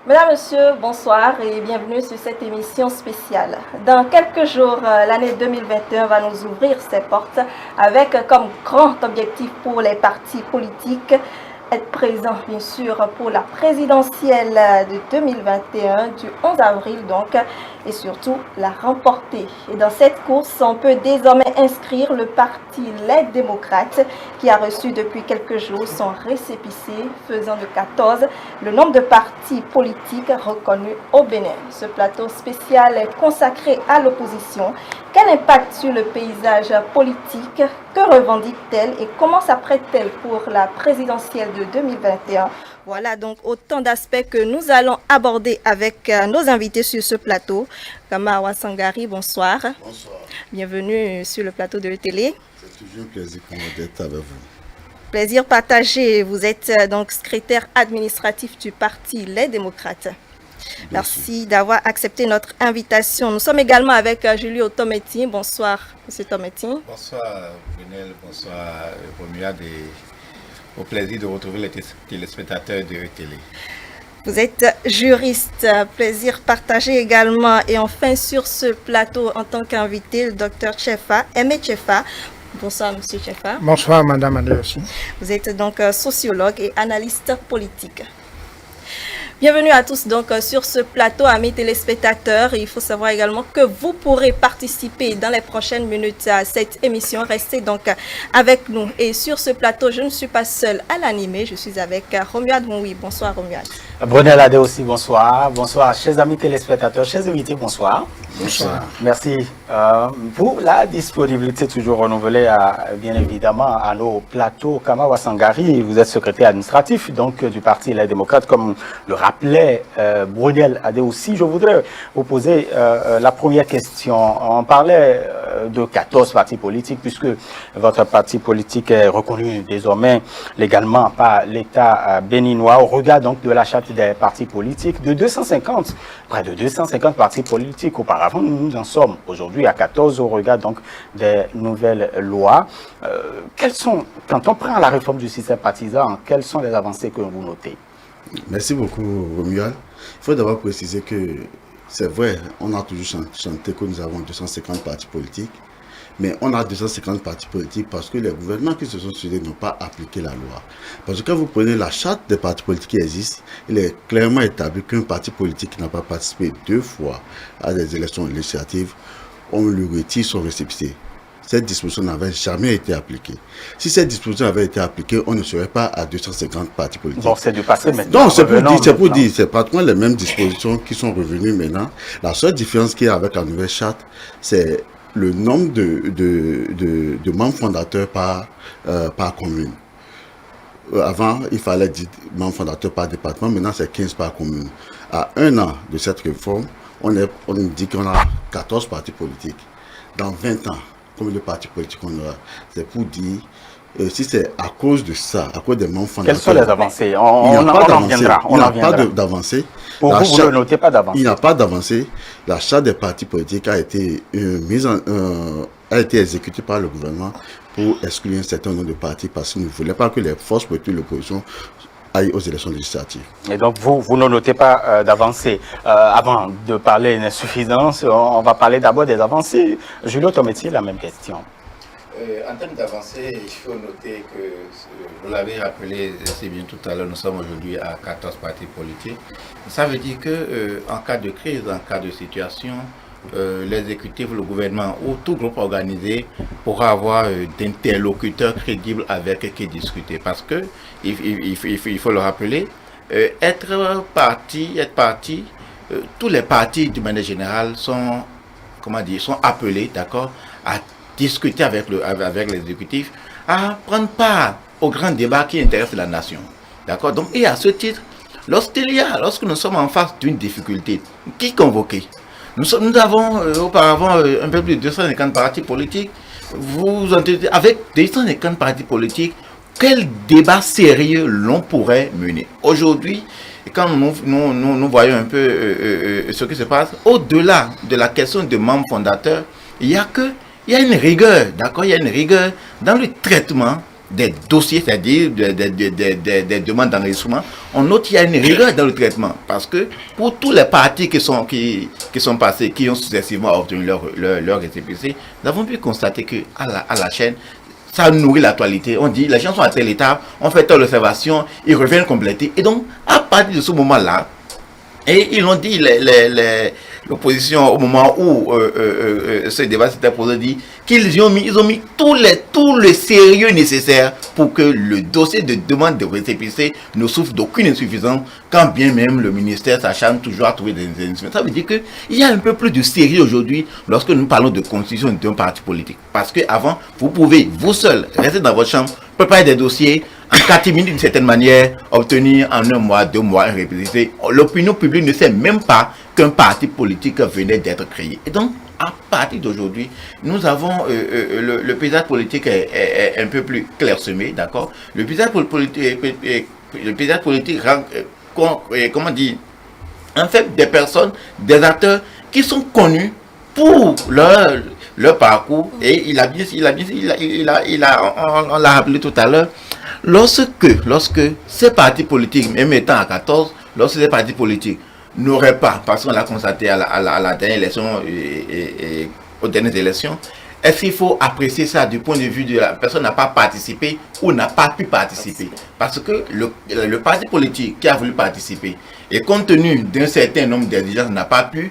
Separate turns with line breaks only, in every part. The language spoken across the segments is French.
Mesdames, Messieurs, bonsoir et bienvenue sur cette émission spéciale. Dans quelques jours, l'année 2021 va nous ouvrir ses portes avec comme grand objectif pour les partis politiques être présent bien sûr pour la présidentielle de 2021 du 11 avril donc et surtout la remporter. Et dans cette course, on peut désormais inscrire le parti Les Démocrates qui a reçu depuis quelques jours son récépissé faisant de 14 le nombre de partis politiques reconnus au Bénin. Ce plateau spécial est consacré à l'opposition. Quel impact sur le paysage politique? Que revendique-t-elle et comment s'apprête-t-elle pour la présidentielle de 2021? Voilà donc autant d'aspects que nous allons aborder avec nos invités sur ce plateau. Kama Awasangari, bonsoir.
Bonsoir.
Bienvenue sur le plateau de télé.
C'est toujours un plaisir pour moi d'être avec vous.
Plaisir partagé. Vous êtes donc secrétaire administratif du parti Les Démocrates. Merci d'avoir accepté notre invitation. Nous sommes également avec Julio Tometi. Bonsoir, Monsieur Tometi.
Bonsoir, Brunel. Bonsoir, Romuald. Au plaisir de retrouver les téléspectateurs de Télé.
Vous êtes juriste. Plaisir partagé également. Et enfin, sur ce plateau, en tant qu'invité, le docteur Tchefa, Aimé Tchefa. Bonsoir, Monsieur Tchefa.
Bonsoir, Madame Adé aussi.
Vous êtes donc sociologue et analyste politique. Bienvenue à tous donc sur ce plateau, amis téléspectateurs. Il faut savoir également que vous pourrez participer dans les prochaines minutes à cette émission. Restez donc avec nous. Et sur ce plateau, je ne suis pas seule à l'animer. Je suis avec Romuald Moui. Bonsoir Romuald.
Brunel Adé aussi, bonsoir. Bonsoir, chers amis téléspectateurs, chers invités, bonsoir.
Bonsoir.
Merci pour la disponibilité toujours renouvelée, bien évidemment, à nos plateaux. Kama Awasangari, vous êtes secrétaire administratif donc, du Parti Les Démocrates, comme le rappelait Brunel Adé aussi. Je voudrais vous poser la première question. On parlait de 14 partis politiques, puisque votre parti politique est reconnu désormais légalement par l'État béninois, au regard donc de la charte des partis politiques, de 250, près de 250 partis politiques auparavant. Nous en sommes aujourd'hui à 14 au regard donc des nouvelles lois. Quand on prend la réforme du système partisan, quelles sont les avancées que vous notez?
Merci beaucoup, Romuald. Il faut d'abord préciser que c'est vrai, on a toujours chanté que nous avons 250 partis politiques, mais on a 250 partis politiques parce que les gouvernements qui se sont succédés n'ont pas appliqué la loi. Parce que quand vous prenez la charte des partis politiques qui existe, il est clairement établi qu'un parti politique qui n'a pas participé 2 fois à des élections législatives, on lui retire son récépissé. Cette disposition n'avait jamais été appliquée. Si cette disposition avait été appliquée, on ne serait pas à 250 partis politiques.
Donc c'est du passé maintenant.
Donc c'est pour dire, c'est pratiquement les mêmes dispositions qui sont revenues maintenant. La seule différence qu'il y a avec la nouvelle charte, c'est le nombre de membres fondateurs par commune. Avant, il fallait 10 membres fondateurs par département, maintenant c'est 15 par commune. À 1 an de cette réforme, on dit qu'on a 14 partis politiques. Dans 20 ans, combien de partis politiques on aura? C'est pour dire, si c'est à cause de ça, à cause des membres fondateurs...
Quelles sont les avancées?
Il n'y a pas
d'avancée.
d'avancée.
Pour vous ne notez pas d'avancée?
Il n'y a pas d'avancée. La charte des partis politiques a été exécutée par le gouvernement pour exclure un certain nombre de partis parce qu'il ne voulait pas que les forces politiques de l'opposition aillent aux élections législatives.
Et donc vous ne notez pas d'avancée. Avant de parler d'insuffisance, on va parler d'abord des avancées. Julio Tometi, la même question.
En termes d'avancée, il faut noter que, vous l'avez rappelé assez bien tout à l'heure, nous sommes aujourd'hui à 14 partis politiques. Ça veut dire qu'en cas de crise, en cas de situation, l'exécutif, le gouvernement ou tout groupe organisé pourra avoir d'interlocuteurs crédibles avec qui discuter. Parce que, il faut le rappeler, être parti, tous les partis de manière générale sont appelés, d'accord, à discuter avec l'exécutif, à prendre part au grand débat qui intéresse la nation. D'accord? Donc, et à ce titre, lorsque nous sommes en face d'une difficulté, qui convoquer? Nous avons auparavant un peu plus de 250 partis politiques. Vous entendez, avec 250 partis politiques, quel débat sérieux l'on pourrait mener? Aujourd'hui, quand nous voyons un peu ce qui se passe, au-delà de la question de membres fondateurs, il y a une rigueur, d'accord? Il y a une rigueur dans le traitement des dossiers, c'est-à-dire des demandes d'enregistrement, on note qu'il y a une rigueur dans le traitement. Parce que pour tous les partis qui sont passés, qui ont successivement obtenu leur récépissé, nous avons pu constater qu'à la chaîne, ça nourrit l'actualité. On dit, les gens sont à tel état, on fait telle observation, ils reviennent compléter. Et donc, à partir de ce moment-là, et ils l'ont dit, l'opposition, au moment où ce débat s'était posé, dit qu'ils ont mis tout le sérieux nécessaire pour que le dossier de demande de récépissé ne souffre d'aucune insuffisance, quand bien même le ministère s'acharne toujours à trouver des insuffisances. Ça veut dire qu'il y a un peu plus de sérieux aujourd'hui lorsque nous parlons de constitution d'un parti politique. Parce qu'avant, vous pouvez, vous seul, rester dans votre chambre, préparer des dossiers, en 4 minutes, d'une certaine manière, obtenir en 1 mois, 2 mois un républicain. L'opinion publique ne sait même pas qu'un parti politique venait d'être créé. Et donc, à partir d'aujourd'hui, nous avons le paysage politique est un peu plus clairsemé, d'accord. Le paysage politique rend, comment dire, en fait, des personnes, des acteurs qui sont connus pour leur parcours. Et on l'a rappelé tout à l'heure. Lorsque ces partis politiques, même étant à 14, lorsque ces partis politiques n'auraient pas, parce qu'on l'a constaté à la dernière élection et aux dernières élections, est-ce qu'il faut apprécier ça du point de vue de la personne n'a pas participé ou n'a pas pu participer? Parce que le parti politique qui a voulu participer, et compte tenu d'un certain nombre d'exigences, n'a pas pu,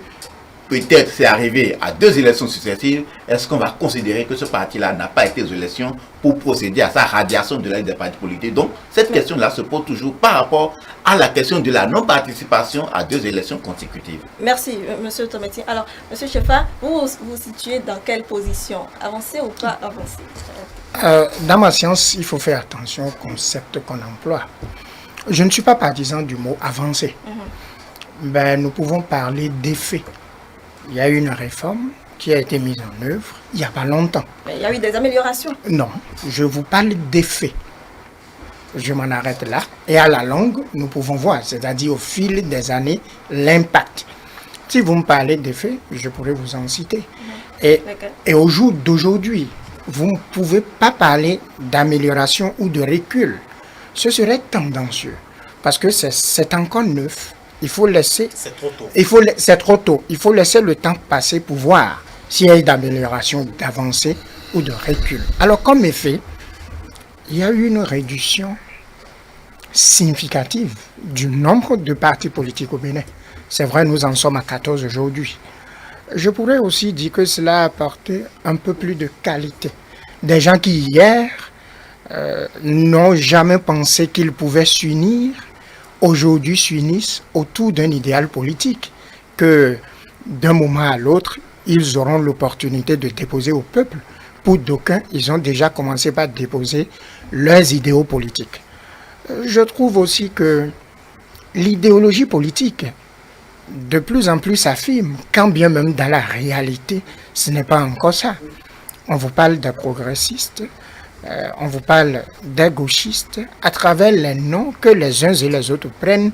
peut-être c'est arrivé à 2 élections successives, est-ce qu'on va considérer que ce parti-là n'a pas été aux élections pour procéder à sa radiation de l'aide des partis politiques? Donc, cette question-là se pose toujours par rapport à la question de la non-participation à 2 élections consécutives.
Merci, M. Tometi. Alors, M. Chefa, vous vous situez dans quelle position? Avancée ou pas avancée?
Dans ma science, il faut faire attention au concept qu'on emploie. Je ne suis pas partisan du mot avancé. Ben, nous pouvons parler d'effet. Il y a eu une réforme qui a été mise en œuvre il n'y a pas longtemps.
Mais il y a eu des améliorations.
Non, je vous parle d'effet. Je m'en arrête là. Et à la longue, nous pouvons voir, c'est-à-dire au fil des années, l'impact. Si vous me parlez d'effet, je pourrais vous en citer. Et au jour d'aujourd'hui, vous ne pouvez pas parler d'amélioration ou de recul. Ce serait tendancieux. Parce que c'est encore neuf. Il faut laisser. C'est trop tôt. C'est trop tôt. Il faut laisser le temps passer pour voir s'il y a eu d'amélioration, d'avancée ou de recul. Alors, comme effet, il y a eu une réduction significative du nombre de partis politiques au Bénin. C'est vrai, nous en sommes à 14 aujourd'hui. Je pourrais aussi dire que cela a apporté un peu plus de qualité. Des gens qui, hier, n'ont jamais pensé qu'ils pouvaient s'unir, aujourd'hui s'unissent autour d'un idéal politique que d'un moment à l'autre, ils auront l'opportunité de déposer au peuple. Pour d'aucuns, ils ont déjà commencé par déposer leurs idéaux politiques. Je trouve aussi que l'idéologie politique de plus en plus s'affirme, quand bien même dans la réalité, ce n'est pas encore ça. On vous parle des progressistes, on vous parle des gauchistes, à travers les noms que les uns et les autres prennent.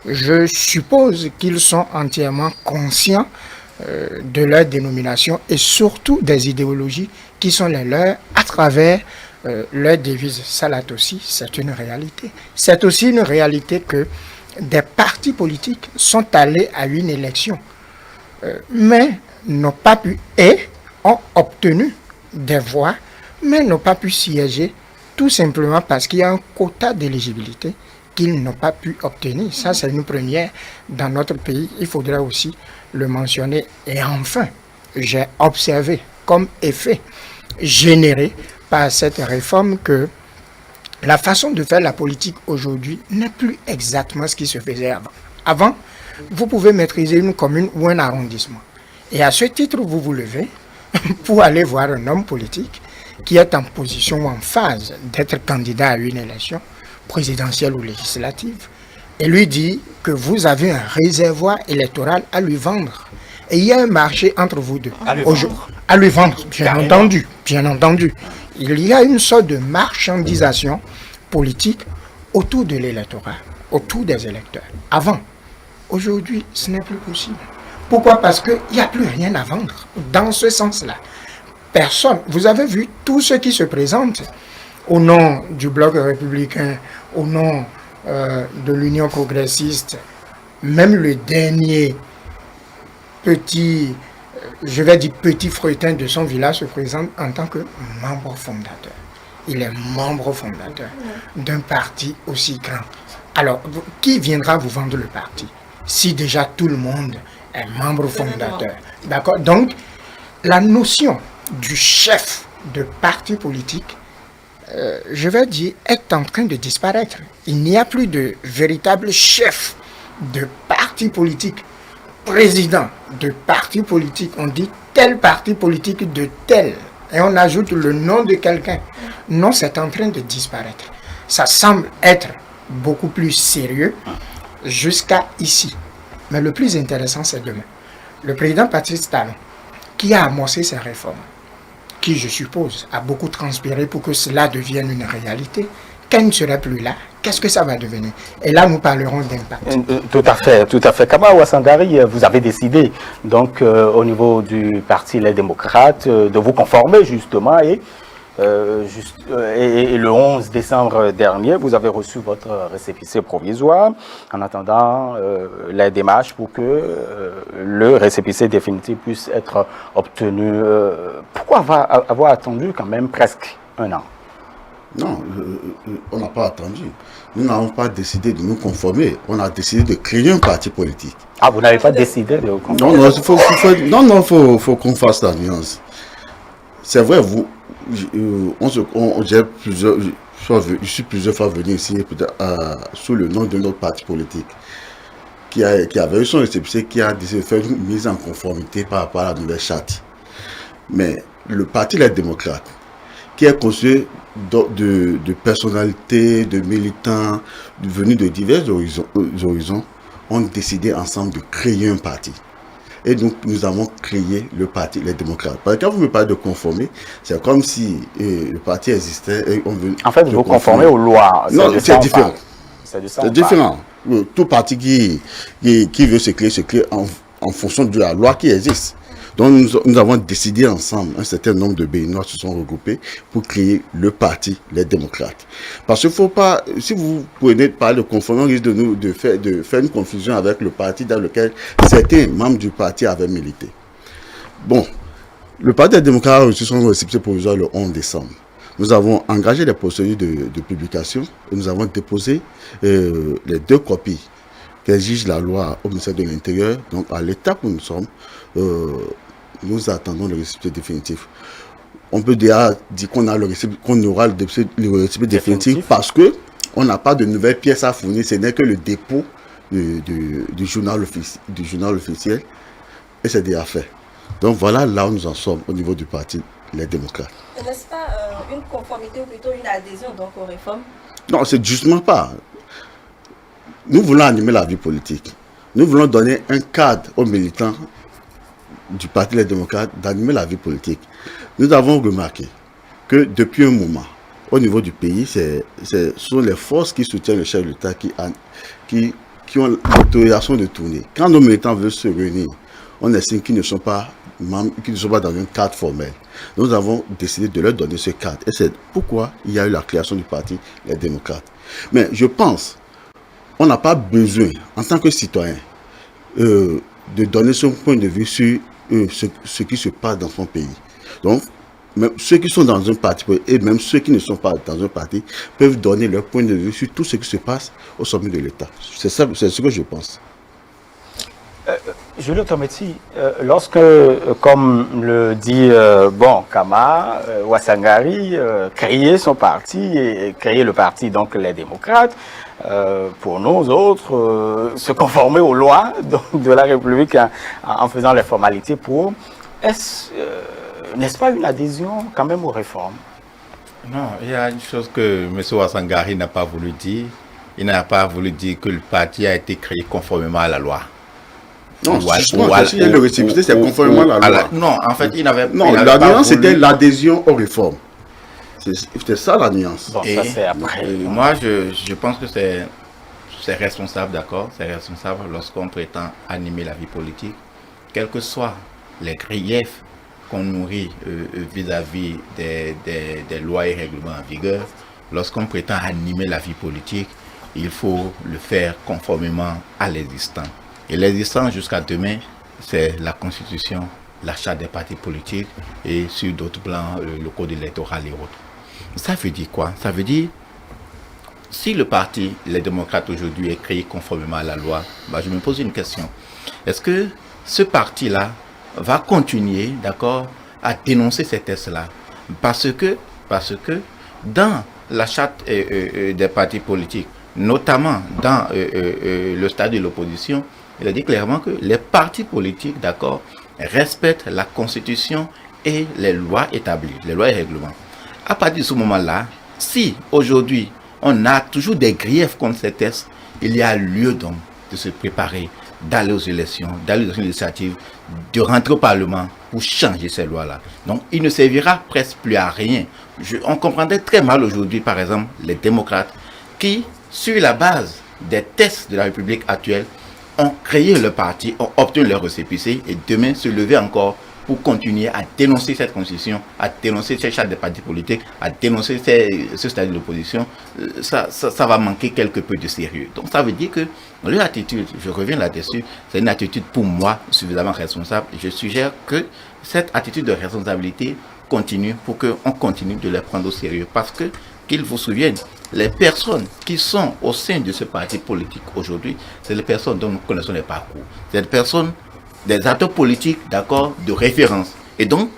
Je suppose qu'ils sont entièrement conscients de leur dénomination et surtout des idéologies qui sont les leurs à travers leur devise. Ça là aussi, c'est une réalité. C'est aussi une réalité que des partis politiques sont allés à une élection, mais n'ont pas pu et ont obtenu des voix, mais n'ont pas pu siéger tout simplement parce qu'il y a un quota d'éligibilité qu'ils n'ont pas pu obtenir. Ça, c'est une première dans notre pays. Il faudra aussi le mentionner. Et enfin, j'ai observé comme effet généré par cette réforme que la façon de faire la politique aujourd'hui n'est plus exactement ce qui se faisait avant. Avant, vous pouvez maîtriser une commune ou un arrondissement. Et à ce titre, vous vous levez pour aller voir un homme politique qui est en position ou en phase d'être candidat à une élection présidentielle ou législative et lui dit que vous avez un réservoir électoral à lui vendre. Et il y a un marché entre vous deux. À lui vendre, bien entendu. Il y a une sorte de marchandisation politique autour de l'électorat, autour des électeurs. Avant, aujourd'hui, ce n'est plus possible. Pourquoi? Parce qu'il n'y a plus rien à vendre dans ce sens-là. Personne. Vous avez vu tous ceux qui se présentent au nom du bloc républicain, au nom de l'Union progressiste, même le dernier petit, je vais dire petit fretin de son village se présente en tant que membre fondateur. Il est membre fondateur d'un parti aussi grand. Alors, qui viendra vous vendre le parti si déjà tout le monde est membre fondateur? D'accord? Donc, la notion du chef de parti politique, je vais dire, est en train de disparaître. Il n'y a plus de véritable chef de parti politique, président de parti politique. On dit tel parti politique de tel, et on ajoute le nom de quelqu'un. Non, c'est en train de disparaître. Ça semble être beaucoup plus sérieux jusqu'à ici. Mais le plus intéressant, c'est demain. Le président Patrice Talon, qui a amorcé ces réformes, qui, je suppose, a beaucoup transpiré pour que cela devienne une réalité, quand il ne sera plus là, qu'est-ce que ça va devenir? Et là, nous parlerons d'impact.
Tout à fait, tout à fait. Kama Ouassangari, vous avez décidé, donc, au niveau du Parti Les Démocrates, de vous conformer, justement, et le 11 décembre dernier, vous avez reçu votre récépissé provisoire en attendant les démarches pour que le récépissé définitif puisse être obtenu. Pourquoi avoir attendu quand même presque un an?
Non, on n'a pas attendu. Nous n'avons pas décidé de nous conformer. On a décidé de créer un parti politique.
Ah, vous n'avez pas décidé de vous conformer?
Non, faut qu'on fasse la nuance. C'est vrai, je suis plusieurs fois venu ici sous le nom de notre parti politique qui avait eu son récépissé, qui a décidé de faire une mise en conformité par rapport à la nouvelle charte. Mais le Parti Les Démocrates, qui est constitué de personnalités, de militants venus de divers horizons, ont décidé ensemble de créer un parti. Et donc, nous avons créé le Parti Les Démocrates. Parce que quand vous me parlez de conformer, c'est comme si le parti existait et on veut...
En fait, vous conformez aux lois.
Non, c'est différent.
C'est
différent. Tout parti qui veut se créer en fonction de la loi qui existe. Donc, nous avons décidé ensemble, un certain nombre de Béninois se sont regroupés pour créer le Parti Les Démocrates. Parce qu'il ne faut pas, si vous prenez parler de conformer, on risque de faire une confusion avec le parti dans lequel certains membres du parti avaient milité. Bon, le Parti Les Démocrates a reçu son récépissé provisoire le 11 décembre. Nous avons engagé des procédures de publication et nous avons déposé les 2 copies qu'exige la loi au ministère de l'Intérieur. Donc, à l'étape où nous sommes, nous attendons le récépissé définitif. On peut déjà dire qu'on aura le récépissé définitif parce qu'on n'a pas de nouvelles pièces à fournir. Ce n'est que le dépôt du journal officiel et c'est déjà fait. Donc voilà là où nous en sommes au niveau du Parti Les Démocrates.
N'est-ce pas une conformité ou plutôt une adhésion donc aux réformes?
Non, c'est justement pas. Nous voulons animer la vie politique. Nous voulons donner un cadre aux militants du Parti Les Démocrates d'animer la vie politique. Nous avons remarqué que depuis un moment, au niveau du pays, ce sont les forces qui soutiennent le chef de l'État qui ont l'autorisation de tourner. Quand nos militants veulent se réunir, on estime qu'ils ne sont pas membres, qu'ils ne sont pas dans un cadre formel. Nous avons décidé de leur donner ce cadre. Et c'est pourquoi il y a eu la création du Parti Les Démocrates. Mais je pense on n'a pas besoin, en tant que citoyen, de donner son point de vue sur ce qui se passe dans son pays. Donc, même ceux qui sont dans un parti et même ceux qui ne sont pas dans un parti peuvent donner leur point de vue sur tout ce qui se passe au sommet de l'État. C'est ça, c'est ce que je pense.
Julio Tometi, lorsque, comme le dit Kama Ouassangari, créer son parti et créer le parti donc les démocrates, pour nous autres, se conformer aux lois de la République en faisant les formalités pour, n'est-ce pas une adhésion quand même aux réformes?
Non, il y a une chose que M. Ouassangari n'a pas voulu dire. Il n'a pas voulu dire que le parti a été créé conformément à la loi.
Non, il y a le récépissé, c'est conformément à la loi.
Non, en fait, il n'avait pas.
Non, la nuance, c'était l'adhésion aux réformes. C'était ça la nuance.
Bon, ça c'est après.
Moi, je pense que c'est responsable, d'accord? C'est responsable lorsqu'on prétend animer la vie politique, quels que soient les griefs qu'on nourrit vis-à-vis des lois et règlements en vigueur, lorsqu'on prétend animer la vie politique, il faut le faire conformément à l'existant. Et l'existant jusqu'à demain, c'est la Constitution, la charte des partis politiques et sur d'autres plans, le code électoral et autres. Ça veut dire quoi? Ça veut dire, si le parti, les démocrates aujourd'hui, est créé conformément à la loi, je me pose une question. Est-ce que ce parti-là va continuer, d'accord, à dénoncer ces textes-là? Parce que dans la charte des partis politiques, notamment dans le stade de l'opposition, il a dit clairement que les partis politiques, d'accord, respectent la Constitution et les lois établies, les lois et règlements. À partir de ce moment-là, si aujourd'hui on a toujours des griefs contre ces textes, il y a lieu donc de se préparer, d'aller aux élections législatives, de rentrer au Parlement pour changer ces lois-là. Donc il ne servira presque plus à rien. On comprendrait très mal aujourd'hui, par exemple, les démocrates qui, sur la base des textes de la République actuelle, ont créé le parti, ont obtenu leur récépissé et demain se lever encore pour continuer à dénoncer cette constitution, à dénoncer ces chartes des partis politiques, à dénoncer ce stade de l'opposition. Ça va manquer quelque peu de sérieux. Donc ça veut dire que leur attitude, je reviens là-dessus, c'est une attitude pour moi suffisamment responsable. Je suggère que cette attitude de responsabilité continue pour qu'on continue de les prendre au sérieux. Parce que, qu'ils vous souviennent, les personnes qui sont au sein de ce parti politique aujourd'hui, c'est les personnes dont nous connaissons les parcours. C'est des personnes, des acteurs politiques, d'accord, de référence. Et donc,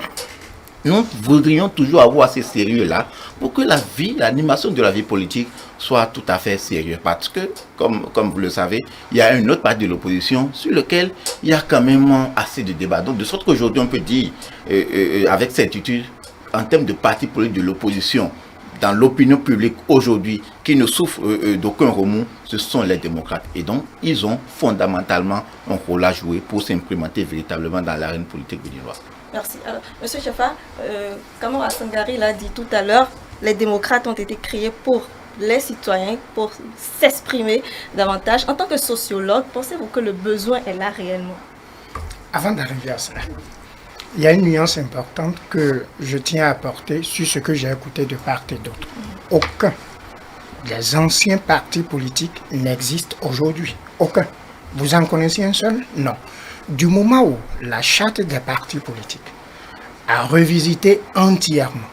nous voudrions toujours avoir ces sérieux-là pour que la vie, l'animation de la vie politique soit tout à fait sérieuse. Parce que, comme vous le savez, il y a une autre partie de l'opposition sur lequel il y a quand même assez de débats. Donc, de sorte qu'aujourd'hui, on peut dire, avec certitude, en termes de parti politique de l'opposition, dans l'opinion publique aujourd'hui, qui ne souffre d'aucun remous, ce sont les démocrates. Et donc, ils ont fondamentalement un rôle à jouer pour s'implémenter véritablement dans l'arène politique béninoise.
Merci. Alors, Monsieur Chefa, comme Hassan Gari l'a dit tout à l'heure, les démocrates ont été créés pour les citoyens, pour s'exprimer davantage. En tant que sociologue, pensez-vous que le besoin est là réellement?
Avant d'arriver à cela, il y a une nuance importante que je tiens à apporter sur ce que j'ai écouté de part et d'autre. Aucun des anciens partis politiques n'existe aujourd'hui. Aucun. Vous en connaissez un seul? Non. Du moment où la charte des partis politiques a revisité entièrement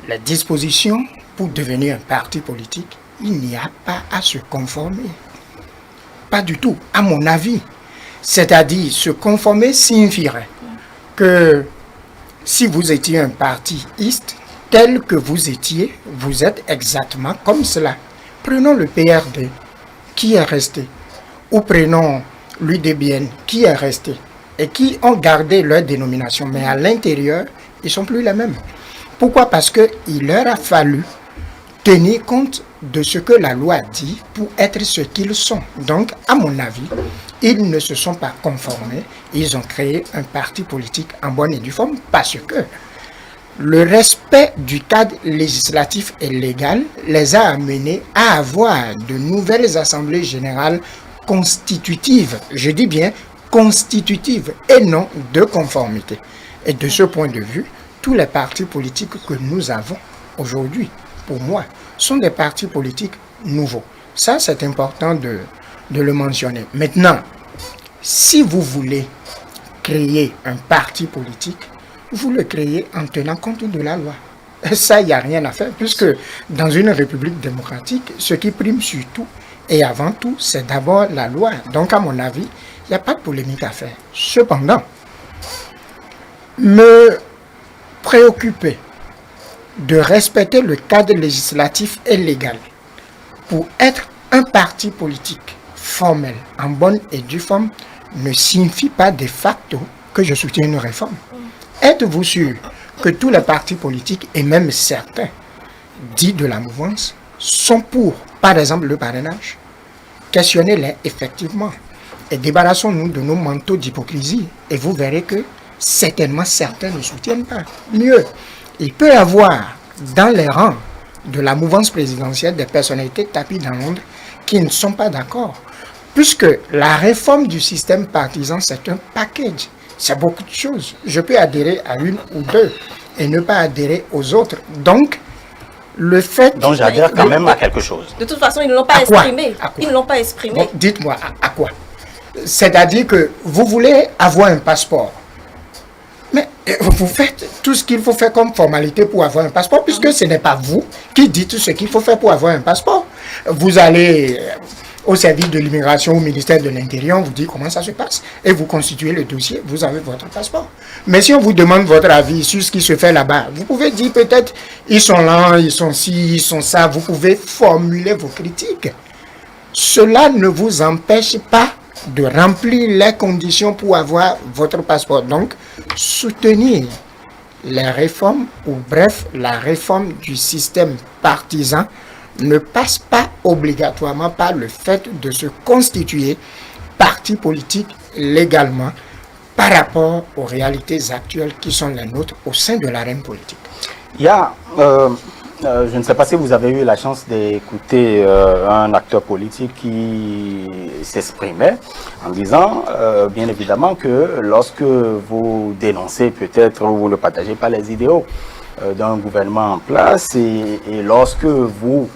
les dispositions pour devenir un parti politique, il n'y a pas à se conformer. Pas du tout, à mon avis. C'est-à-dire, se conformer signifierait que si vous étiez un partiiste tel que vous étiez, vous êtes exactement comme cela. Prenons le PRD, qui est resté, ou prenons l'UDBN, qui est resté, et qui ont gardé leur dénomination, mais à l'intérieur, ils ne sont plus les mêmes. Pourquoi? Parce qu'il leur a fallu tenir compte de ce que la loi dit pour être ce qu'ils sont. Donc, à mon avis, ils ne se sont pas conformés. Ils ont créé un parti politique en bonne et due forme parce que le respect du cadre législatif et légal les a amenés à avoir de nouvelles assemblées générales constitutives. Je dis bien constitutives et non de conformité. Et de ce point de vue, tous les partis politiques que nous avons aujourd'hui, pour moi, sont des partis politiques nouveaux. Ça, c'est important de le mentionner. Maintenant, si vous voulez créer un parti politique, vous le créez en tenant compte de la loi. Ça, il n'y a rien à faire, puisque dans une république démocratique, ce qui prime surtout et avant tout, c'est d'abord la loi. Donc, à mon avis, il n'y a pas de polémique à faire. Cependant, me préoccuper de respecter le cadre législatif et légal pour être un parti politique formel, en bonne et due forme, ne signifie pas de facto que je soutiens une réforme. Êtes-vous sûr que tous les partis politiques, et même certains, dits de la mouvance, sont pour, par exemple, le parrainage? Questionnez-les effectivement et débarrassons-nous de nos manteaux d'hypocrisie et vous verrez que certainement certains ne soutiennent pas. Mieux, il peut y avoir dans les rangs de la mouvance présidentielle des personnalités tapies dans l'ombre qui ne sont pas d'accord. Puisque la réforme du système partisan, c'est un package. c'est beaucoup de choses. Je peux adhérer à une ou deux et ne pas adhérer aux autres. Donc, le fait...
Donc j'adhère quand même à quelque chose.
De toute façon, ils ne l'ont pas exprimé. Ils ne l'ont pas exprimé.
Bon, dites-moi, à quoi? C'est-à-dire que vous voulez avoir un passeport. Mais vous faites tout ce qu'il faut faire comme formalité pour avoir un passeport, puisque ce n'est pas vous qui dites ce qu'il faut faire pour avoir un passeport. Vous allez au service de l'immigration, au ministère de l'Intérieur, on vous dit comment ça se passe, et vous constituez le dossier, vous avez votre passeport. Mais si on vous demande votre avis sur ce qui se fait là-bas, vous pouvez dire peut-être, ils sont là, ils sont ci, ils sont ça, vous pouvez formuler vos critiques. Cela ne vous empêche pas de remplir les conditions pour avoir votre passeport. Donc, soutenir les réformes, ou bref, la réforme du système partisan ne passe pas obligatoirement par le fait de se constituer parti politique légalement par rapport aux réalités actuelles qui sont les nôtres au sein de l'arène politique.
Il y a, je ne sais pas si vous avez eu la chance d'écouter un acteur politique qui s'exprimait en disant, bien évidemment, que lorsque vous dénoncez peut-être ou vous ne partagez pas les idéaux d'un gouvernement en place et lorsque vous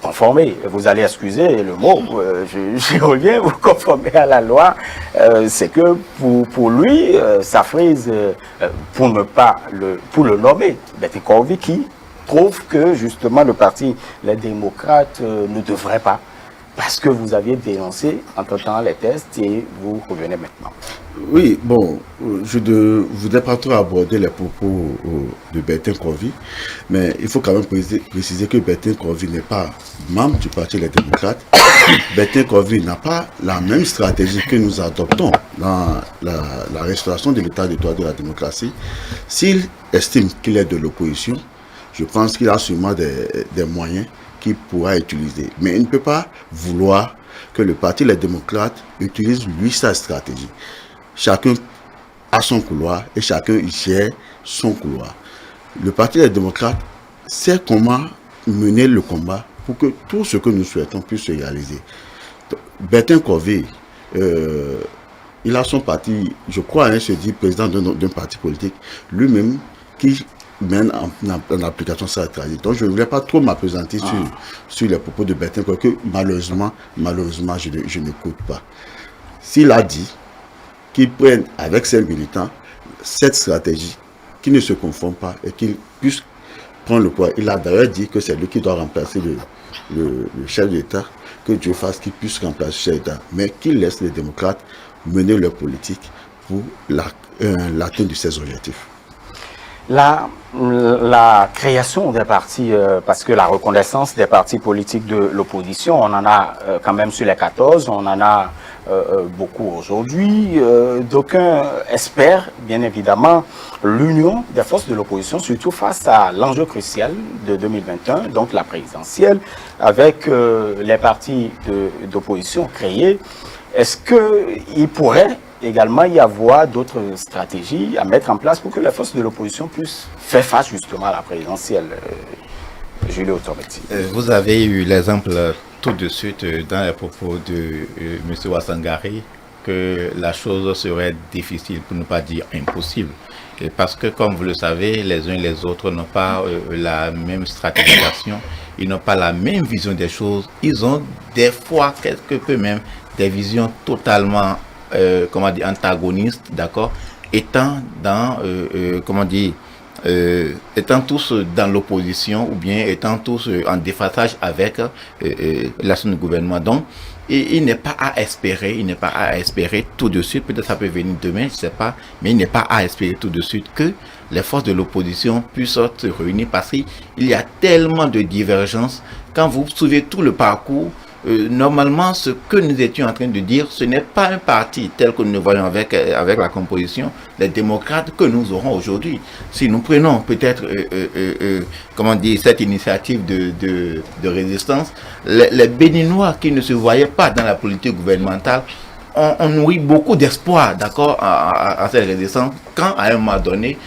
conformez, vous allez excuser le mot, je reviens, vous conformez à la loi, c'est que pour lui, sa frise, pour le nommer, Betty Corvi qui trouve que justement le parti Les Démocrates ne devrait pas, parce que vous aviez dénoncé entre-temps les tests et vous revenez maintenant.
Oui, bon, je ne voudrais pas trop aborder les propos de Bertin Corvi, mais il faut quand même préciser que Bertin Corvi n'est pas membre du Parti Les Démocrates. Bertin Corvi n'a pas la même stratégie que nous adoptons dans la restauration de l'état de droit de la démocratie. S'il estime qu'il est de l'opposition, je pense qu'il a sûrement des moyens qu'il pourra utiliser. Mais il ne peut pas vouloir que le Parti Les Démocrates utilise lui sa stratégie. Chacun a son couloir et chacun gère son couloir. Le Parti Les Démocrates sait comment mener le combat pour que tout ce que nous souhaitons puisse se réaliser. Bertin Corvi, il a son parti, je crois, se dit président d'un parti politique, lui-même qui mène en application sa stratégie. Donc je ne voulais pas trop m'appesantir sur les propos de Bertin Corvi, que malheureusement, je n'écoute pas. S'il a dit qu'il prenne avec ses militants cette stratégie, qui ne se conforme pas et qu'il puisse prendre le pouvoir. Il a d'ailleurs dit que c'est lui qui doit remplacer le chef d'État, que Dieu fasse qu'il puisse remplacer le chef d'État, mais qu'il laisse les démocrates mener leur politique pour l'atteinte de ses objectifs.
La création des partis, parce que la reconnaissance des partis politiques de l'opposition, on en a quand même sur les 14, on en a beaucoup aujourd'hui. D'aucuns espèrent bien évidemment l'union des forces de l'opposition, surtout face à l'enjeu crucial de 2021, donc la présidentielle, avec les partis d'opposition créés. Est-ce qu'il pourrait également y avoir d'autres stratégies à mettre en place pour que les forces de l'opposition puissent faire face justement à la présidentielle? Julio Tormetti.
Vous avez eu l'exemple tout de suite dans les propos de M. Ouassangari que la chose serait difficile, pour ne pas dire impossible. Et parce que, comme vous le savez, les uns et les autres n'ont pas la même stratégisation, ils n'ont pas la même vision des choses. Ils ont des fois, quelque peu même, des visions totalement antagonistes, d'accord, étant dans, étant tous dans l'opposition ou bien étant tous en déphasage avec l'action du gouvernement. Donc, il n'est pas à espérer, tout de suite, peut-être ça peut venir demain, je ne sais pas, mais il n'est pas à espérer tout de suite que les forces de l'opposition puissent se réunir parce qu'il y a tellement de divergences. Quand vous suivez tout le parcours, normalement, ce que nous étions en train de dire, ce n'est pas un parti tel que nous le voyons avec la composition des démocrates que nous aurons aujourd'hui. Si nous prenons peut-être, cette initiative de résistance, les Béninois qui ne se voyaient pas dans la politique gouvernementale on nourrit beaucoup d'espoir, d'accord, à cette résistance, quand à un moment donné,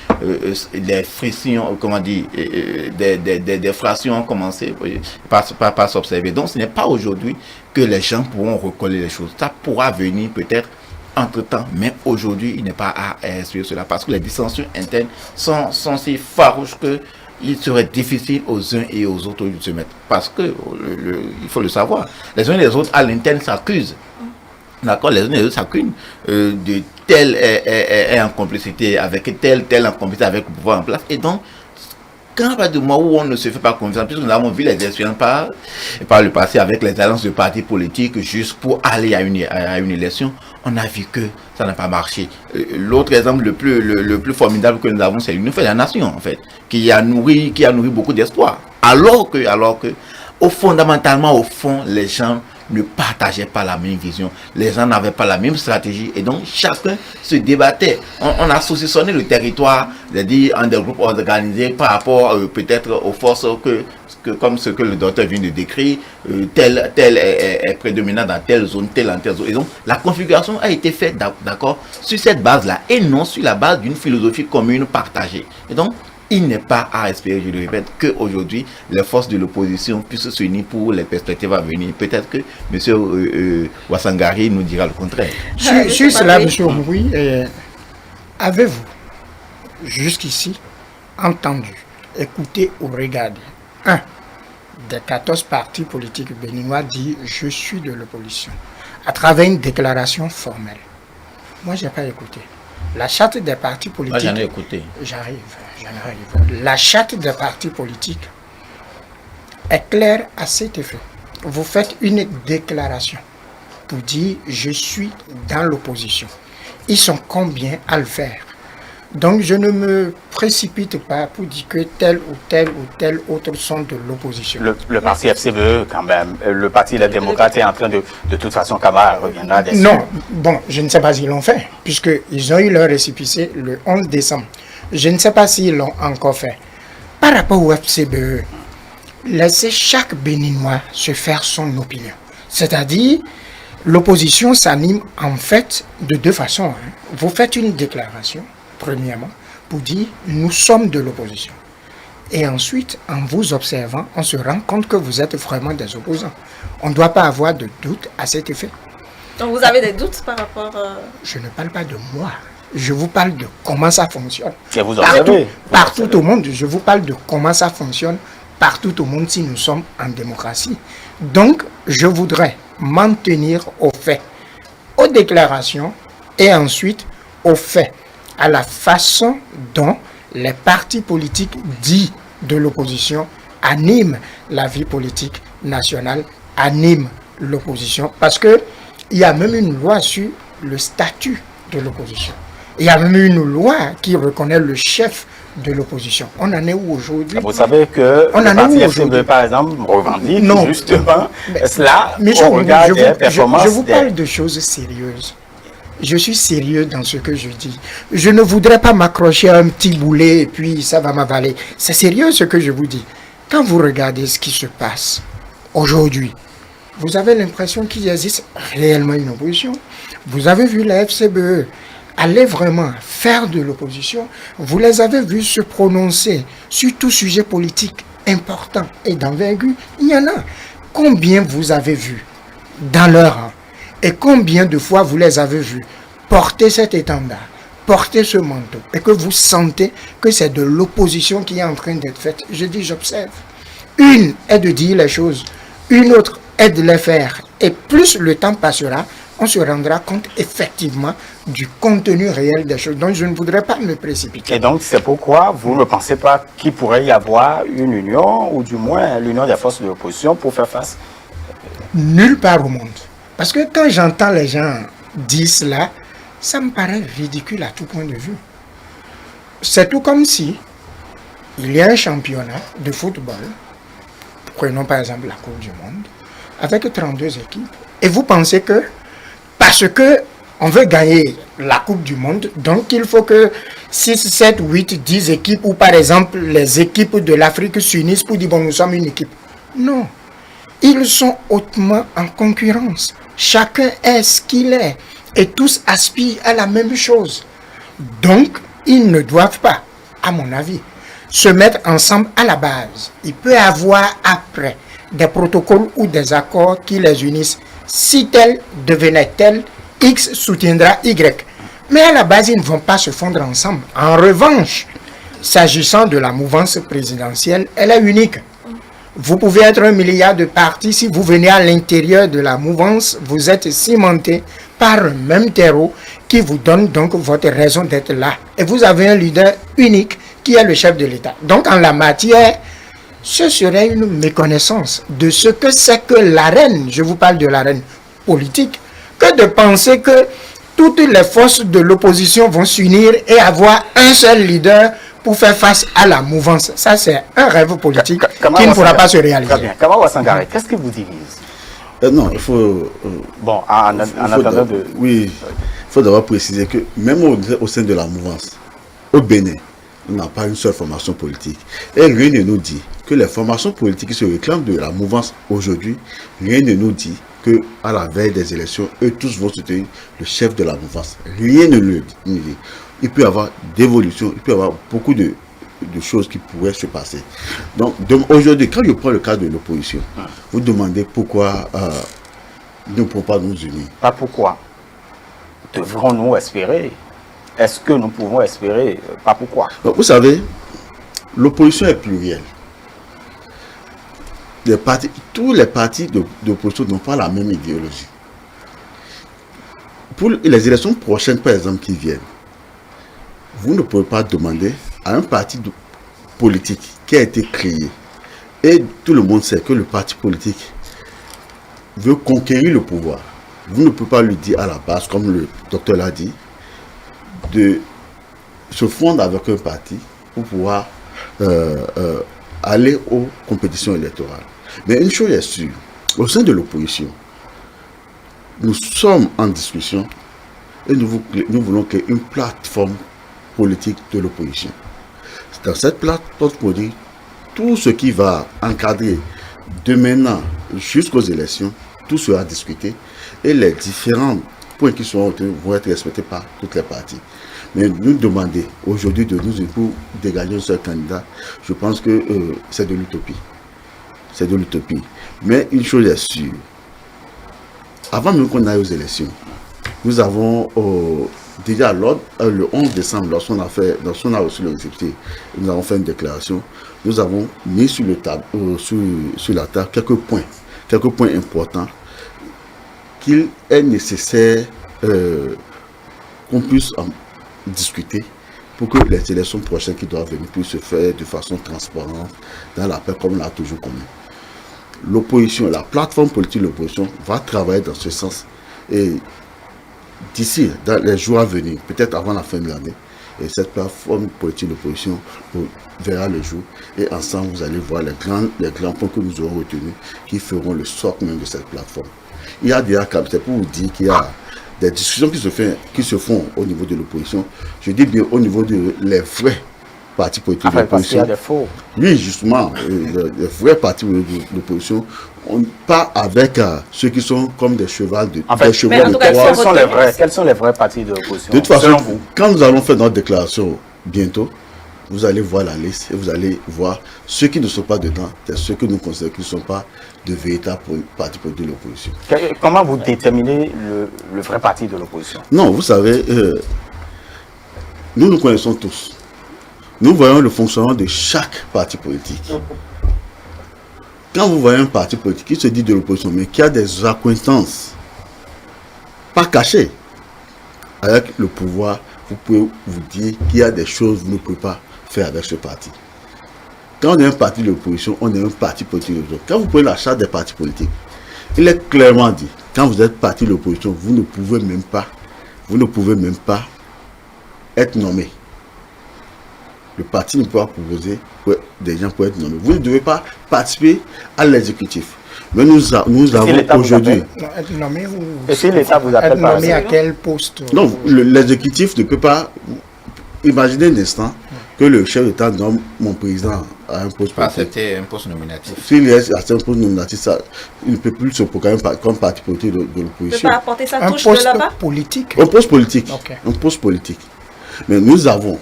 des frictions, des fractions ont commencé par s'observer. Donc ce n'est pas aujourd'hui que les gens pourront recoller les choses. Ça pourra venir peut-être entre-temps, mais aujourd'hui, il n'est pas à expliquer cela parce que les dissensions internes sont si farouches que il serait difficile aux uns et aux autres de se mettre. Parce que, il faut le savoir, les uns et les autres à l'interne s'accusent. D'accord, les uns et les autres s'accusent de tel est en complicité avec tel en complicité avec le pouvoir en place. Et donc, quand pas de mois où on ne se fait pas confiance, puisque nous avons vu les expériences par le passé avec les alliances de partis politiques juste pour aller à une élection, on a vu que ça n'a pas marché. L'autre exemple le plus formidable que nous avons, c'est l'Union fait la nation, en fait, qui a nourri beaucoup d'espoir. Alors que, fondamentalement, au fond, les gens ne partageaient pas la même vision, les gens n'avaient pas la même stratégie et donc chacun se débattait. On a saucissonné le territoire, c'est-à-dire en des groupes organisés par rapport peut-être aux forces comme ce que le docteur vient de décrire, tel est prédominant dans telle zone, tel en telle zone. Et donc la configuration a été faite d'accord sur cette base-là et non sur la base d'une philosophie commune partagée. Et donc il n'est pas à espérer, je le répète, qu'aujourd'hui, les forces de l'opposition puissent se unir pour les perspectives à venir. Peut-être que M. Ouassangari nous dira le contraire.
Sur cela, M. Omri, avez-vous, jusqu'ici, entendu, écouté ou regardé un des 14 partis politiques béninois dit « Je suis de l'opposition » à travers une déclaration formelle? Moi, je n'ai pas écouté. La charte des partis politiques...
Moi, j'en ai écouté.
J'arrive. La charte des partis politiques est claire à cet effet. Vous faites une déclaration pour dire « Je suis dans l'opposition ». Ils sont combien à le faire? Donc, je ne me précipite pas pour dire que tel ou tel autre sont de l'opposition.
Le parti FCBE, quand même, le parti Les Démocrates est en train de toute façon, Kamara reviendra dessus.
Non, bon, je ne sais pas s'ils l'ont fait, puisqu'ils ont eu leur récépissé le 11 décembre. Je ne sais pas s'ils l'ont encore fait. Par rapport au FCBE, laissez chaque Béninois se faire son opinion. C'est-à-dire, l'opposition s'anime en fait de deux façons. Vous faites une déclaration, premièrement, pour dire « nous sommes de l'opposition ». Et ensuite, en vous observant, on se rend compte que vous êtes vraiment des opposants. On ne doit pas avoir de doute à cet effet.
Donc vous avez des doutes par rapport...
Je ne parle pas de moi. Je vous parle de comment ça fonctionne.
Et vous observez.
Partout au monde, je vous parle de comment ça fonctionne partout au monde si nous sommes en démocratie. Donc, je voudrais m'en tenir aux faits, aux déclarations et ensuite aux faits, à la façon dont les partis politiques dits de l'opposition animent la vie politique nationale, animent l'opposition. Parce qu'il y a même une loi sur le statut de l'opposition. Il y a même une loi qui reconnaît le chef de l'opposition. On en est où aujourd'hui?
Vous savez que le parti FCBE, par exemple, revendique justement cela au regard des performances.
Je vous parle de choses sérieuses. Je suis sérieux dans ce que je dis. Je ne voudrais pas m'accrocher à un petit boulet et puis ça va m'avaler. C'est sérieux ce que je vous dis. Quand vous regardez ce qui se passe aujourd'hui, vous avez l'impression qu'il existe réellement une opposition. Vous avez vu la FCBE aller vraiment faire de l'opposition. Vous les avez vus se prononcer sur tout sujet politique important et d'envergure. Il y en a. Combien vous avez vu dans leur rang? Et combien de fois vous les avez vus porter cet étendard, porter ce manteau, et que vous sentez que c'est de l'opposition qui est en train d'être faite? Je dis, j'observe. Une est de dire les choses, une autre est de les faire. Et plus le temps passera, on se rendra compte effectivement du contenu réel des choses. Donc je ne voudrais pas me précipiter.
Et donc c'est pourquoi vous ne pensez pas qu'il pourrait y avoir une union, ou du moins l'union des forces de l'opposition pour faire face?
Nulle part au monde. Parce que quand j'entends les gens dire cela, ça me paraît ridicule à tout point de vue. C'est tout comme si il y a un championnat de football, prenons par exemple la Coupe du Monde, avec 32 équipes, et vous pensez que parce que on veut gagner la Coupe du Monde, donc il faut que 6, 7, 8, 10 équipes, ou par exemple les équipes de l'Afrique s'unissent pour dire bon, nous sommes une équipe. Non. Ils sont hautement en concurrence. Chacun est ce qu'il est. Et tous aspirent à la même chose. Donc, ils ne doivent pas, à mon avis, se mettre ensemble à la base. Il peut y avoir après des protocoles ou des accords qui les unissent. Si tel devenait tel, X soutiendra Y. Mais à la base, ils ne vont pas se fondre ensemble. En revanche, s'agissant de la mouvance présidentielle, elle est unique. Vous pouvez être 1 milliard de partis. Si vous venez à l'intérieur de la mouvance, vous êtes cimenté par un même terreau qui vous donne donc votre raison d'être là. Et vous avez un leader unique qui est le chef de l'État. Donc en la matière, ce serait une méconnaissance de ce que c'est que l'arène, je vous parle de l'arène politique, que de penser que toutes les forces de l'opposition vont s'unir et avoir un seul leader pour faire face à la mouvance. Ça, c'est un rêve politique qui ne pourra pas se réaliser.
Très bien. Kamawa Sangaré, qu'est-ce qui vous divise?
Non, il faut...
Bon, en attendant de...
Oui, il faut d'abord préciser que même au sein de la mouvance, au Bénin, on n'a pas une seule formation politique. Et rien ne nous dit que les formations politiques qui se réclament de la mouvance aujourd'hui, rien ne nous dit qu'à la veille des élections, eux tous vont soutenir le chef de la mouvance. Rien ne le dit. Il peut y avoir d'évolution, il peut y avoir beaucoup de choses qui pourraient se passer. Donc aujourd'hui, quand je prends le cas de l'opposition, vous demandez pourquoi nous ne pouvons pas nous unir.
Pas pourquoi. Devrons-nous espérer? Est-ce que nous pouvons espérer? Pas pourquoi.
Donc, vous savez, l'opposition est plurielle. Tous les partis d'opposition n'ont pas la même idéologie. Pour les élections prochaines, par exemple, qui viennent, vous ne pouvez pas demander à un parti politique qui a été créé, et tout le monde sait que le parti politique veut conquérir le pouvoir. Vous ne pouvez pas lui dire à la base, comme le docteur l'a dit, de se fondre avec un parti pour pouvoir aller aux compétitions électorales. Mais une chose est sûre, au sein de l'opposition, nous sommes en discussion et nous voulons créer une plateforme politique de l'opposition. Dans cette plateforme politique, tout ce qui va encadrer de maintenant jusqu'aux élections, tout sera discuté et les différents points qui seront retenus vont être respectés par toutes les parties. Mais nous demander aujourd'hui de nous pour dégager un seul candidat, je pense que c'est de l'utopie. C'est de l'utopie. Mais une chose est sûre, avant même qu'on aille aux élections, nous avons déjà le 11 décembre, lorsqu'on a reçu le récépissé, nous avons fait une déclaration, nous avons mis sur la table quelques points importants qu'il est nécessaire qu'on puisse en discuter pour que les élections prochaines qui doivent venir puissent se faire de façon transparente, dans la paix comme on l'a toujours connu. L'opposition, la plateforme politique de l'opposition va travailler dans ce sens. Et d'ici, dans les jours à venir, peut-être avant la fin de l'année, et cette plateforme politique de l'opposition verra le jour. Et ensemble, vous allez voir les grands points que nous aurons retenus qui feront le socle même de cette plateforme. Il y a déjà, c'est pour vous dire qu'il y a des discussions qui se font au niveau de l'opposition. Je dis bien au niveau de les vrais partis politiques de l'opposition.
Parce qu'il y a des faux.
Oui, justement, les vrais partis de l'opposition, pas avec ceux qui sont comme des chevaux de
quels sont les vrais partis de l'opposition?
De toute façon, quand nous allons faire notre déclaration bientôt, vous allez voir la liste et vous allez voir ceux qui ne sont pas dedans, c'est ceux que nous considérons qui ne sont pas de véritables partis politiques de l'opposition.
Comment vous déterminez le vrai parti de l'opposition?
Non, vous savez, nous connaissons tous. Nous voyons le fonctionnement de chaque parti politique. Quand vous voyez un parti politique qui se dit de l'opposition, mais qui a des accointances, pas cachées, avec le pouvoir, vous pouvez vous dire qu'il y a des choses que vous ne pouvez pas faire avec ce parti. Quand on est un parti de l'opposition, on est un parti politique de l'opposition. Quand vous prenez la charte des partis politiques, il est clairement dit, quand vous êtes parti de l'opposition, vous ne pouvez même pas être nommé. Le parti ne peut pas proposer des gens pour être nommés. Vous ne devez pas participer à l'exécutif. Mais nous avons aujourd'hui...
Être nommé ou...
Et si l'État vous appelle
être nommé à quel poste?
Non, l'exécutif ne peut pas... Imaginez un instant que le chef d'État nomme mon président à un poste politique.
C'était un poste nominatif.
S'il est à un poste nominatif, il ne peut plus se programmer comme parti politique de l'opposition.
Il ne peut pas apporter sa
Un
touche de
poste
là-bas.
politique.
Un poste politique.
Ok.
Un poste politique. Mais nous avons...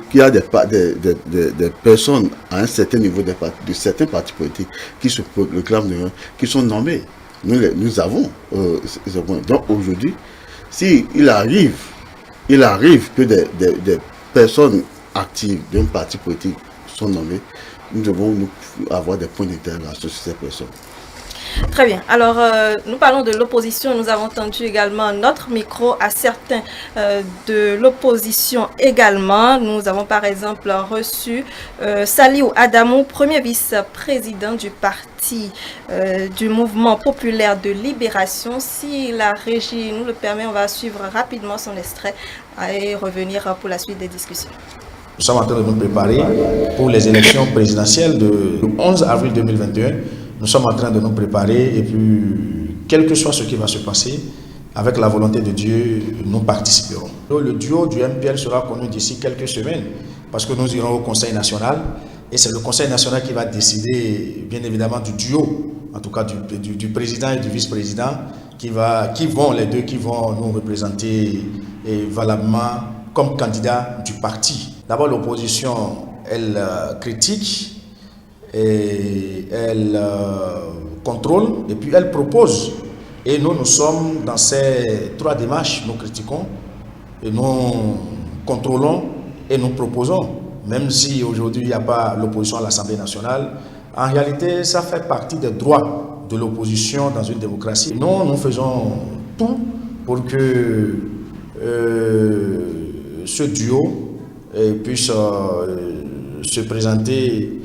qu'il y a des personnes à un certain niveau de certains partis politiques qui se réclament, qui sont nommés Nous avons ce point. Donc aujourd'hui, s'il arrive que des personnes actives d'un parti politique sont nommées, nous devons avoir des points d'interrogation sur ces personnes.
Très bien. Alors, nous parlons de l'opposition. Nous avons tendu également notre micro à certains de l'opposition également. Nous avons par exemple reçu Saliou Adamou, premier vice-président du parti du mouvement populaire de libération. Si la régie nous le permet, on va suivre rapidement son extrait et revenir pour la suite des discussions.
Nous sommes en train de nous préparer pour les élections présidentielles du 11 avril 2021. Nous sommes en train de nous préparer et puis, quel que soit ce qui va se passer, avec la volonté de Dieu, nous participerons. Le duo du MPL sera connu d'ici quelques semaines parce que nous irons au Conseil national et c'est le Conseil national qui va décider, bien évidemment, du duo, en tout cas du président et du vice-président, les deux qui vont nous représenter valablement comme candidats du parti. D'abord, l'opposition, elle critique. Et elle contrôle et puis elle propose. Et nous sommes dans ces trois démarches. Nous critiquons, et nous contrôlons et nous proposons. Même si aujourd'hui il n'y a pas l'opposition à l'Assemblée nationale, en réalité ça fait partie des droits de l'opposition dans une démocratie. Nous faisons tout pour que ce duo puisse se présenter,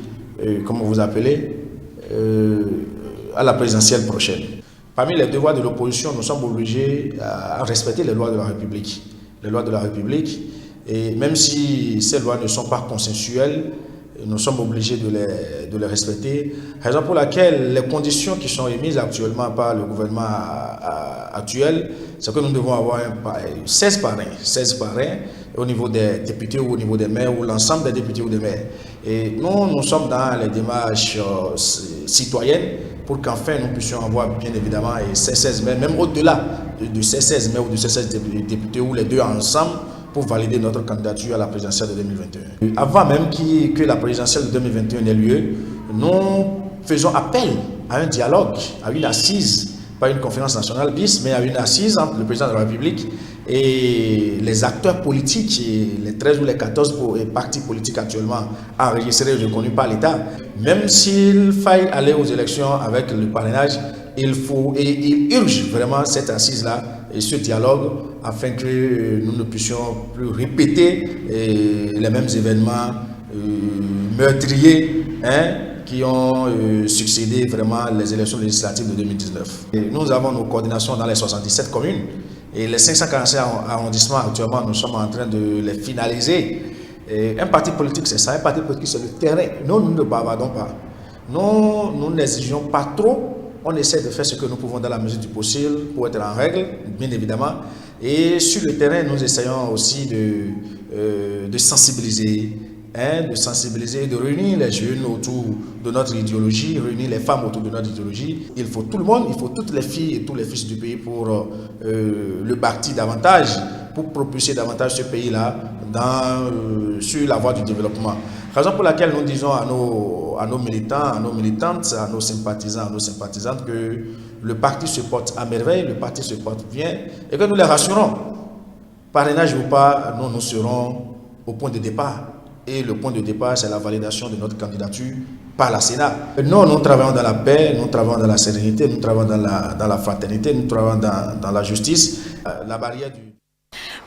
comme vous appelez, à la présidentielle prochaine. Parmi les devoirs de l'opposition, nous sommes obligés à respecter les lois de la République. Les lois de la République, et même si ces lois ne sont pas consensuelles, nous sommes obligés de les respecter. Raison pour laquelle les conditions qui sont émises actuellement par le gouvernement actuel, c'est que nous devons avoir 16 parrains au niveau des députés ou au niveau des maires ou l'ensemble des députés ou des maires. Et nous sommes dans les démarches citoyennes pour qu'enfin nous puissions avoir bien évidemment ces 16 maires, même au-delà de ces 16 maires ou de ces 16 députés ou les deux ensemble pour valider notre candidature à la présidentielle de 2021. Avant même que la présidentielle de 2021 ait lieu, nous faisons appel à un dialogue, à une assise, pas une conférence nationale bis, mais à une assise entre le président de la République et les acteurs politiques, et les 13 ou les 14 partis politiques actuellement enregistrés et reconnus par l'État. Même s'il faille aller aux élections avec le parrainage, il urge vraiment cette assise-là et ce dialogue afin que nous ne puissions plus répéter les mêmes événements meurtriers qui ont succédé vraiment les élections législatives de 2019. Et nous avons nos coordinations dans les 77 communes et les 545 arrondissements actuellement, nous sommes en train de les finaliser. Et un parti politique, c'est ça, un parti politique, c'est le terrain. Nous ne bavardons pas. Nous n'exigeons pas trop. On essaie de faire ce que nous pouvons dans la mesure du possible pour être en règle, bien évidemment. Et sur le terrain, nous essayons aussi de sensibiliser, de réunir les jeunes autour de notre idéologie, réunir les femmes autour de notre idéologie. Il faut tout le monde, il faut toutes les filles et tous les fils du pays pour le bâtir davantage, pour propulser davantage ce pays-là sur la voie du développement. Raison pour laquelle nous disons à nos militants, à nos militantes, à nos sympathisants, à nos sympathisantes que le parti se porte à merveille, le parti se porte bien et que nous les rassurons. Parrainage ou pas, nous serons au point de départ. Et le point de départ, c'est la validation de notre candidature par la Sénat. Nous travaillons dans la paix, nous travaillons dans la sérénité, nous travaillons dans la fraternité, nous travaillons dans la justice. La barrière du...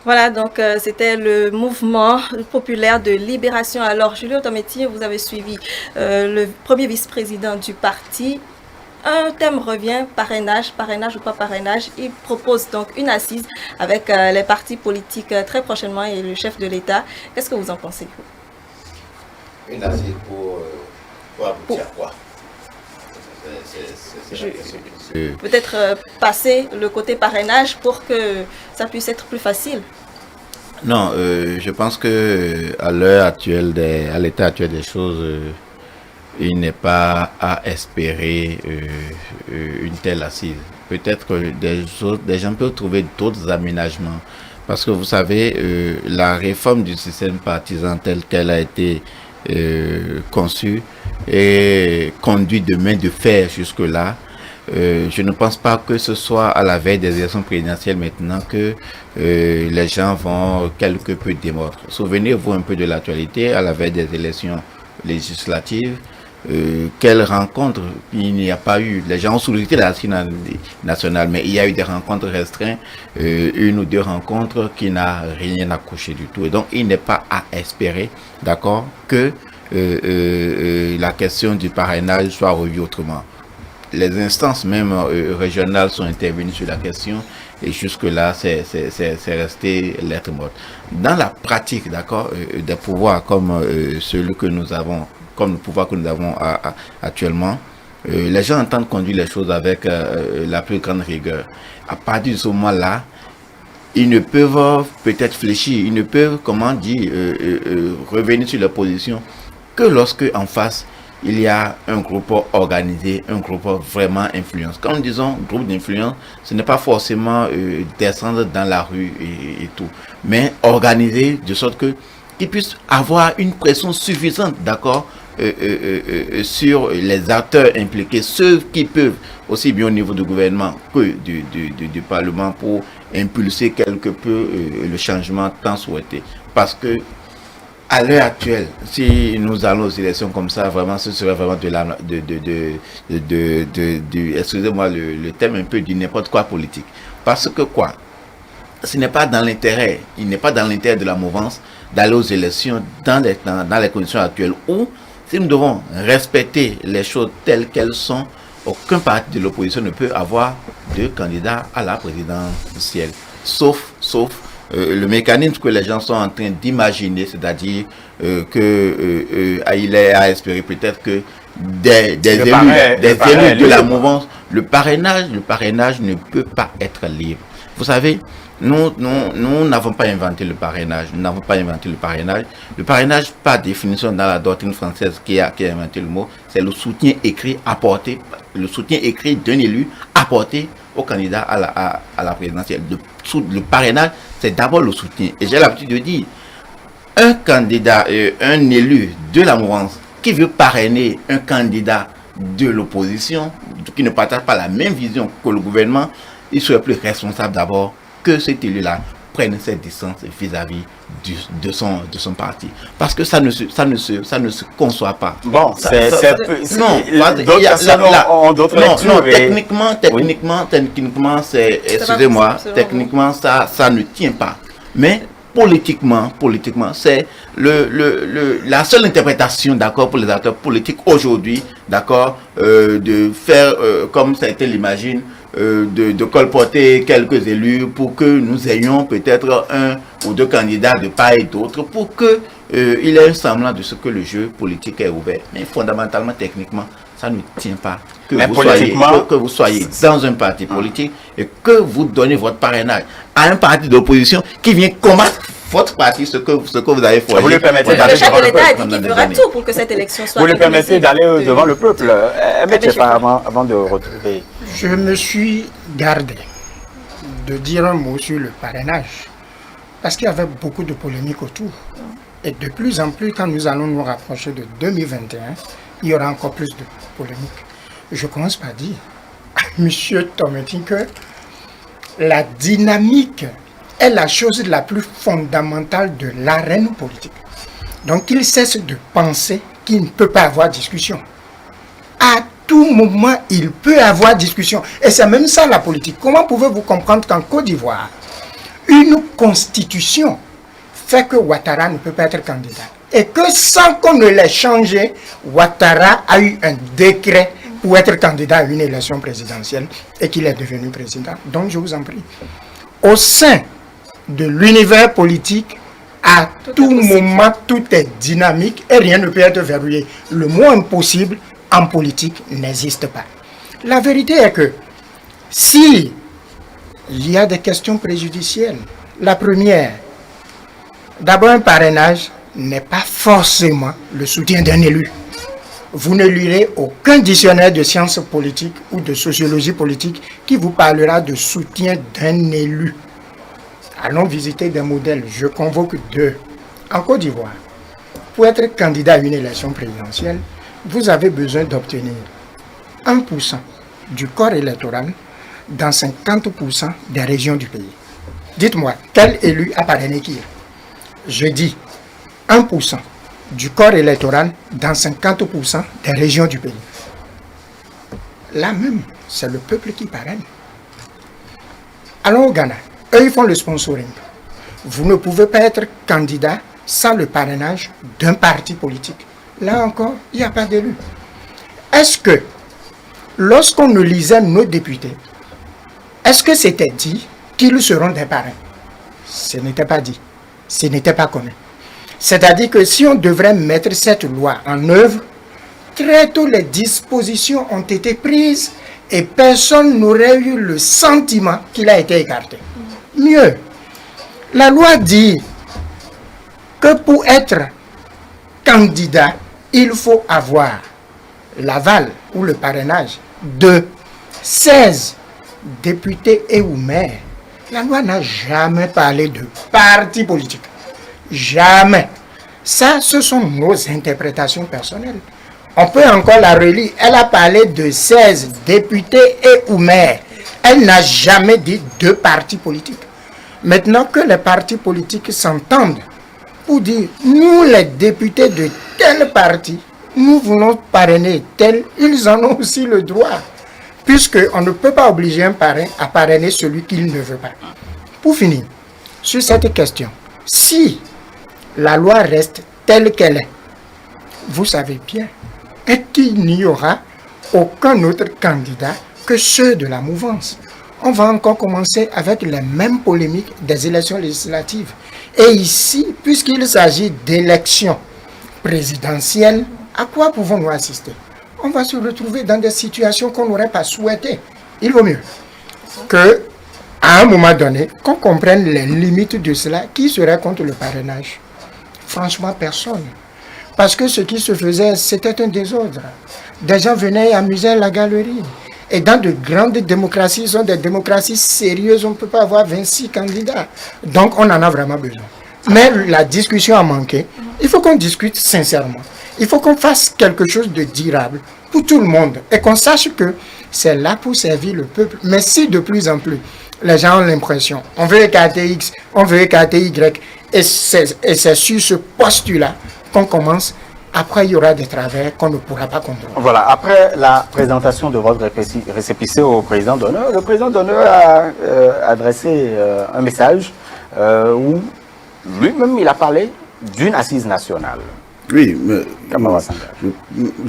Voilà, donc c'était le mouvement populaire de libération. Alors, Julio Tometi, vous avez suivi le premier vice-président du parti. Un thème revient, parrainage ou pas parrainage. Il propose donc une assise avec les partis politiques très prochainement et le chef de l'État. Qu'est-ce que vous en pensez?
Une assise pour aboutir à quoi?
Peut-être passer le côté parrainage pour que ça puisse être plus facile.
Non, je pense que à l'heure actuelle, à l'état actuel des choses, il n'est pas à espérer une telle assise. Peut-être que des gens peuvent trouver d'autres aménagements. Parce que vous savez, la réforme du système partisan tel qu'elle a été conçue et conduite de main de fer jusque-là, je ne pense pas que ce soit à la veille des élections présidentielles maintenant que les gens vont quelque peu démordre. Souvenez-vous un peu de l'actualité à la veille des élections législatives. Quelle rencontre il n'y a pas eu. Les gens ont sollicité la scène nationale, mais il y a eu des rencontres restreintes, une ou deux rencontres qui n'a rien accouché du tout. Et donc, il n'est pas à espérer, d'accord, que la question du parrainage soit revue autrement. Les instances même régionales sont intervenues sur la question et jusque-là, c'est resté lettre morte. Dans la pratique, d'accord, des pouvoirs comme celui que nous avons, comme le pouvoir que nous avons actuellement, les gens entendent conduire les choses avec la plus grande rigueur. À partir de ce moment-là, ils ne peuvent peut-être fléchir, ils ne peuvent, comment dire, revenir sur leur position que lorsque en face, il y a un groupe organisé, un groupe vraiment influence. Quand nous disons groupe d'influence, ce n'est pas forcément descendre dans la rue et tout, mais organisé de sorte que qu'ils puissent avoir une pression suffisante, d'accord, sur les acteurs impliqués, ceux qui peuvent, aussi bien au niveau du gouvernement que du Parlement, pour impulser quelque peu le changement tant souhaité. Parce que à l'heure actuelle, si nous allons aux élections comme ça, vraiment, ce serait vraiment excusez-moi le thème un peu du n'importe quoi politique. Parce que quoi? Ce n'est pas dans l'intérêt, il n'est pas dans l'intérêt de la mouvance d'aller aux élections dans les conditions actuelles où, si nous devons respecter les choses telles qu'elles sont, aucun parti de l'opposition ne peut avoir de candidat à la présidentielle. Sauf le mécanisme que les gens sont en train d'imaginer, c'est-à-dire il est à espérer peut-être que des élus de la mouvance, le parrainage ne peut pas être libre. Vous savez, nous n'avons pas inventé le parrainage. Le parrainage, par définition, dans la doctrine française qui a inventé le mot, c'est le soutien écrit apporté, le soutien écrit d'un élu apporté au candidat à la présidentielle. Le parrainage, c'est d'abord le soutien. Et j'ai l'habitude de dire, un candidat, un élu de la mouvance qui veut parrainer un candidat de l'opposition, qui ne partage pas la même vision que le gouvernement, il serait plus responsable d'abord que cet élu-là prenne ses distances vis-à-vis de son parti. Parce que ça ne se conçoit pas.
Bon,
techniquement, techniquement, ça ne tient pas. Mais politiquement, c'est la seule interprétation, d'accord, pour les acteurs politiques aujourd'hui, d'accord, de faire, comme certains l'imaginent, de colporter quelques élus pour que nous ayons peut-être un ou deux candidats de part et d'autre pour que il y ait un semblant de ce que le jeu politique est ouvert. Mais fondamentalement, techniquement, ça ne tient pas. Que vous soyez dans un parti politique et que vous donnez votre parrainage à un parti d'opposition qui vient combattre votre parti, ce que vous avez fait.
Vous le permettez
d'aller devant le peuple. Le chef de l'État a dit qu'il fera tout pour que cette élection soit.
Vous le permettez d'aller devant le peuple. Avant de retrouver.
Je me suis gardé de dire un mot sur le parrainage parce qu'il y avait beaucoup de polémiques autour. Et de plus en plus, quand nous allons nous rapprocher de 2021, il y aura encore plus de polémiques. Je commence par dire à M. Tometin que la dynamique est la chose la plus fondamentale de l'arène politique. Donc il cesse de penser qu'il ne peut pas avoir discussion. À tout moment, il peut avoir discussion. Et c'est même ça la politique. Comment pouvez-vous comprendre qu'en Côte d'Ivoire, une constitution fait que Ouattara ne peut pas être candidat? Et que sans qu'on ne l'ait changé, Ouattara a eu un décret pour être candidat à une élection présidentielle et qu'il est devenu président. Donc je vous en prie, au sein de l'univers politique, à tout moment, tout est dynamique et rien ne peut être verrouillé. Le mot impossible en politique n'existe pas. La vérité est que si il y a des questions préjudicielles, la première, d'abord un parrainage n'est pas forcément le soutien d'un élu. Vous ne lirez aucun dictionnaire de sciences politiques ou de sociologie politique qui vous parlera de soutien d'un élu. Allons visiter des modèles. Je convoque deux. En Côte d'Ivoire, pour être candidat à une élection présidentielle, vous avez besoin d'obtenir 1% du corps électoral dans 50% des régions du pays. Dites-moi, quel élu a parrainé qui? Je dis 1% du corps électoral dans 50% des régions du pays. Là même, c'est le peuple qui parraine. Allons au Ghana. Eux, ils font le sponsoring. Vous ne pouvez pas être candidat sans le parrainage d'un parti politique. Là encore, il n'y a pas d'élu. Est-ce que, lorsqu'on nous lisait nos députés, est-ce que c'était dit qu'ils seront des parrains? Ce n'était pas dit. Ce n'était pas connu. C'est-à-dire que si on devrait mettre cette loi en œuvre, très tôt les dispositions ont été prises et personne n'aurait eu le sentiment qu'il a été écarté. Mieux, la loi dit que pour être candidat, il faut avoir l'aval ou le parrainage de 16 députés et ou maires. La loi n'a jamais parlé de parti politique. Jamais. Ça, ce sont nos interprétations personnelles. On peut encore la relire. Elle a parlé de 16 députés et ou maires. Elle n'a jamais dit de partis politiques. Maintenant que les partis politiques s'entendent pour dire, nous les députés de tel parti, nous voulons parrainer tel, ils en ont aussi le droit. Puisqu'on ne peut pas obliger un parrain à parrainer celui qu'il ne veut pas. Pour finir, sur cette question, si la loi reste telle qu'elle est, vous savez bien qu'il n'y aura aucun autre candidat que ceux de la mouvance. On va encore commencer avec les mêmes polémiques des élections législatives. Et ici, puisqu'il s'agit d'élections présidentielles, à quoi pouvons-nous assister? On va se retrouver dans des situations qu'on n'aurait pas souhaitées. Il vaut mieux que, à un moment donné, qu'on comprenne les limites de cela. Qui serait contre le parrainage? Franchement, personne. Parce que ce qui se faisait, c'était un désordre. Des gens venaient amuser la galerie. Et dans de grandes démocraties, ce sont des démocraties sérieuses, on ne peut pas avoir 26 candidats. Donc, on en a vraiment besoin. Mais la discussion a manqué. Il faut qu'on discute sincèrement. Il faut qu'on fasse quelque chose de durable pour tout le monde. Et qu'on sache que c'est là pour servir le peuple. Mais si de plus en plus, les gens ont l'impression, on veut écarter X, on veut écarter Y, et c'est sur ce postulat qu'on commence. Après, il y aura des travers qu'on ne pourra pas contrôler.
Voilà, après la présentation de votre récépissé au président d'honneur, le président d'honneur a adressé un message où lui-même il a parlé d'une assise nationale.
Oui, mais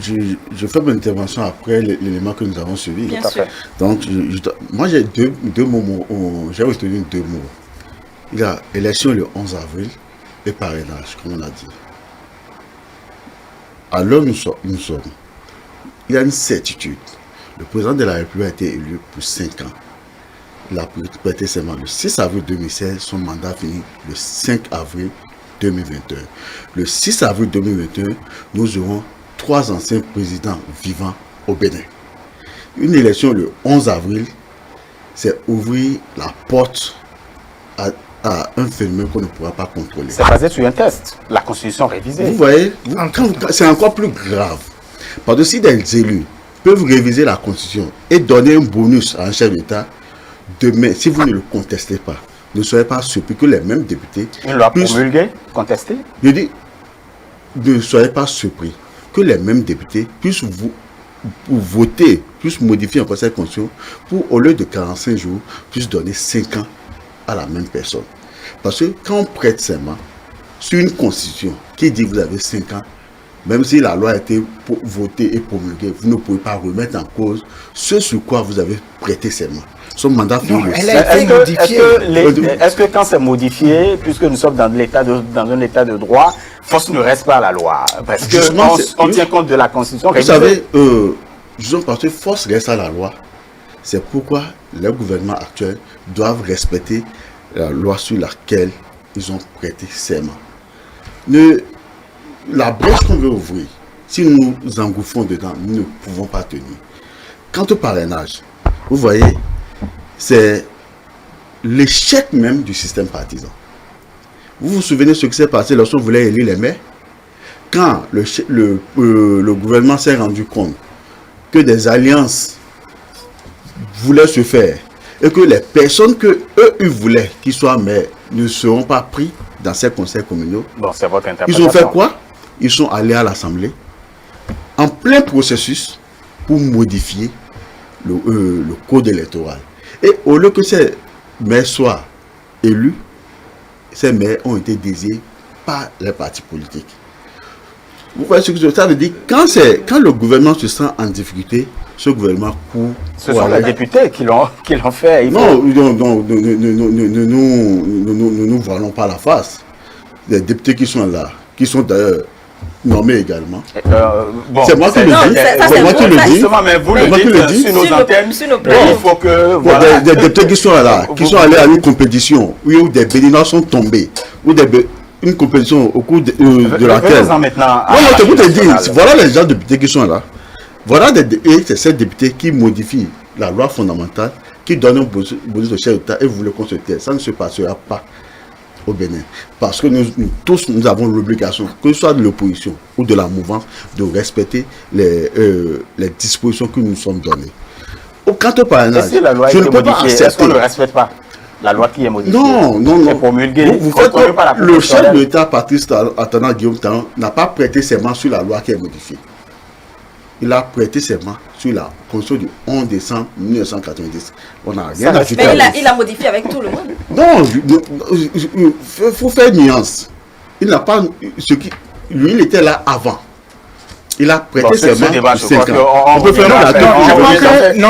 je fais mon intervention après l'élément que nous avons suivi.
Bien sûr.
Donc, moi j'ai deux mots, j'ai retenu deux mots. Il y a élection le 11 avril et parrainage, comme on a dit. Alors nous sommes. Il y a une certitude. Le président de la République a été élu pour 5 ans. Il a prêté serment le 6 avril 2016, son mandat finit le 5 avril 2021. Le 6 avril 2021, nous aurons 3 anciens présidents vivants au Bénin. Une élection le 11 avril, c'est ouvrir la porte à un phénomène qu'on ne pourra pas contrôler.
C'est basé sur un test, la constitution révisée.
Vous voyez, c'est encore plus grave. Parce que si des élus peuvent réviser la constitution et donner un bonus à un chef d'État, demain, si vous ne le contestez pas, ne soyez pas surpris que les mêmes députés...
Une loi promulguée, contestée.
Je dis, ne soyez pas surpris que les mêmes députés puissent voter, puissent modifier encore cette constitution pour, au lieu de 45 jours, puissent donner 5 ans à la même personne. Parce que quand on prête serment sur une constitution qui dit que vous avez 5 ans, même si la loi a été votée et promulguée, vous ne pouvez pas remettre en cause ce sur quoi vous avez prêté serment. Son mandat finit le 5.
Est-ce que quand c'est modifié, puisque nous sommes dans un état de droit, force ne reste pas à la loi? Parce qu'on tient compte de la constitution.
Vous savez, disons parce que force reste à la loi. C'est pourquoi les gouvernements actuels doivent respecter la loi sur laquelle ils ont prêté serment. La brèche qu'on veut ouvrir, si nous nous engouffrons dedans, nous ne pouvons pas tenir. Quant au parrainage, vous voyez, c'est l'échec même du système partisan. Vous vous souvenez de ce qui s'est passé lorsqu'on voulait élire les maires? Quand le gouvernement s'est rendu compte que des alliances voulait se faire et que les personnes que eux ils voulaient qu'ils soient maires ne seront pas pris dans ces conseils communaux.
Bon, c'est votre interprétation.
Ils ont fait quoi? Ils sont allés à l'Assemblée en plein processus pour modifier le code électoral. Et au lieu que ces maires soient élus, ces maires ont été désignés par les partis politiques. Vous voyez ce que ça veut dire? Quand le gouvernement se sent en difficulté, ce gouvernement court.
Ce sont les députés qui l'ont fait.
Non, ne nous voilons pas la face. Les députés qui sont là, qui sont d'ailleurs nommés également.
Bon,
c'est moi qui le dis. C'est moi qui le dis.
Mais vous le dites sur nos antennes. Il faut que...
Voilà. Des députés qui sont là, qui sont allés à une compétition où des béninois sont tombés, où une compétition au cours de laquelle... Voilà les gens de députés qui sont là. Voilà c'est ces députés qui modifient la loi fondamentale, qui donnent un bonus de chef d'État et vous voulez qu'on se taise. Ça ne se passera pas au Bénin. Parce que nous tous, nous avons l'obligation, que ce soit de l'opposition ou de la mouvance, de respecter les dispositions que nous sommes données. Quant au parrainage,
si la loi
je ne peux pas accepter.
Est-ce qu'on ne respecte pas la loi qui est modifiée?
Non.
Vous
faites que le chef de l'État, Patrice Talon, Guillaume Talon, n'a pas prêté serment sur la loi qui est modifiée. Il a prêté serment sur la Constitution du 11 décembre 1990. On n'a rien à ajouter.
Mais il a modifié avec tout le monde.
Non, il faut faire nuance. Il n'a pas... Lui, il était là avant. Il a prêté serment sur 5 ans. On peut faire la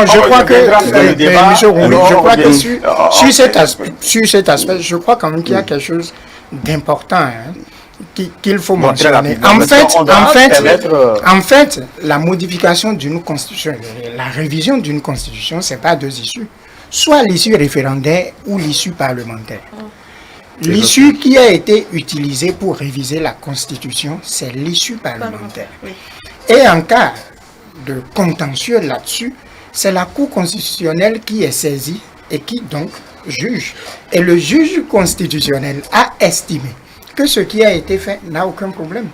je crois que sur cet aspect, je crois quand même qu'il y a quelque chose d'important qu'il faut mentionner. En fait, la modification d'une constitution, la révision d'une constitution, c'est pas deux issues. Soit l'issue référendaire ou l'issue parlementaire. L'issue qui a été utilisée pour réviser la constitution, c'est l'issue parlementaire. Et en cas de contentieux là-dessus, c'est la Cour constitutionnelle qui est saisie et qui donc juge. Et le juge constitutionnel a estimé que ce qui a été fait n'a aucun problème.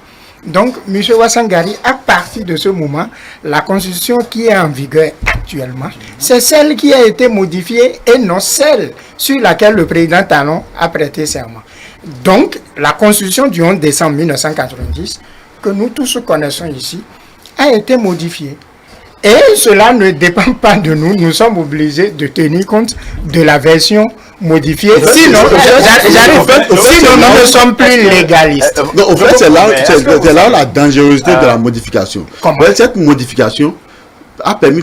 Donc, M. Ouassangari, à partir de ce moment, la constitution qui est en vigueur actuellement, c'est celle qui a été modifiée et non celle sur laquelle le président Talon a prêté serment. Donc, la constitution du 11 décembre 1990, que nous tous connaissons ici, a été modifiée. Et cela ne dépend pas de nous. Nous sommes obligés de tenir compte de la version modifiée. Sinon, nous ne sommes plus légalistes.
Non, en fait, c'est là la dangerosité de la modification. Cette modification a permis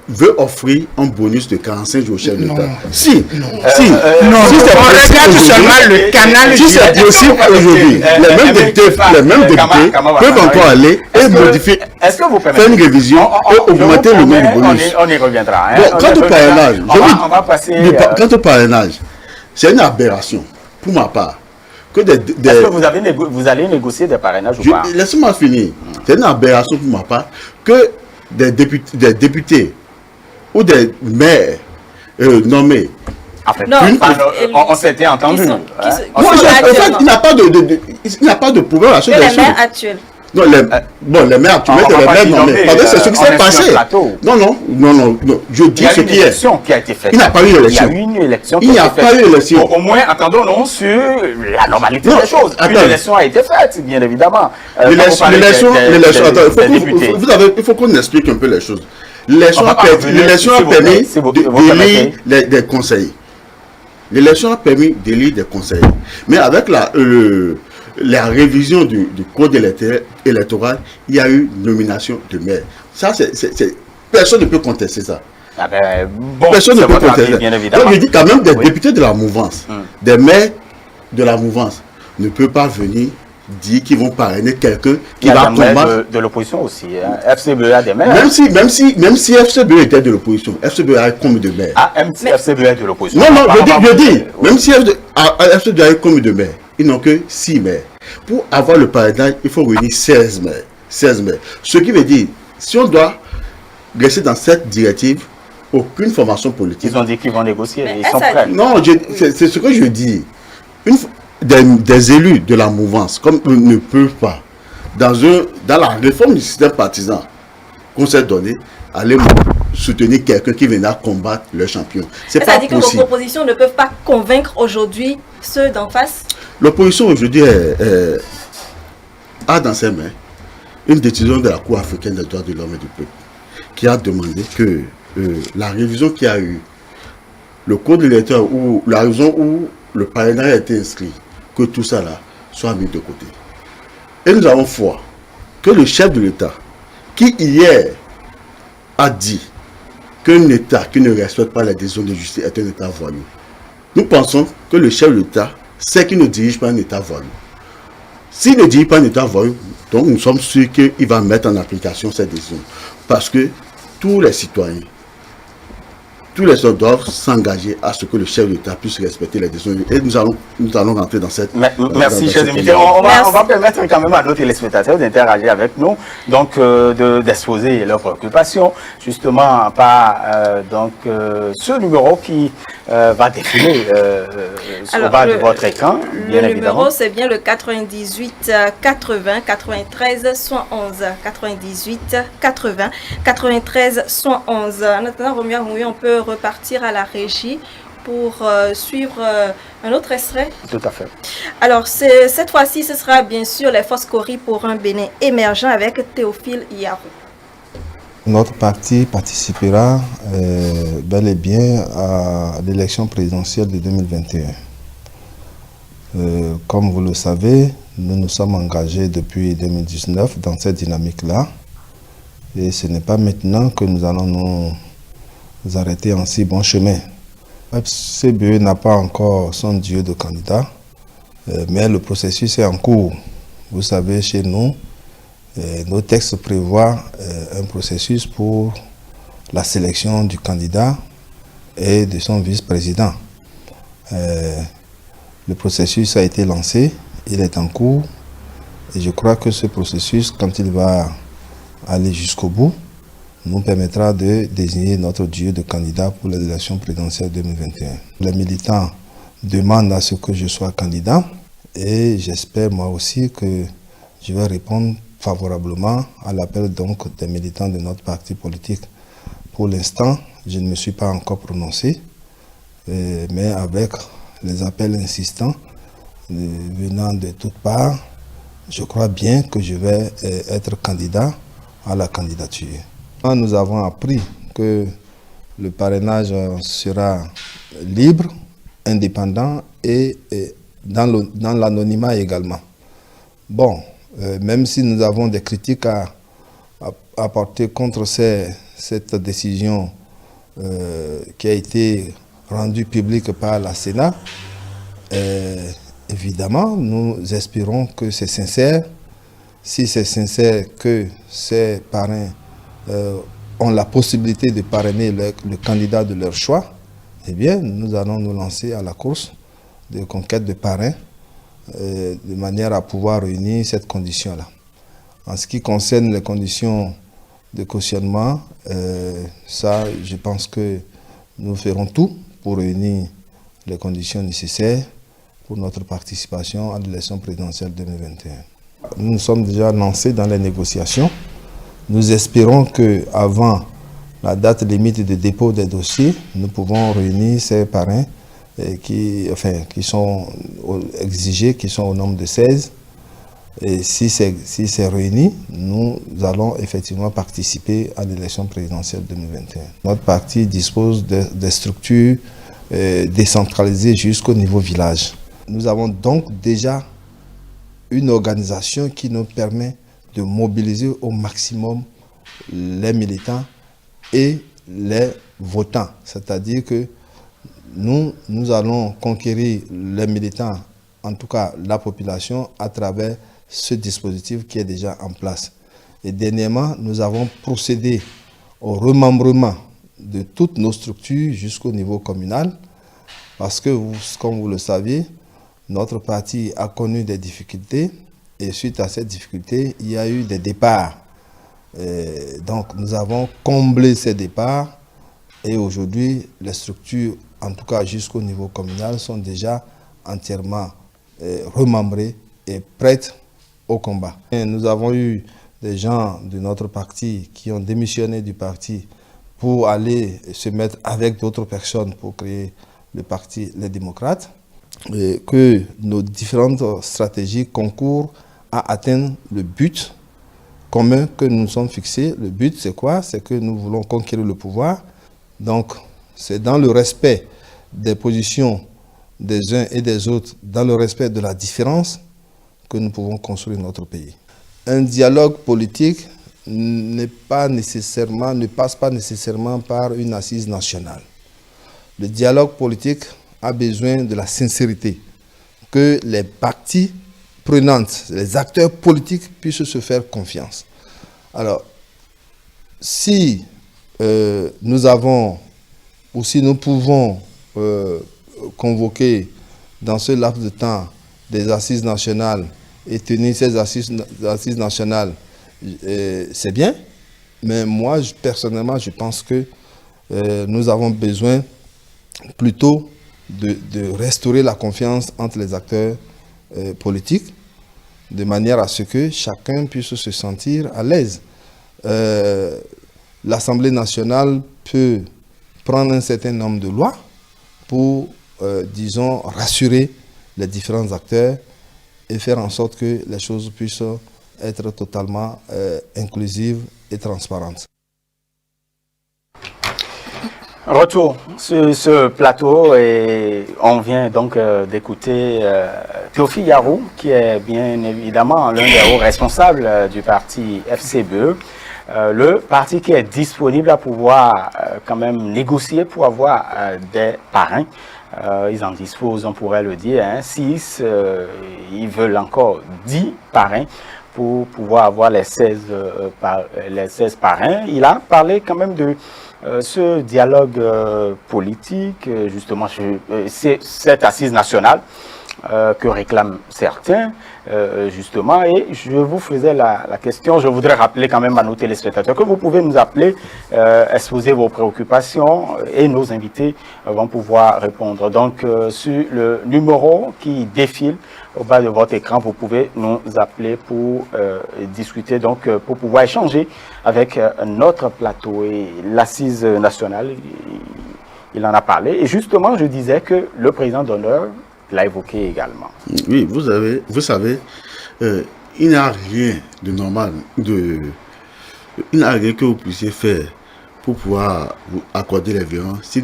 veut offrir un bonus de 45 jours au chef d'État. Si c'est
regarde seulement le canal.
Si c'est possible aujourd'hui, les mêmes députés peuvent encore aller et modifier, faire une révision et augmenter le nombre de bonus.
On y reviendra.
Quant au parrainage, c'est une aberration, pour ma part.
Est-ce que vous allez négocier des parrainages ou pas?
Laissez-moi finir. C'est une aberration pour ma part que des députés ou des maires nommés.
En fait, on s'était entendu.
En fait, il n'y a pas de problème à ce
que les maires actuels.
Non, les maires actuels, c'est les maires nommés. C'est ce qui s'est passé. Non. Je dis ce qui est.
Qui a été faite.
Il n'y a pas eu d'élection.
Il y a eu une élection.
Il n'y a pas eu d'élection.
Au moins, attendons-nous sur la normalité des choses. Une élection a été faite, bien évidemment.
L'élection, il faut qu'on explique un peu les choses. L'élection a permis d'élire des conseillers. L'élection a permis d'élire des conseillers. Mais avec la révision du code électoral, il y a eu nomination de maire. Ça, personne ne peut contester ça. Personne ne peut contester ça. Donc je dis quand même des députés de la mouvance, des maires de la mouvance ne peuvent pas venir dire qu'ils vont parrainer quelqu'un qui va combattre.
De l'opposition aussi. FCBE a des maires.
Même si FCBE était de l'opposition, FCBE a combien de maires?
FCBE est de l'opposition.
Non, je dis, même si FCBE a combien de maires, ils n'ont que 6 maires. Pour avoir le parrainage, il faut réunir 16 maires. 16 maires. Ce qui veut dire, si on doit rester dans cette directive, aucune formation politique.
Ils ont dit qu'ils vont négocier, ils sont prêts.
Non, c'est ce que je dis. Des élus de la mouvance, comme eux ne peuvent pas, dans la réforme du système partisan qu'on s'est donné, aller soutenir quelqu'un qui viendra combattre le champion. C'est pas
C'est-à-dire que vos
possible.
propositions ne peuvent pas convaincre aujourd'hui ceux d'en face?
L'opposition aujourd'hui a dans ses mains une décision de la Cour africaine des droits de l'homme et du peuple qui a demandé que la révision qui a eu le code électoral ou la raison où le parrainage a été inscrit, que tout ça là soit mis de côté. Et nous avons foi que le chef de l'État, qui hier a dit qu'un État qui ne respecte pas les décisions de justice est un État voyou. Nous pensons que le chef de l'État sait qu'il ne dirige pas un État voyou. S'il ne dirige pas un État voyou, donc nous sommes sûrs qu'il va mettre en application cette décision. Parce que tous les citoyens, tous les autres doivent s'engager à ce que le chef de l'État puisse respecter les décisions. Et nous allons rentrer dans cette...
Merci, chers invités. On va permettre quand même à nos téléspectateurs d'interagir avec nous, donc d'exposer leurs préoccupations, justement par ce numéro qui va défiler au bas de votre écran, bien évidemment.
Le numéro, c'est bien le 98 80 93 111. 98 80 93 111. En attendant, Romuald Mouillot, on peut repartir à la régie pour suivre un autre extrait.
Tout à fait.
Alors, cette fois-ci, ce sera bien sûr les forces Cori pour un Bénin émergent avec Théophile Yarou.
Notre parti participera bel et bien à l'élection présidentielle de 2021. Comme vous le savez, nous nous sommes engagés depuis 2019 dans cette dynamique-là. Et ce n'est pas maintenant que nous allons nous arrêter en si bon chemin. FCBE n'a pas encore son duo de candidats, mais le processus est en cours. Vous savez, chez nous, nos textes prévoient un processus pour la sélection du candidat et de son vice-président. Le processus a été lancé, il est en cours, et je crois que ce processus, quand il va aller jusqu'au bout, nous permettra de désigner notre duo de candidats pour l'élection présidentielle 2021. Les militants demandent à ce que je sois candidat et j'espère moi aussi que je vais répondre favorablement à l'appel donc des militants de notre parti politique. Pour l'instant, je ne me suis pas encore prononcé, mais avec les appels insistants venant de toutes parts, je crois bien que je vais être candidat à la candidature. Nous avons appris que le parrainage sera libre, indépendant et dans l'anonymat également. Bon, même si nous avons des critiques à apporter contre cette décision qui a été rendue publique par la Sénat, évidemment, nous espérons que c'est sincère. Si c'est sincère que ces parrains ont la possibilité de parrainer le candidat de leur choix, eh bien, nous allons nous lancer à la course de conquête de parrains de manière à pouvoir réunir cette condition-là. En ce qui concerne les conditions de cautionnement, ça, je pense que nous ferons tout pour réunir les conditions nécessaires pour notre participation à l'élection présidentielle 2021. Nous sommes déjà lancés dans les négociations. Nous espérons qu'avant la date limite de dépôt des dossiers, nous pouvons réunir ces parrains qui sont exigés, qui sont au nombre de 16. Et si c'est réuni, nous allons effectivement participer à l'élection présidentielle 2021. Notre parti dispose de structures décentralisées jusqu'au niveau village. Nous avons donc déjà une organisation qui nous permet de mobiliser au maximum les militants et les votants. C'est-à-dire que nous allons conquérir les militants, en tout cas la population, à travers ce dispositif qui est déjà en place. Et dernièrement, nous avons procédé au remembrement de toutes nos structures jusqu'au niveau communal, parce que, comme vous le savez, notre parti a connu des difficultés et suite à ces difficultés, il y a eu des départs. Donc nous avons comblé ces départs et aujourd'hui les structures, en tout cas jusqu'au niveau communal, sont déjà entièrement remembrées et prêtes au combat. Et nous avons eu des gens de notre parti qui ont démissionné du parti pour aller se mettre avec d'autres personnes pour créer le parti Les Démocrates, et que nos différentes stratégies concourent à atteindre le but commun que nous nous sommes fixés. Le but, c'est quoi? C'est que nous voulons conquérir le pouvoir. Donc, c'est dans le respect des positions des uns et des autres, dans le respect de la différence, que nous pouvons construire notre pays. Un dialogue politique ne passe pas nécessairement par une assise nationale. Le dialogue politique a besoin de la sincérité, que les parties prenantes, les acteurs politiques puissent se faire confiance. Alors, si nous avons ou si nous pouvons convoquer dans ce laps de temps des assises nationales et tenir ces assises nationales, c'est bien, mais moi, personnellement, je pense que nous avons besoin plutôt de restaurer la confiance entre les acteurs politiques, de manière à ce que chacun puisse se sentir à l'aise. L'Assemblée nationale peut prendre un certain nombre de lois pour, disons, rassurer les différents acteurs et faire en sorte que les choses puissent être totalement inclusives et transparentes.
Retour sur ce plateau et on vient donc d'écouter Théophile Yarou, qui est bien évidemment l'un des hauts responsables du parti FCBE, le parti qui est disponible à pouvoir quand même négocier pour avoir des parrains. Ils en disposent, on pourrait le dire, 6, ils veulent encore 10 parrains pour pouvoir avoir les 16 parrains. Il a parlé quand même de ce dialogue politique, justement, cette assise nationale que réclament certains, justement. Et je vous faisais la question, je voudrais rappeler quand même à nos téléspectateurs que vous pouvez nous appeler, exposer vos préoccupations et nos invités vont pouvoir répondre. Donc, sur le numéro qui défile au bas de votre écran, vous pouvez nous appeler pour discuter, donc pour pouvoir échanger avec notre plateau. Et l'assise nationale, il en a parlé. Et justement, je disais que le président d'honneur l'a évoqué également.
Oui, vous savez, il n'y a rien de normal, il n'y a rien que vous puissiez faire pour pouvoir vous accorder les violences si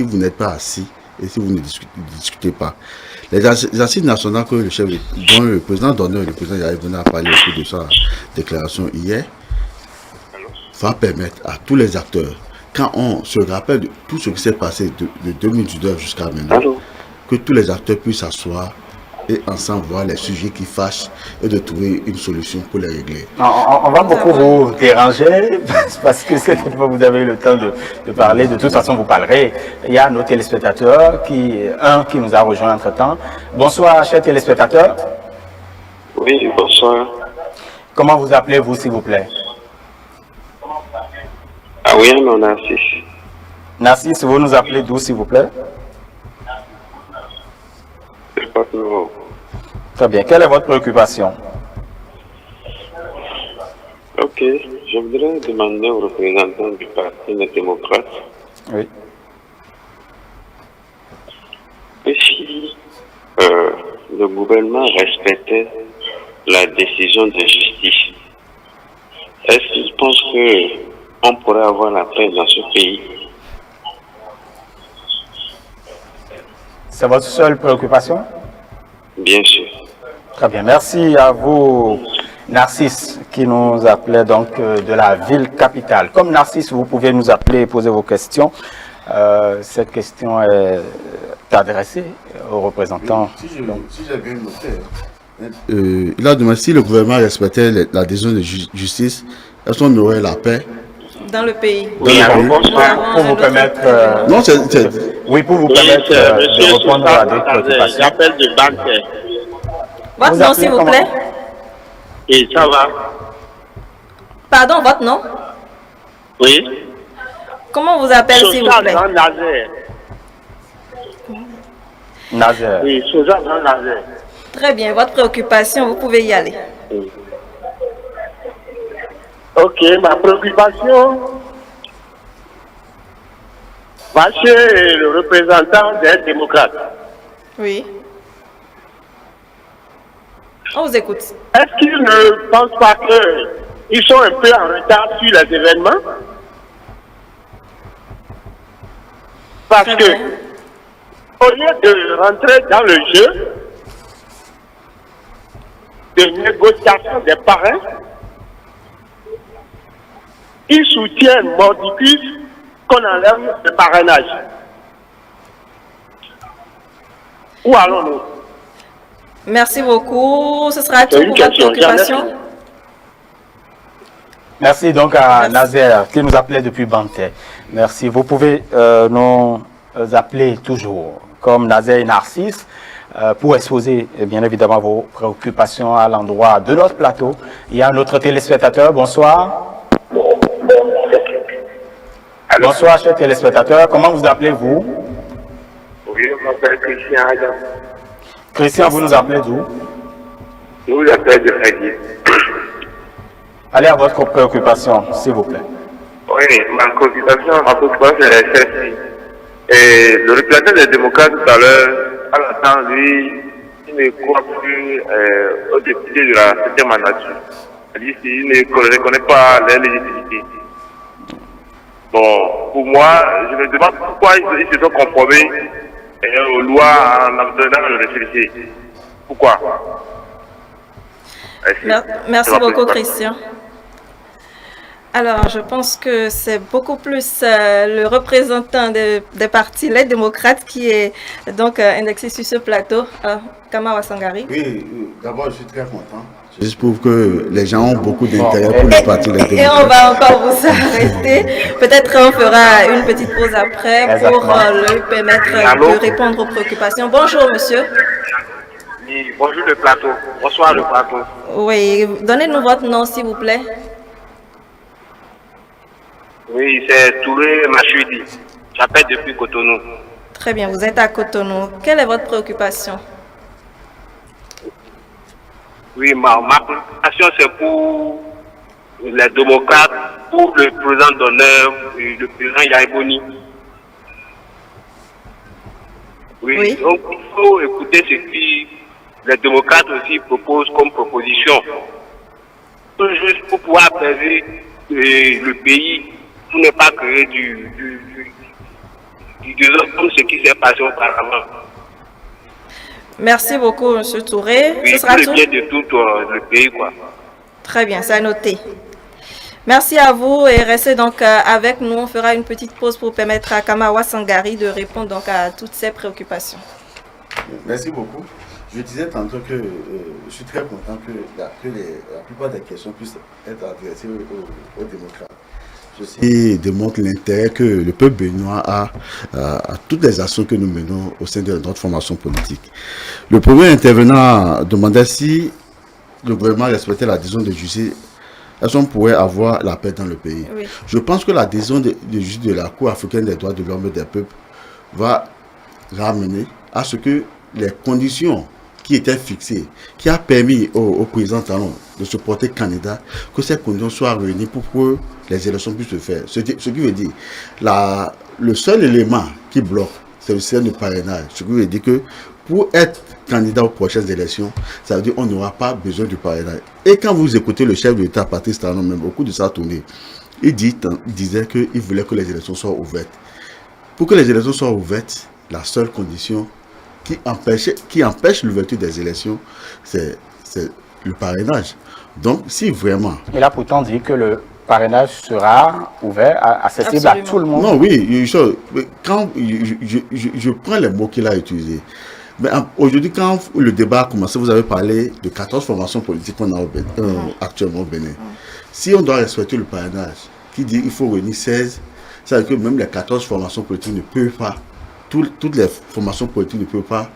vous n'êtes pas assis et si vous ne discutez pas. Les assises nationales que dont le président d'honneur, le président Yahya Bonna a parlé au cours de sa déclaration hier, va permettre à tous les acteurs, quand on se rappelle de tout ce qui s'est passé de 2019 jusqu'à maintenant, que tous les acteurs puissent s'asseoir et ensemble voir les sujets qui fâchent et de trouver une solution pour les régler.
On va beaucoup vous déranger parce que cette fois vous avez eu le temps de parler. De toute façon, vous parlerez. Il y a nos téléspectateurs, un qui nous a rejoint entre-temps. Bonsoir, chers téléspectateurs.
Oui, bonsoir.
Comment vous appelez-vous, s'il vous plaît?
Ah oui, non, Narcisse.
Narcisse, vous nous appelez d'où, s'il vous plaît? Très bien. Quelle est votre préoccupation?
Ok. Je voudrais demander aux représentants du Parti des démocrates.
Oui.
Et si le gouvernement respectait la décision de justice, est-ce qu'ils pensent qu'on pourrait avoir la paix dans ce pays?
C'est votre seule préoccupation?
Bien sûr.
Très bien. Merci à vous, Narcisse, qui nous appelait donc de la ville capitale. Comme Narcisse, vous pouvez nous appeler et poser vos questions. Cette question est adressée aux représentants.
Si j'ai bien noté, il a demandé si le gouvernement respectait la décision de justice, est-ce qu'on aurait la paix
dans le pays?
Oui,
pour vous permettre, oui, pour vous permettre de répondre à des préoccupations.
J'appelle de banque.
Votre nom, s'il vous plaît?
Et ça va?
Pardon, votre nom?
Oui.
Comment on vous appelle, s'il vous plaît?
Nazer.
Oui, Suzanne Nazer.
Très bien, votre préoccupation, vous pouvez y aller.
Ok, ma préoccupation,
va chez le représentant des démocrates.
Oui. On vous écoute.
Est-ce qu'ils ne pensent pas qu'ils sont un peu en retard sur les événements? Parce que, au lieu de rentrer dans le jeu de négociation des parrains, ils soutiennent mordicus qu'on enlève le parrainage. Où allons-nous?
Merci beaucoup. Ce sera tout pour votre préoccupation.
Merci donc à Nazer qui nous appelait depuis Banté. Merci. Vous pouvez nous appeler toujours comme Nazer et Narcisse pour exposer bien évidemment vos préoccupations à l'endroit de notre plateau. Il y a un autre téléspectateur. Bonsoir. Bonsoir, chers téléspectateurs. Comment vous appelez-vous?
Oui, je m'appelle Christian Adam.
Christian, vous nous appelez d'où?
Je vous appelle de Freddy.
Allez à votre préoccupation, s'il vous plaît.
Oui, ma préoccupation c'est celle-ci. Et le représentant des démocrates tout à l'heure, à l'instant, lui, il ne croit plus aux députés de la 7e mandature. Il ne reconnaît pas leur légitimité. Bon, pour moi, je me demande pourquoi ils se sont conformés aux lois en abandonnant le réfléchir. Pourquoi?
Merci beaucoup, Christian. Alors, je pense que c'est beaucoup plus le représentant des partis, les démocrates, qui est donc indexé sur ce plateau, Kama Wasangari.
Oui, d'abord, je suis très content. Juste pour que les gens ont beaucoup d'intérêt pour le parti, les démocrates.
Et on va encore vous arrêter. Peut-être on fera une petite pause après pour lui permettre de répondre aux préoccupations. Bonjour, monsieur.
Oui, bonjour le plateau. Bonsoir le plateau.
Oui, donnez-nous votre nom, s'il vous plaît.
Oui, c'est Touré Machuidi. J'appelle depuis Cotonou.
Très bien, vous êtes à Cotonou. Quelle est votre préoccupation?
Oui, ma préoccupation, c'est pour les démocrates, pour le président d'honneur, le président Yaïboni. Oui, donc il faut écouter ce que les démocrates aussi proposent comme proposition. Tout juste pour pouvoir préserver le pays, pour ne pas créer du désordre comme ce qui s'est passé auparavant.
Merci beaucoup, M. Touré.
Oui,
ce sera
pour
tout.
le bien de tout le pays, quoi.
Très bien, c'est noté. Merci à vous et restez donc avec nous. On fera une petite pause pour permettre à Kama Wasangari de répondre donc à toutes ces préoccupations.
Merci beaucoup. Je disais tantôt que je suis très content que la plupart des questions puissent être adressées aux démocrates. Ceci démontre l'intérêt que le peuple béninois a à toutes les actions que nous menons au sein de notre formation politique. Le premier intervenant demandait si le gouvernement respectait la décision de justice, est-ce qu'on pourrait avoir la paix dans le pays.
Oui.
Je pense que la décision de justice de la Cour africaine des droits de l'homme et des peuples va ramener à ce que les conditions qui étaient fixées, qui a permis au président Talon de se porter candidat, que ces conditions soient réunies pour que les élections puissent se faire. Ce qui veut dire, le seul élément qui bloque, c'est le système de parrainage. Ce qui veut dire que pour être candidat aux prochaines élections, ça veut dire qu'on n'aura pas besoin du parrainage. Et quand vous écoutez le chef de l'État, Patrice Talon, même au cours de sa tournée, il disait qu'il voulait que les élections soient ouvertes. Pour que les élections soient ouvertes, la seule condition qui empêche l'ouverture des élections, c'est le parrainage. Donc, si vraiment...
Il a pourtant dit que le parrainage sera ouvert, accessible à tout le monde.
Non, oui, quand je prends les mots qu'il a utilisés. Mais aujourd'hui, quand le débat a commencé, vous avez parlé de 14 formations politiques qu'on a actuellement au Bénin. Si on doit respecter le parrainage, qui dit qu'il faut réunir 16, ça veut dire que même les 14 formations politiques ne peuvent pas, toutes les formations politiques ne peuvent pas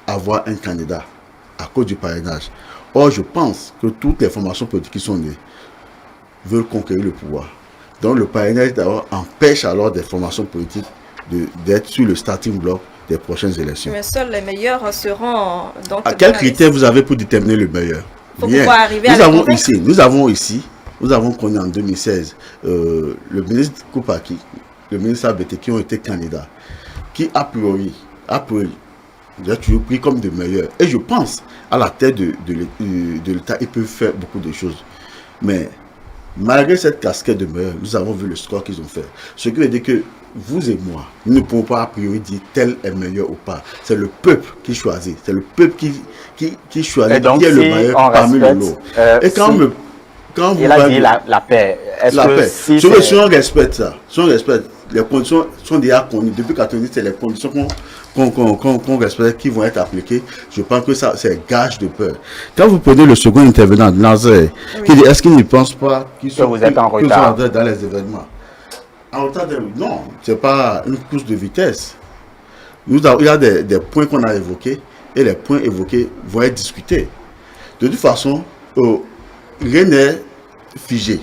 avoir un candidat à cause du parrainage. Or, je pense que toutes les formations politiques qui sont nées veulent conquérir le pouvoir. Donc, le parrainage d'abord empêche alors des formations politiques d'être sur le starting block des prochaines élections.
Mais seuls les meilleurs seront donc...
À quels critères vous avez pour déterminer le meilleur?
Pour pouvoir arriver à
nous avons connu en 2016 le ministre Koupaki, le ministre Abete qui ont été candidats, qui a priori, j'ai toujours pris comme de meilleurs. Et je pense, à la tête de l'État, ils peuvent faire beaucoup de choses. Mais malgré cette casquette de meilleurs, nous avons vu le score qu'ils ont fait. Ce qui veut dire que vous et moi, nous ne pouvons pas a priori dire tel est meilleur ou pas. C'est le peuple qui choisit. C'est le peuple qui choisit
donc,
qui est le meilleur parmi le lot. Et quand
il a dit la paix.
La paix. Si on respecte ça, les conditions sont déjà connues. Depuis 90, c'est les conditions qu'on respecte qui vont être appliquées. Je pense que ça, c'est gage de peur. Quand vous prenez le second intervenant, Nazaire, qui dit est-ce qu'il ne pense pas qu'ils sont
en retard
dans les événements? En retard, non, ce n'est pas une course de vitesse. Il y a des points qu'on a évoqués et les points évoqués vont être discutés. De toute façon, rien n'est figé.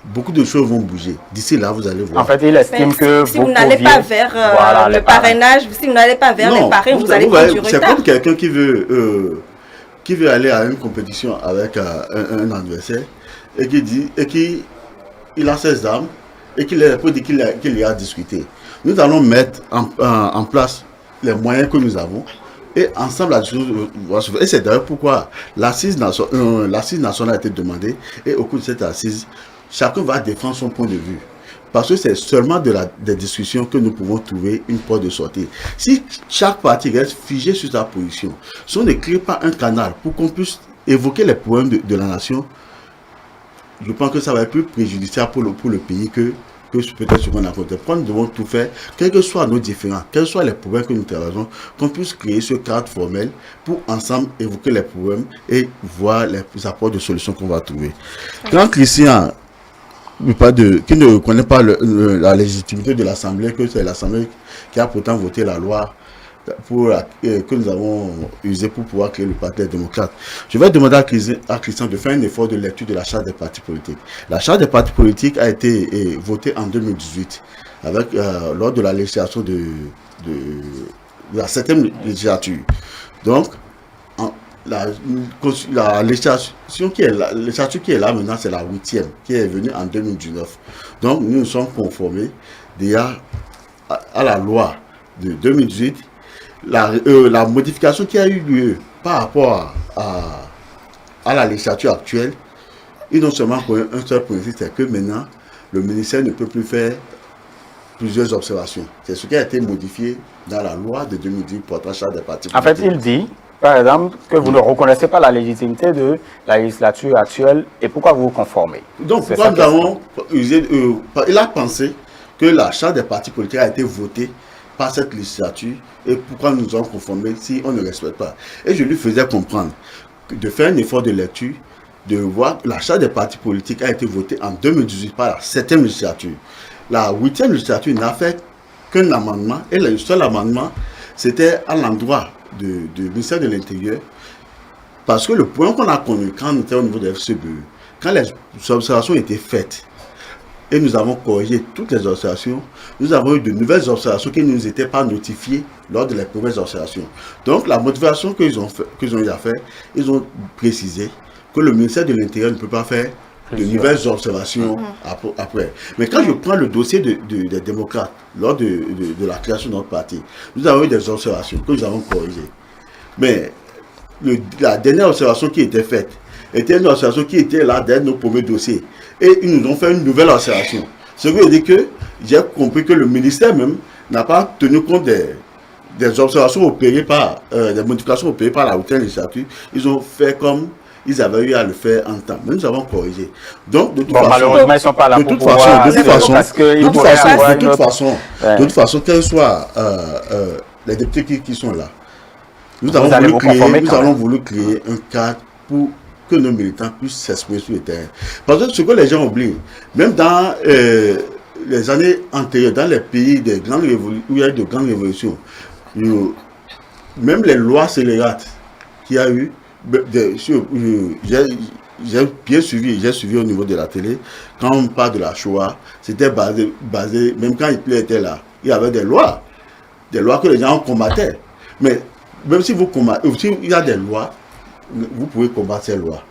Beaucoup de choses vont bouger. D'ici là, vous allez voir.
En fait, il estime que
si vous n'allez pas vers le parrainage, si vous n'allez pas vers les parrains, vous allez prendre du retard.
C'est comme quelqu'un qui veut aller à une compétition avec un adversaire et il a ses armes et qu'il y a discuté. Nous allons mettre en place les moyens que nous avons et ensemble la discussion va se faire. Et c'est d'ailleurs pourquoi l'assise nationale a été demandée et au cours de cette assise, chacun va défendre son point de vue. Parce que c'est seulement des discussions que nous pouvons trouver une porte de sortie. Si chaque parti reste figé sur sa position, si on ne crée pas un canal pour qu'on puisse évoquer les problèmes de la nation, je pense que ça va être plus préjudiciable pour le pays que peut-être ce qu'on a fait. Nous devons tout faire, quels que soient nos différends, quels que soient les problèmes que nous traversons, qu'on puisse créer ce cadre formel pour ensemble évoquer les problèmes et voir les apports de solutions qu'on va trouver. Quand Christian qui ne connaît pas la légitimité de l'Assemblée, que c'est l'Assemblée qui a pourtant voté la loi que nous avons usé pour pouvoir créer le Parti des démocrates. Je vais demander à Christian de faire un effort de lecture de la charte des partis politiques. La charte des partis politiques a été votée en 2018 lors de la législation de la 7e législature. Donc, la législation qui est là maintenant, c'est la 8e, qui est venue en 2019. Donc, nous nous sommes conformés déjà à la loi de 2018. La modification qui a eu lieu par rapport à la législature actuelle, ils n'ont seulement un seul principe, c'est que maintenant, le ministère ne peut plus faire plusieurs observations. C'est ce qui a été modifié dans la loi de 2018 pour la charte des partis politiques.
En fait, il dit, par exemple, que vous ne reconnaissez pas la légitimité de la législature actuelle et pourquoi vous vous conformez.
Donc, pourquoi nous avons usé, il a pensé que la charte des partis politiques a été votée par cette législature et pourquoi nous sommes conformés si on ne respecte pas. Et je lui faisais comprendre de faire un effort de lecture, de voir que la charte des partis politiques a été votée en 2018 par la 7e législature. La 8e législature n'a fait qu'un amendement et le seul amendement c'était à l'endroit du ministère de l'Intérieur parce que le point qu'on a connu quand on était au niveau de FCBE, quand les observations étaient faites, et nous avons corrigé toutes les observations. Nous avons eu de nouvelles observations qui ne nous étaient pas notifiées lors de les premières observations. Donc la motivation qu'ils ont eu à faire, ils ont précisé que le ministère de l'Intérieur ne peut pas faire de nouvelles observations après. Mais quand je prends le dossier des démocrates lors de la création de notre parti, nous avons eu des observations que nous avons corrigées. Mais la dernière observation qui était faite était une observation qui était là dans nos premiers dossiers. Et ils nous ont fait une nouvelle observation. Ce qui veut dire que j'ai compris que le ministère même n'a pas tenu compte des observations opérées par, des modifications opérées par la 8e législature. Ils ont fait comme ils avaient eu à le faire en temps. Mais nous avons corrigé. Donc, de toute façon,
malheureusement, ils ne sont pas là pour pouvoir...
De toute façon, quels soient les députés qui sont là, nous avons voulu créer un cadre pour que nos militants puissent s'exprimer sur le terrain. Parce que ce que les gens oublient, même dans les années antérieures, dans les pays où il y a eu de grandes révolutions, même les lois scélérates qu'il y a eu, j'ai bien suivi, au niveau de la télé, quand on parle de la Shoah, c'était basé même quand Hitler était là, il y avait des lois que les gens combattaient. Mais même si vous combattez, il y a des lois, vous pouvez combattre ces lois.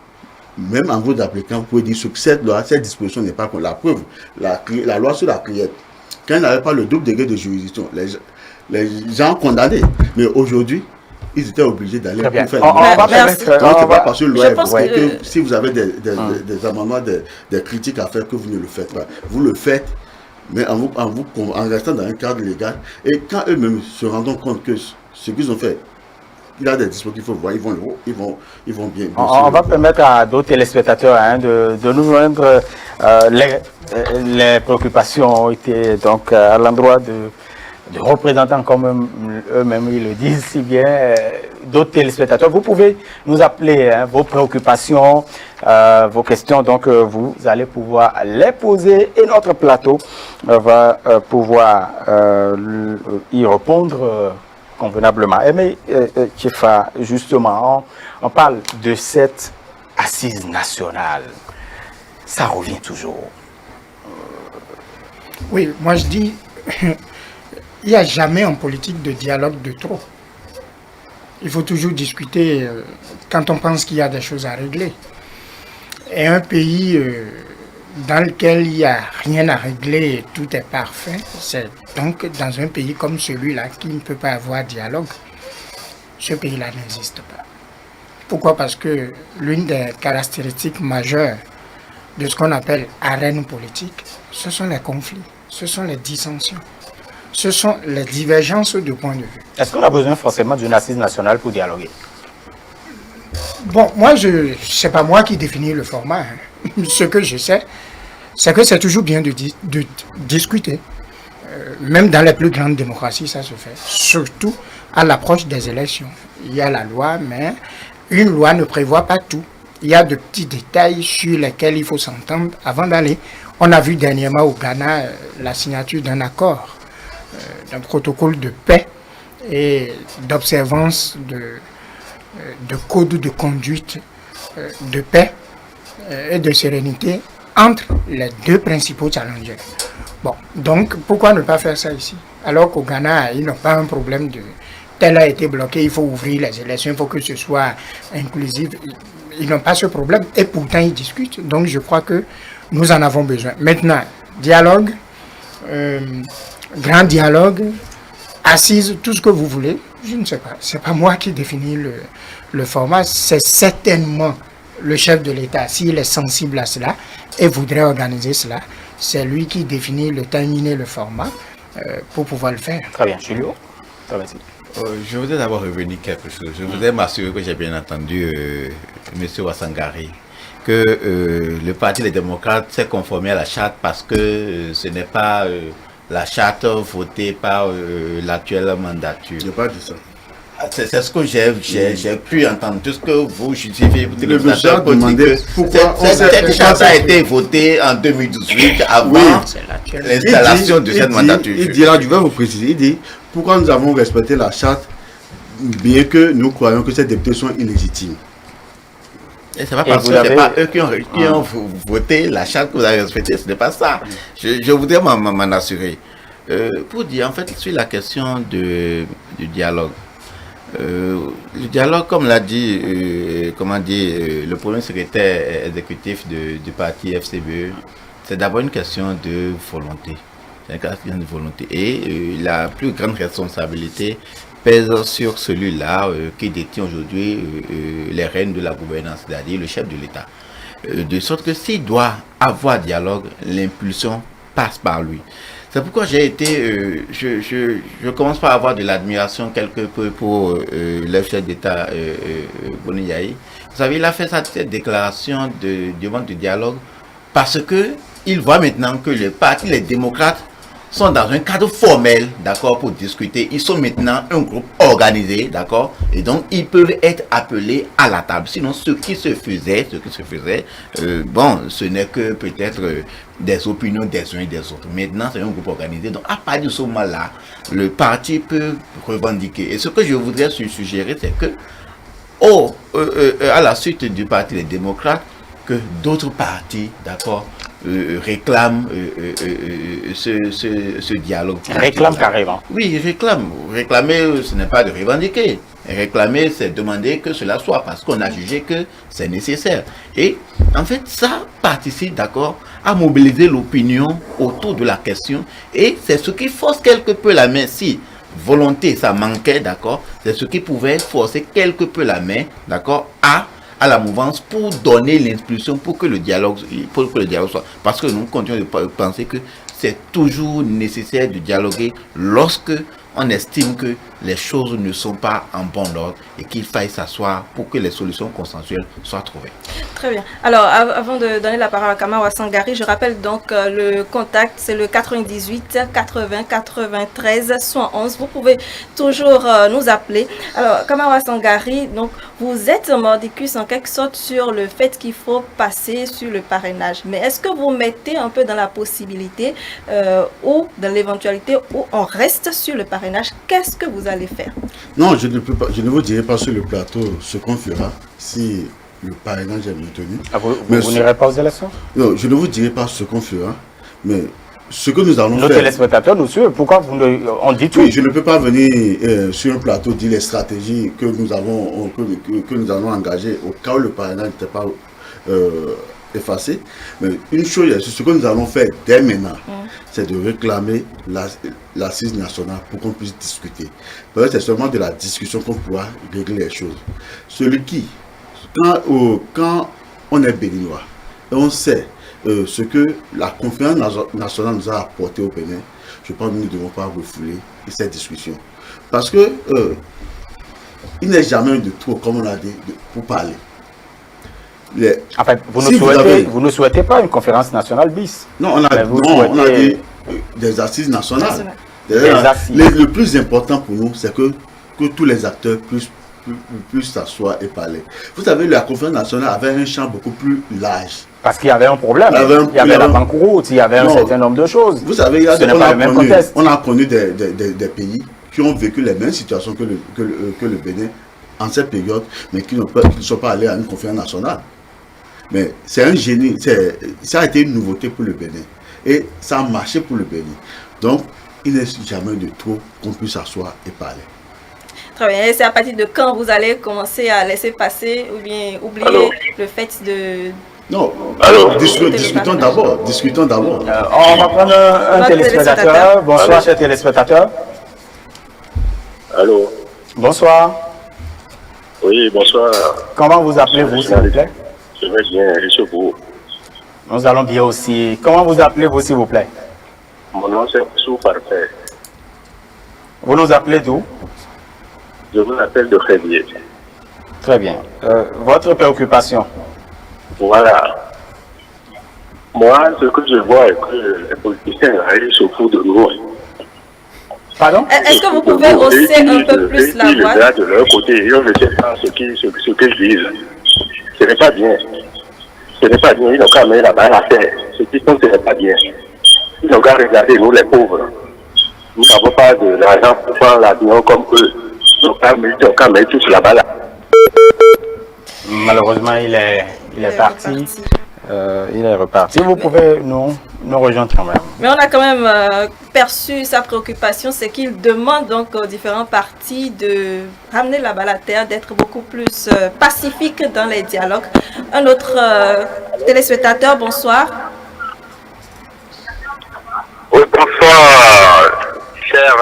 Même en vous appliquant, vous pouvez dire que cette disposition n'est pas contre la preuve. La loi sur la criette, quand il n'avait pas le double degré de juridiction, les gens condamnés. Mais aujourd'hui, ils étaient obligés d'aller pour faire
on va
Merci.
permettre.
donc, c'est pas parce que la loi
Je
est
pense
votée
que-
que si vous avez des amendements, des critiques à faire, que vous ne le faites pas. Vous le faites, mais en restant dans un cadre légal. Et quand eux-mêmes se rendent compte que ce qu'ils ont fait, il y a des dispositifs qu'il faut voir, ils vont bien.
On va permettre à d'autres téléspectateurs hein, de nous joindre. Les préoccupations ont été donc à l'endroit de représentants comme eux-mêmes ils le disent si bien. D'autres téléspectateurs, vous pouvez nous appeler hein, vos préoccupations, vos questions, donc vous allez pouvoir les poser et notre plateau va pouvoir y répondre convenablement. Mais Tchefa, justement, on parle de cette assise nationale. Ça revient toujours.
Oui, moi je dis, il n'y a jamais en politique de dialogue de trop. Il faut toujours discuter quand on pense qu'il y a des choses à régler. Et un pays dans lequel il n'y a rien à régler et tout est parfait, c'est donc dans un pays comme celui-là qui ne peut pas avoir dialogue, ce pays-là n'existe pas. Pourquoi? Parce que l'une des caractéristiques majeures de ce qu'on appelle arène politique, ce sont les conflits, ce sont les dissensions, ce sont les divergences de points de vue.
Est-ce qu'on a besoin forcément d'une assise nationale pour dialoguer?
Bon, moi, c'est pas moi qui définis le format. Hein. Ce que je sais, c'est que c'est toujours bien de discuter. Même dans les plus grandes démocraties, ça se fait. Surtout à l'approche des élections. Il y a la loi, mais une loi ne prévoit pas tout. Il y a de petits détails sur lesquels il faut s'entendre avant d'aller. On a vu dernièrement au Ghana la signature d'un accord, d'un protocole de paix et d'observance de code de conduite de paix et de sérénité entre les deux principaux challengers. Bon, donc pourquoi ne pas faire ça ici? Alors qu'au Ghana, ils n'ont pas un problème de tel a été bloqué, il faut ouvrir les élections, il faut que ce soit inclusif. Ils n'ont pas ce problème et pourtant ils discutent. Donc je crois que nous en avons besoin. Maintenant, dialogue, grand dialogue, assise, tout ce que vous voulez, je ne sais pas. C'est pas moi qui définis le format, c'est certainement le chef de l'État, s'il est sensible à cela et voudrait organiser cela, c'est lui qui définit le timing et le format pour pouvoir le faire.
Très bien, Julio.
Je voudrais d'abord revenir quelque chose. Je voudrais m'assurer que j'ai bien entendu M. Ouassangari, que le Parti des démocrates s'est conformé à la charte parce que ce n'est pas la charte votée par l'actuelle mandature.
Je n'ai pas dit ça.
C'est ce que j'ai pu entendre. Tout ce que vous justifiez,
le monsieur a demandé pourquoi
cette charte a été votée en 2018 avant l'installation de cette mandature.
Il dit, là, je vais vous préciser, il dit pourquoi nous avons respecté la charte bien que nous croyons que ces députés sont illégitimes.
Et c'est pas parce que c'est pas eux qui ont voté la charte que vous avez respectée, ce n'est pas ça. Je voudrais m'en assurer. Pour dire, en fait, sur la question du dialogue. Le dialogue, comme l'a dit, le premier secrétaire exécutif du parti FCBE, c'est d'abord une question de volonté. C'est une question de volonté. Et la plus grande responsabilité pèse sur celui-là qui détient aujourd'hui les rênes de la gouvernance, c'est-à-dire le chef de l'État. De sorte que s'il doit avoir dialogue, l'impulsion passe par lui. C'est pourquoi j'ai été, je commence par avoir de l'admiration quelque peu pour le chef d'État Boni Yayi. Vous savez, il a fait cette déclaration de demande de dialogue parce que il voit maintenant que le parti, les démocrates, sont dans un cadre formel, d'accord, pour discuter. Ils sont maintenant un groupe organisé, d'accord, et donc ils peuvent être appelés à la table. Sinon, ce qui se faisait, bon, ce n'est que peut-être des opinions des uns et des autres. Maintenant, c'est un groupe organisé. Donc, à partir de ce moment-là, le parti peut revendiquer. Et ce que je voudrais suggérer, c'est que, à la suite du parti des démocrates, que d'autres partis, d'accord, réclament ce dialogue.
Réclame carrément.
Oui, réclamer, ce n'est pas de revendiquer. réclamé, c'est demander que cela soit parce qu'on a jugé que c'est nécessaire. Et en fait, ça participe, d'accord, à mobiliser l'opinion autour de la question et c'est ce qui force quelque peu la main. Si volonté, ça manquait, d'accord, c'est ce qui pouvait forcer quelque peu la main, d'accord, à la mouvance pour donner l'impulsion pour que le dialogue soit. Parce que nous continuons de penser que c'est toujours nécessaire de dialoguer lorsque on estime que les choses ne sont pas en bon ordre et qu'il faille s'asseoir pour que les solutions consensuelles soient trouvées.
Très bien. Alors, avant de donner la parole à Kamara Sangari, je rappelle donc le contact, c'est le 98 80 93 111. Vous pouvez toujours nous appeler. Alors, Kamara Sangari, donc, vous êtes mordicus en quelque sorte sur le fait qu'il faut passer sur le parrainage. Mais est-ce que vous mettez un peu dans la possibilité ou dans l'éventualité où on reste sur le parrainage? Qu'est-ce que vous allez faire?
Non, je ne peux pas, je ne vous dirai pas sur le plateau ce qu'on fera si le parrainage est maintenu.
Ah, vous n'irez pas aux élections?
Non, je ne vous dirai pas ce qu'on fera, mais ce que nous allons faire...
Nos téléspectateurs nous suivent, pourquoi on dit tout?
Oui, je ne peux pas venir sur un plateau dire les stratégies que nous avons que nous allons engager au cas où le parrainage n'était pas effacé. Mais une chose, ce que nous allons faire dès maintenant, c'est de réclamer l'assise nationale pour qu'on puisse discuter. Parce que c'est seulement de la discussion qu'on pourra régler les choses. Celui qui, quand on est béninois, et on sait ce que la conférence nationale nous a apporté au Bénin, je pense que nous ne devons pas refouler cette discussion. Parce que il n'est jamais de trop, comme on a dit, pour parler.
En fait, vous ne souhaitez pas une conférence nationale bis?
Non, on a dit des assises nationales. Le plus important pour nous, c'est que tous les acteurs puissent s'asseoir et parler. Vous savez, la conférence nationale avait un champ beaucoup plus large.
Parce qu'il y avait un problème. Il y avait la banqueroute, il y avait un certain nombre de choses.
Vous savez, on a connu des pays qui ont vécu les mêmes situations que le Bénin en cette période, mais qui ne sont pas allés à une conférence nationale. Mais c'est un génie, ça a été une nouveauté pour le Bénin. Et ça a marché pour le Bénin. Donc, il n'est jamais de trop qu'on puisse s'asseoir et parler.
Très bien. Et c'est à partir de quand vous allez commencer à laisser passer ou bien oublier le fait de...
Non, discutons d'abord.
On va prendre un téléspectateur. Bonsoir, cher téléspectateur.
Allô.
Bonsoir.
Oui, bonsoir.
Comment vous appelez-vous, s'il vous plaît?
Je vais bien, je vous.
Nous allons bien aussi. Comment vous appelez-vous, s'il vous plaît?
Mon nom c'est Sou Parfait.
Vous nous appelez d'où?
Je vous appelle de Révier.
Très bien. Votre préoccupation?
Voilà. Moi, ce que je vois est que les politiciens arrivent au bout de nous.
Pardon?
Est-ce que vous pouvez hausser un peu plus la voix?
De leur côté, ils ne savent pas ce qu'ils disent. Ce n'est pas bien. Ce n'est pas bien. Ils n'ont qu'à mettre la main à la terre. Ce qui compte, ce n'est pas bien. Ils n'ont qu'à regarder, nous les pauvres. Nous n'avons pas de l'argent pour prendre l'avion comme eux. Ils n'ont qu'à mettre tout là-bas là.
Malheureusement, il est parti. Il est reparti. Vous pouvez nous rejoindre quand même.
Mais on a quand même perçu sa préoccupation, c'est qu'il demande donc aux différents partis de ramener la balle à terre, d'être beaucoup plus pacifique dans les dialogues. Un autre téléspectateur, bonsoir.
Oui, bonsoir, chers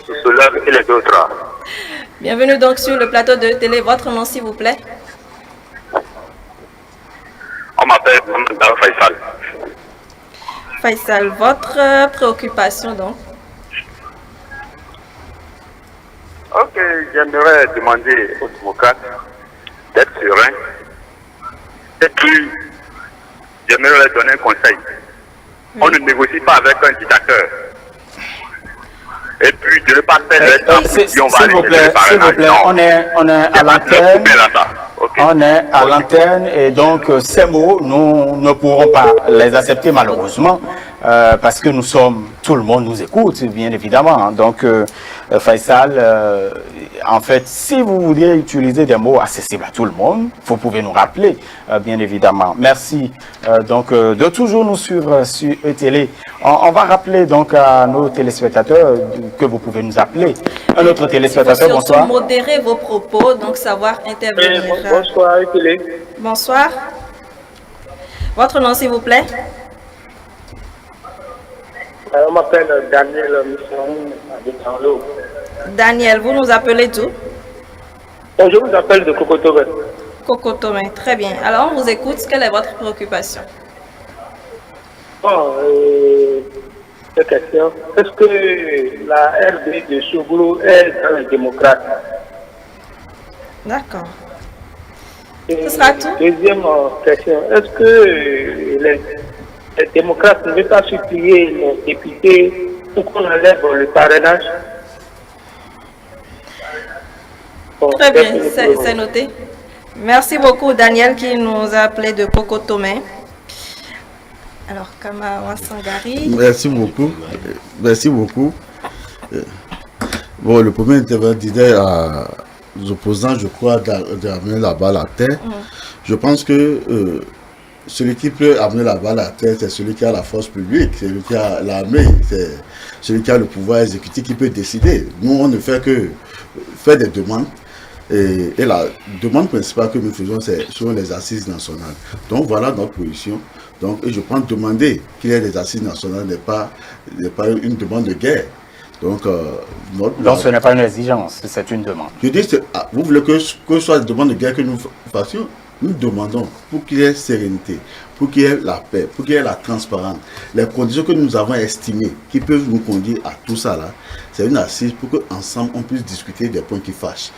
sociologues et les autres.
Bienvenue donc sur le plateau de télé. Votre nom, s'il vous plaît?
On m'appelle Mme Faisal.
Faisal, votre préoccupation donc?
Ok, j'aimerais demander aux démocrates d'être sereins. Et puis, j'aimerais leur donner un conseil. On ne négocie pas avec un dictateur. Et puis, de ne pas faire le temps
s'il vous plaît, on est à l'antenne. On est à l'antenne et donc ces mots, nous ne pourrons pas les accepter malheureusement parce que tout le monde nous écoute, bien évidemment. Donc, Faisal, en fait, si vous vouliez utiliser des mots accessibles à tout le monde, vous pouvez nous rappeler, bien évidemment. Merci donc de toujours nous suivre sur ETélé. On va rappeler donc à nos téléspectateurs que vous pouvez nous appeler Un autre téléspectateur,
Il faut surtout
bonsoir.
modérer vos propos, donc savoir intervenir.
Bonsoir, Télé.
Bonsoir. Votre nom, s'il vous plaît?
On m'appelle Daniel Misson.
Daniel, vous nous appelez d'où?
Je vous appelle de Cocotobe.
Cocotobe, très bien. Alors, on vous écoute. Quelle est votre préoccupation?
Bon, deux questions. Est-ce que la RD de Soglo est dans les démocrates?
D'accord. Ce sera tout.
Deuxième question. Est-ce que les démocrates ne veulent pas supplier les députés pour qu'on enlève le parrainage? Bon,
Très bien, c'est noté. Merci beaucoup, Daniel, qui nous a appelé de Cocotomé. Alors, Kama Sangari.
Merci beaucoup. Merci beaucoup. Bon, le premier intervenant disait aux opposants, je crois, d'amener la balle à terre. Je pense que celui qui peut amener la balle à terre, c'est celui qui a la force publique, c'est celui qui a l'armée, c'est celui qui a le pouvoir exécutif qui peut décider. Nous, on ne fait que faire des demandes. Et la demande principale que nous faisons, c'est sur les assises nationales. Donc voilà notre position. Donc, et je pense demander qu'il y ait des assises nationales n'est pas une demande de guerre. Donc,
ce n'est pas une exigence, c'est une demande.
Je dis, vous voulez que ce soit une demande de guerre que nous fassions? Nous demandons pour qu'il y ait sérénité, pour qu'il y ait la paix, pour qu'il y ait la transparence. Les conditions que nous avons estimées qui peuvent nous conduire à tout ça là, c'est une assise pour qu'ensemble on puisse discuter des points qui fâchent.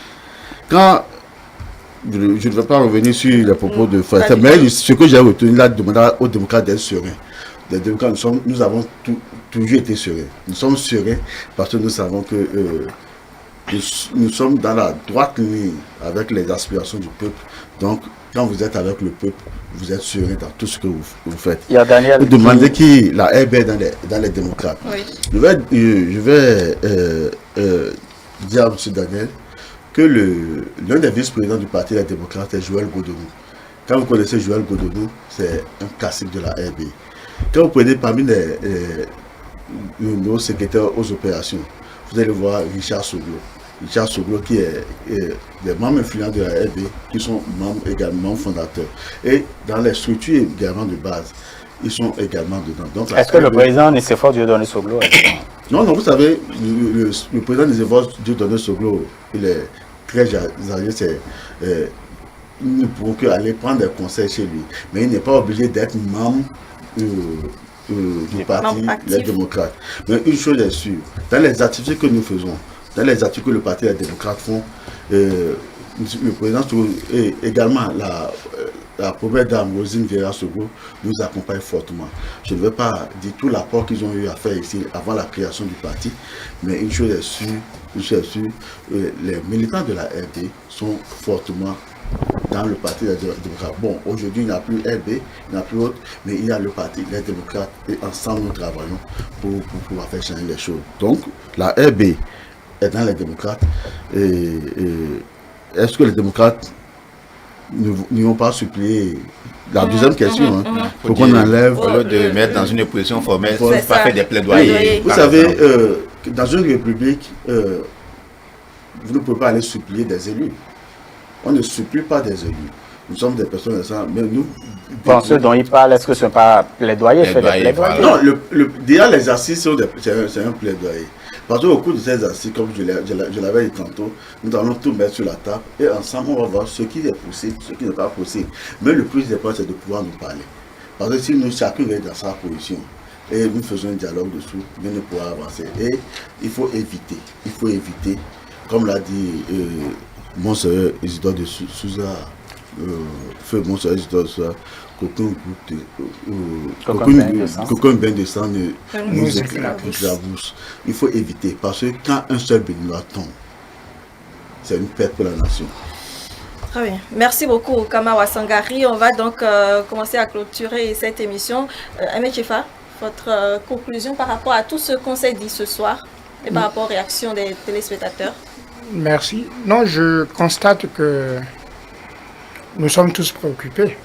Quand je ne vais pas revenir sur les propos de Frère, mais ce que j'ai retenu là, demander aux démocrates d'être sereins. Les démocrates, nous avons toujours été sereins. Nous sommes sereins parce que nous savons que nous sommes dans la droite ligne avec les aspirations du peuple. Donc, quand vous êtes avec le peuple, vous êtes serein dans tout ce que vous faites.
Il y a Daniel
vous demandez qui la RB est dans les démocrates.
Oui.
Je vais dire à M. Daniel que l'un des vice-présidents du Parti des démocrates est Joël Godonou. Quand vous connaissez Joël Godonou, c'est un classique de la RB. Quand vous prenez parmi nos secrétaires aux opérations, vous allez voir Richard Soglo. Richard Soglo qui est des membres influents de la RB, qui sont membres également fondateurs. Et dans les structures également de base, ils sont également dedans.
Est-ce que le président Nicéphore Dieudonné Soglo
Non, vous savez, le président Nicéphore Dieudonné Soglo, il est très âgé, ils ne pourront qu'aller prendre des conseils chez lui. Mais il n'est pas obligé d'être membre du parti Les Démocrates. Mais une chose est sûre, dans les activités que nous faisons, dans les activités que le parti Les Démocrates font, le président et également la première dame, Rosine Vieira Soglo, nous accompagne fortement. Je ne vais pas dire tout l'apport qu'ils ont eu à faire ici avant la création du parti, mais une chose est sûre, les militants de la RD sont fortement dans le parti des démocrates. Bon, aujourd'hui, il n'y a plus RB, il n'y a plus autre, mais il y a le parti, les démocrates, et ensemble, nous travaillons pour pouvoir faire changer les choses. Donc, la RB est dans les démocrates. Est-ce que les démocrates n'y ont pas supplié? La deuxième question, faut qu'on enlève.
Au lieu de mettre dans une position formelle, il ne faut pas faire des plaidoyers.
Vous savez, dans une république, vous ne pouvez pas aller supplier des élus. On ne supplie pas des élus. Nous sommes des personnes mais nous...
Bon, ceux dont il parle, est-ce que ce n'est pas plaidoyer, fait des plaidoyers?
Non, déjà les assises, c'est un plaidoyer. Parce qu'au cours de ces assises, comme je l'avais dit tantôt, nous allons tout mettre sur la table et ensemble, on va voir ce qui est possible, ce qui n'est pas possible. Mais le plus important, c'est de pouvoir nous parler. Parce que si nous, chacun est dans sa position, et nous faisons un dialogue dessous, nous ne pourrons avancer. Et il faut éviter, comme l'a dit Monseigneur Isidore de Souza, feu Monseigneur Isidore de Souza, qu'aucun bain de sang ne nous éclabousse. Il faut éviter, parce que quand un seul béninois tombe, c'est une perte pour la nation.
Très bien. Merci beaucoup, Kama Sangari. On va donc commencer à clôturer cette émission. Ahmed Chifa, votre conclusion par rapport à tout ce qu'on s'est dit ce soir et par rapport aux réactions des téléspectateurs?
Merci. Non, je constate que nous sommes tous préoccupés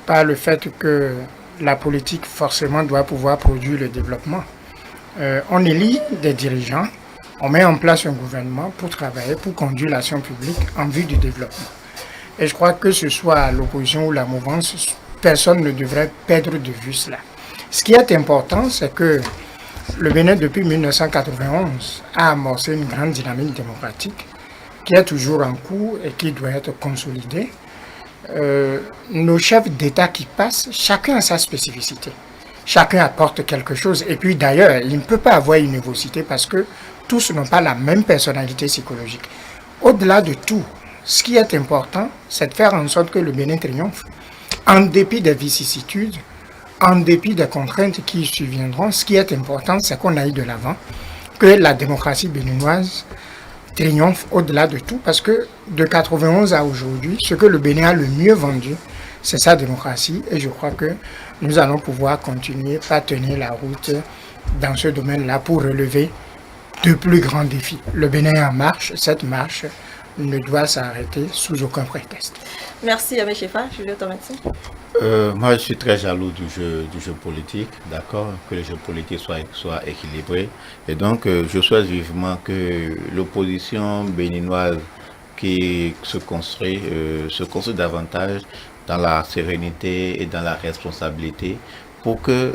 par le fait que la politique forcément doit pouvoir produire le développement. On élit des dirigeants On met en place un gouvernement pour travailler, pour conduire l'action publique en vue du développement. Et je crois que ce soit l'opposition ou la mouvance, personne ne devrait perdre de vue cela. Ce qui est important, c'est que le Bénin, depuis 1991, a amorcé une grande dynamique démocratique qui est toujours en cours et qui doit être consolidée. Nos chefs d'État qui passent, chacun a sa spécificité. Chacun apporte quelque chose. Et puis d'ailleurs, il ne peut pas avoir une nivocité parce que tous n'ont pas la même personnalité psychologique. Au-delà de tout, ce qui est important, c'est de faire en sorte que le Bénin triomphe. En dépit des vicissitudes, en dépit des contraintes qui surviendront, ce qui est important, c'est qu'on aille de l'avant, que la démocratie béninoise triomphe au-delà de tout, parce que de 91 à aujourd'hui, ce que le Bénin a le mieux vendu, c'est sa démocratie, et je crois que nous allons pouvoir continuer à tenir la route dans ce domaine-là pour relever de plus grands défis. Le Bénin est en marche, cette marche ne doit s'arrêter sous aucun prétexte.
Merci, Abbé Chefa. Julien Thomasin.
Moi, je suis très jaloux du jeu politique, d'accord, que le jeu politique soit équilibré. Et donc, je souhaite vivement que l'opposition béninoise qui se construit davantage dans la sérénité et dans la responsabilité pour que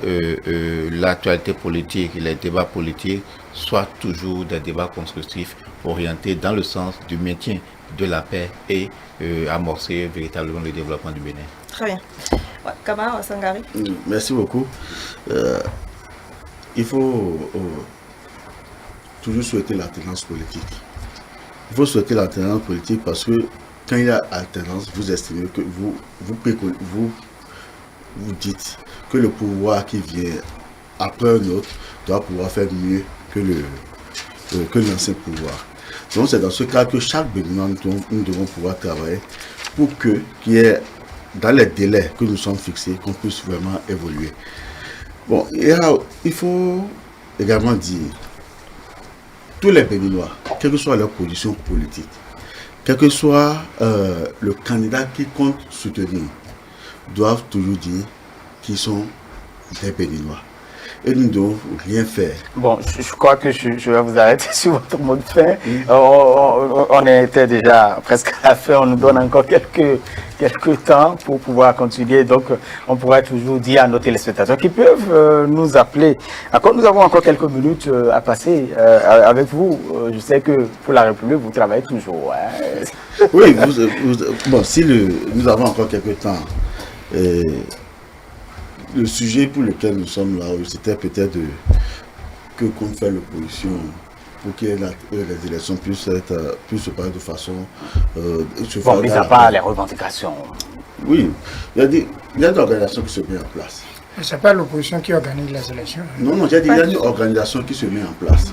l'actualité politique et les débats politiques soient toujours des débats constructifs orientés dans le sens du maintien de la paix et amorcer véritablement le développement du Bénin.
Très bien. Ouais, Kamara Sangari.
Merci beaucoup. Il faut toujours souhaiter l'alternance politique. Il faut souhaiter l'alternance politique parce que quand il y a alternance, vous estimez que vous dites que le pouvoir qui vient après un autre doit pouvoir faire mieux que l'ancien pouvoir. Donc c'est dans ce cas que chaque Béninois, nous devons pouvoir travailler pour qu'il y ait, dans les délais que nous sommes fixés, qu'on puisse vraiment évoluer. Bon, il faut également dire, tous les Béninois, quelle que soit leur position politique, quel que soit le candidat qui compte soutenir, doivent toujours dire qu'ils sont des Béninois. Et nous ne devons rien faire.
Bon, je crois que je vais vous arrêter sur votre mot de fin. On était déjà presque à la fin, on nous donne encore quelques temps pour pouvoir continuer. Donc, on pourrait toujours dire à nos téléspectateurs qui peuvent nous appeler. Encore, nous avons encore quelques minutes à passer avec vous. Je sais que pour la République, vous travaillez toujours. Hein.
Oui, bon, si nous avons encore quelques temps. Le sujet pour lequel nous sommes là, c'était peut-être que compte faire l'opposition pour que les élections puissent se passer de façon...
bon, mis à part les revendications.
Oui, il y a des organisations qui se mettent en place.
Ce n'est pas l'opposition qui organise les élections.
Non, j'ai dit il y a une organisation qui se met en place.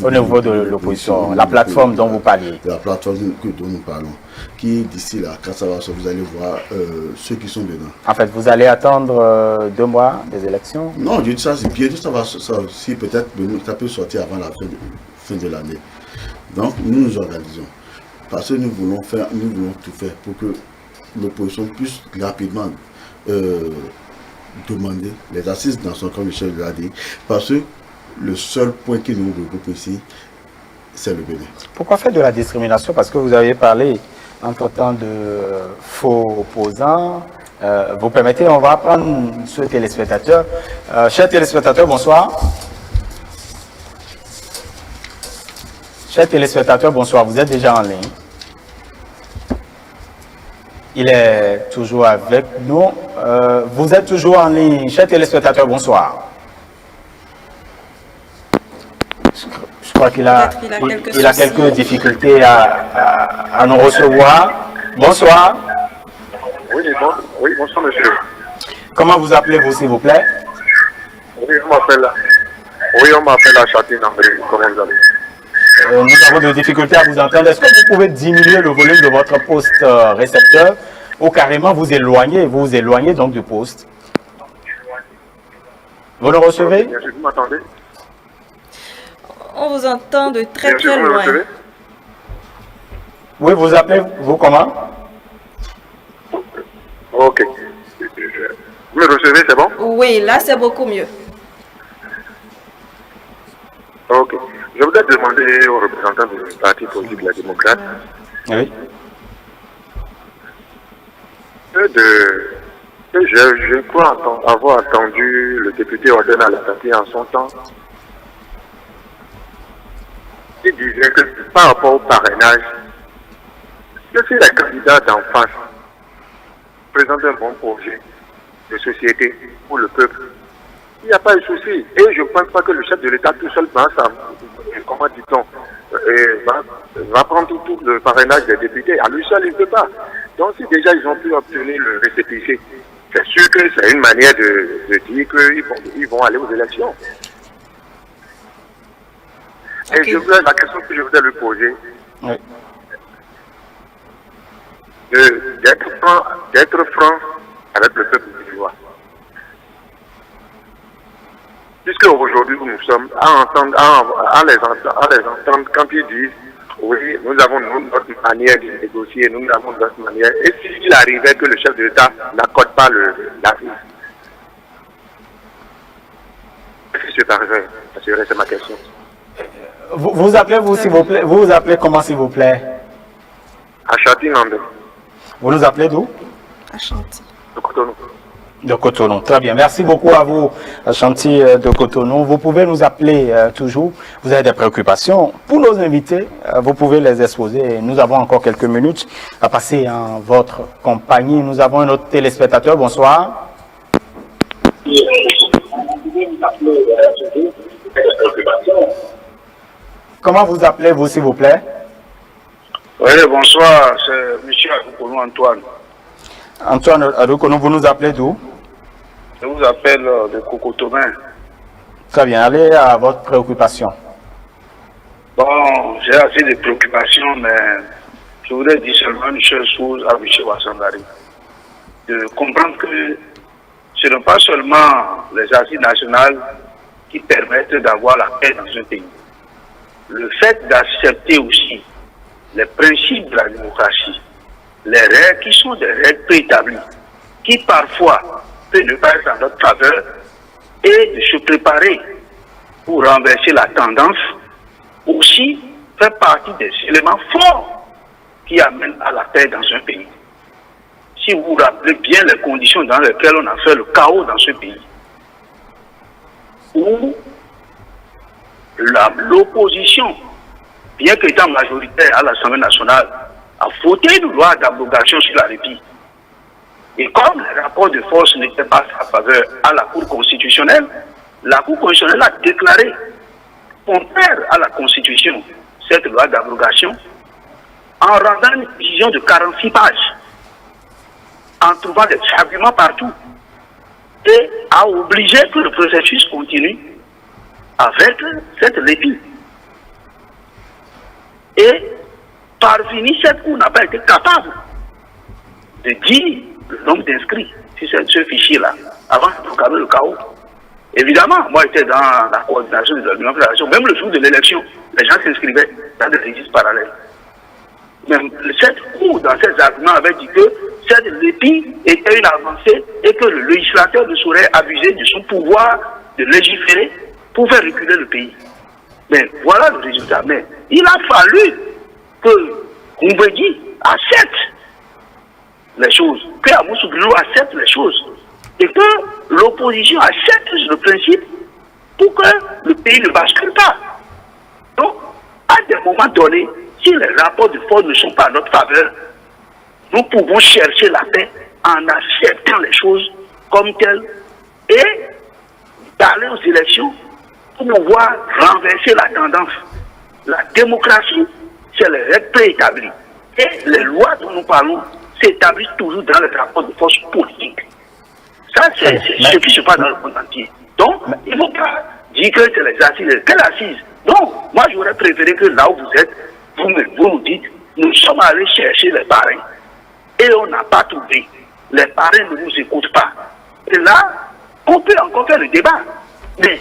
Au niveau de l'opposition, la plateforme dont vous parliez.
La plateforme dont nous parlons. Qui d'ici là, quand ça va sortir, vous allez voir ceux qui sont dedans.
En fait, vous allez attendre 2 mois des élections?
Non, je dis ça, c'est bientôt, si peut-être ça peut sortir avant la fin de l'année. Donc nous nous organisons. Parce que nous voulons tout faire pour que l'opposition puisse rapidement demander les assises dans son camp, Michel l'a dit, parce que le seul point qui nous regroupe ici, c'est le Bénin.
Pourquoi faire de la discrimination? Parce que vous avez parlé entre-temps de faux opposants. Vous permettez, on va prendre ce téléspectateur. Chers téléspectateurs, bonsoir. Chers téléspectateurs, bonsoir. Vous êtes déjà en ligne. Il est toujours avec nous. Vous êtes toujours en ligne. Chers téléspectateurs, bonsoir. Je crois qu'il a quelques difficultés à nous recevoir. Bonsoir.
Oui, bonsoir monsieur.
Comment vous appelez-vous s'il vous plaît?
Oui, on m'appelle Achatine André. Comment vous allez?
Nous avons des difficultés à vous entendre. Est-ce que vous pouvez diminuer le volume de votre poste récepteur ou carrément vous éloigner donc du poste? Vous le recevez?
Vous m'entendez?
On vous entend de très loin.
Oui, vous appelez, vous comment?
Ok. Vous me recevez, c'est bon?
Oui, là c'est beaucoup mieux.
Ok. Je voudrais demander aux représentants du parti politique La Démocrate
Oui.
Je crois avoir entendu le député Ordena Latati en son temps. Il disait que par rapport au parrainage, que si les candidats d'en face présentent un bon projet de société pour le peuple, il n'y a pas de souci. Et je ne pense pas que le chef de l'État tout seul va prendre tout le parrainage des députés. À lui seul, il ne peut pas. Donc si déjà ils ont pu obtenir le récépissé, c'est sûr que c'est une manière de dire qu'ils vont aller aux élections. Okay. Et la question que je voudrais lui poser, oui, d'être franc avec le peuple du D'ivoire. Puisque aujourd'hui nous sommes à les entendre quand ils disent oui, nous avons notre manière de négocier, nous avons notre manière. Et s'il arrivait que le chef de l'État n'accorde pas la vie, qu'est-ce qui arriverait? C'est ma question.
Vous appelez, vous, s'il vous plaît, vous appelez comment, s'il vous plaît?
Ashanti Nande.
Vous nous appelez d'où?
Ashanti.
De Cotonou.
De Cotonou, très bien. Merci beaucoup à vous, Ashanti de Cotonou. Vous pouvez nous appeler toujours. Vous avez des préoccupations. Pour nos invités, vous pouvez les exposer. Nous avons encore quelques minutes à passer en votre compagnie. Nous avons un autre téléspectateur. Bonsoir. Comment vous appelez-vous, s'il vous plaît?
Oui, bonsoir. C'est M. Adoukonou Antoine.
Antoine Adoukonou, vous nous appelez d'où?
Je vous appelle de Cocotomin.
Très bien, allez à votre préoccupation.
Bon, j'ai assez de préoccupations, mais je voudrais dire seulement une seule chose à M. Wassangari. De comprendre que ce n'est pas seulement les assises nationales qui permettent d'avoir la paix dans un pays. Le fait d'accepter aussi les principes de la démocratie, les règles qui sont des règles préétablies, qui parfois peuvent ne pas être en notre faveur, et de se préparer pour renverser la tendance, aussi fait partie des éléments forts qui amènent à la paix dans un pays. Si vous vous rappelez bien les conditions dans lesquelles on a fait le chaos dans ce pays, où l'opposition, bien qu'étant majoritaire à l'Assemblée nationale, a voté une loi d'abrogation sur la répit. Et comme le rapport de force n'était pas à sa faveur à la Cour constitutionnelle, la Cour constitutionnelle a déclaré contraire à la Constitution cette loi d'abrogation en rendant une décision de 46 pages, en trouvant des arguments partout, et a obligé que le processus continue avec cette répit. Et parvenir, cette Cour n'a pas été capable de dire le nombre d'inscrits sur ce fichier-là avant de proclamer le chaos. Évidemment, moi j'étais dans la coordination des organisations, même le jour de l'élection, les gens s'inscrivaient dans des registres parallèles. Même cette Cour, dans ses arguments, avait dit que cette répit était une avancée et que le législateur ne saurait abuser de son pouvoir de légiférer pour faire reculer le pays. Mais voilà le résultat. Mais il a fallu que Koumbedi accepte les choses, que Amoussou Grillo accepte les choses, et que l'opposition accepte le principe pour que le pays ne bascule pas. Donc, à des moments donnés, si les rapports de force ne sont pas à notre faveur, nous pouvons chercher la paix en acceptant les choses comme telles et d'aller aux élections pour pouvoir renverser la tendance. La démocratie, c'est les règles préétablies. Et les lois dont nous parlons s'établissent toujours dans les rapports de force politique. Ça, c'est ce qui se passe dans le monde entier. Donc, il ne faut pas dire que c'est les assises. Quelles assises? Non, moi j'aurais préféré que là où vous êtes, vous nous dites, nous sommes allés chercher les parrains et on n'a pas trouvé. Les parrains ne nous écoutent pas. Et là, on peut encore faire le débat. Mais,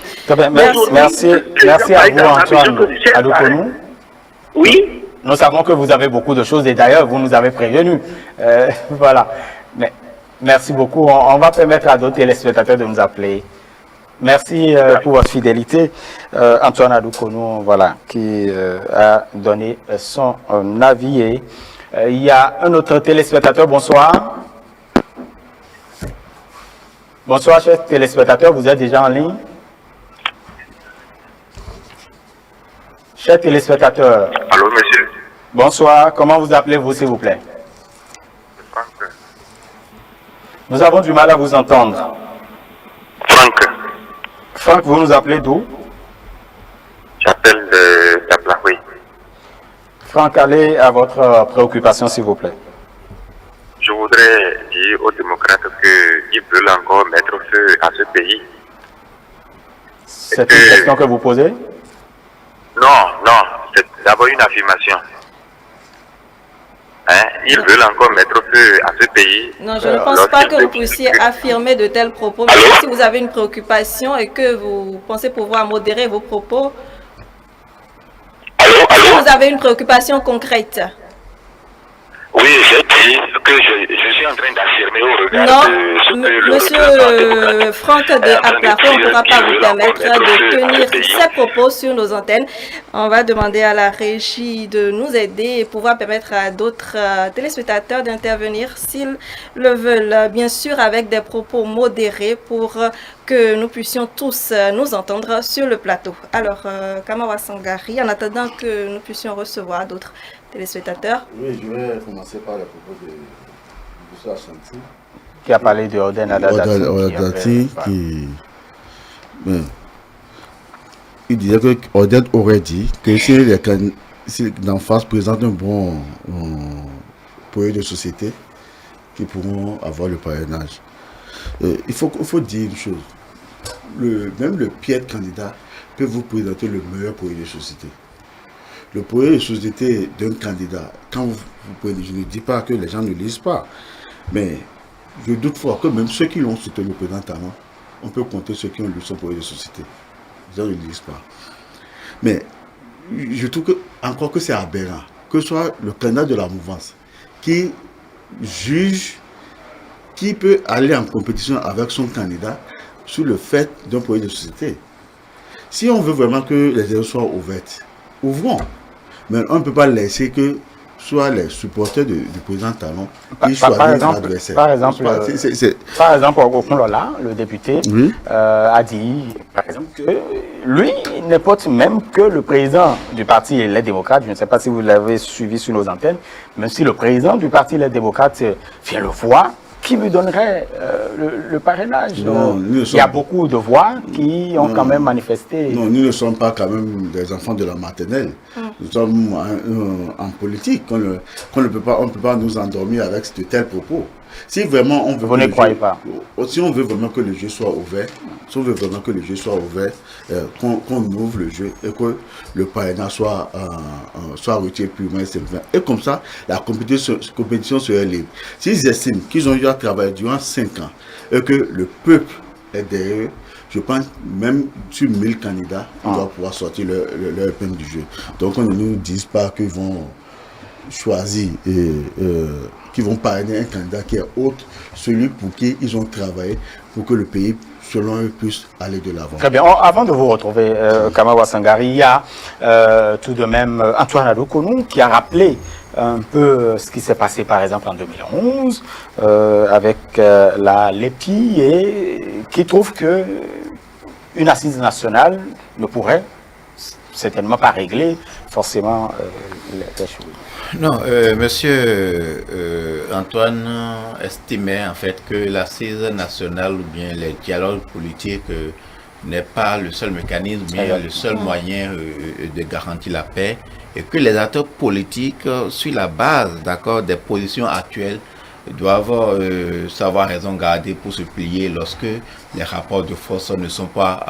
merci à vous, Antoine Adoukonou.
Oui.
Nous savons que vous avez beaucoup de choses et d'ailleurs, vous nous avez prévenus. Voilà. Mais, merci beaucoup. On va permettre à d'autres téléspectateurs de nous appeler. Merci pour votre fidélité. Antoine Adoukonou, voilà, qui a donné son avis. Et il y a un autre téléspectateur. Bonsoir. Bonsoir, chers téléspectateurs. Vous êtes déjà en ligne? Chers téléspectateurs.
Allô, monsieur.
Bonsoir. Comment vous appelez-vous, s'il vous plaît?
Franck.
Nous avons du mal à vous entendre.
Franck.
Franck, vous nous appelez d'où?
J'appelle de Taplaoui.
Franck, allez à votre préoccupation, s'il vous plaît.
Je voudrais dire aux démocrates qu'ils veulent encore mettre feu à ce pays.
C'est une question que vous posez?
Non, c'est d'abord une affirmation. Hein? Ils veulent encore mettre feu à ce pays.
Non, je ne pense pas que vous puissiez affirmer de tels propos. Mais si vous avez une préoccupation et que vous pensez pouvoir modérer vos propos, si vous avez une préoccupation concrète.
Oui, j'ai dit que je suis en train d'affirmer au regard de ce que
Monsieur Franck de Aplaro, on ne pourra pas vous permettre de tenir ces propos sur nos antennes. On va demander à la régie de nous aider et pouvoir permettre à d'autres téléspectateurs d'intervenir s'ils le veulent, bien sûr avec des propos modérés pour que nous puissions tous nous entendre sur le plateau. Alors, Kamawa Sangari, en attendant que nous puissions recevoir d'autres téléspectateurs.
Oui, je vais commencer par les propos de M. Ashanti.
Qui a parlé de Oden Adadati.
Il disait que Oden aurait dit que si l'en face présente un bon projet de société, qu'ils pourront avoir le parrainage. Il faut dire une chose. Même le pire candidat peut vous présenter le meilleur projet de société. Le projet de société d'un candidat, quand vous prenez, je ne dis pas que les gens ne lisent pas, mais je doute fort que même ceux qui l'ont soutenu le président Talon, on peut compter ceux qui ont lu son projet de société. Les gens ne lisent pas. Mais je trouve encore que c'est aberrant que ce soit le candidat de la mouvance qui juge qui peut aller en compétition avec son candidat sur le fait d'un projet de société. Si on veut vraiment que les élections soient ouvertes, ouvrons. Mais on ne peut pas laisser que soit les supporters du président Talon qui choisissent l'adversaire.
Par exemple, Okunlola, le député, a dit, par exemple, que lui ne porte même que le président du parti Les Démocrates. Je ne sais pas si vous l'avez suivi sur nos antennes, même si le président du parti Les Démocrates vient le voir, qui lui donnerait le parrainage. Non, il y a beaucoup de voix qui ont quand même manifesté.
Non, nous ne sommes pas quand même des enfants de la maternelle. Nous sommes en politique. On ne peut pas nous endormir avec de tels propos. Si vraiment on veut
vous ne croyez pas.
Si on veut vraiment que le jeu soit ouvert, qu'on ouvre le jeu et que le parrainage soit retiré purement et simplement. Et comme ça, la compétition serait libre. S'ils estiment qu'ils ont eu à travailler durant 5 ans et que le peuple est derrière eux, je pense même sur 1000 candidats, ils doivent pouvoir sortir leur épingle du jeu. Donc on ne nous dit pas qu'ils vont choisir qui vont parrainer un candidat qui est autre, celui pour qui ils ont travaillé pour que le pays, selon eux, puisse aller de l'avant.
Très bien. Avant de vous retrouver, Kamawa Sangari, il y a tout de même Antoine Adoukonou qui a rappelé un peu ce qui s'est passé par exemple en 2011 avec la LEPI et qui trouve que une assise nationale ne pourrait certainement pas régler forcément les choses.
Non, monsieur Antoine estimait en fait que l'assise nationale ou bien les dialogues politiques n'est pas le seul mécanisme, mais le seul moyen de garantir la paix et que les acteurs politiques, sur la base des positions actuelles, doivent savoir raison garder pour se plier lorsque les rapports de force ne sont pas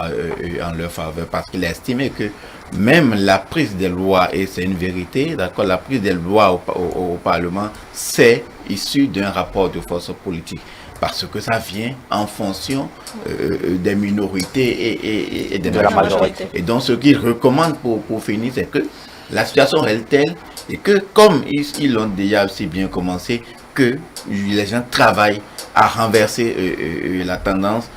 en leur faveur, parce qu'il a estimé que même la prise des lois, et c'est une vérité, la prise des lois au Parlement, c'est issu d'un rapport de force politique, parce que ça vient en fonction des minorités et de la majorité. Et donc ce qu'il recommande pour finir, c'est que la situation est telle, et que comme ils l'ont déjà aussi bien commencé, que les gens travaillent à renverser la tendance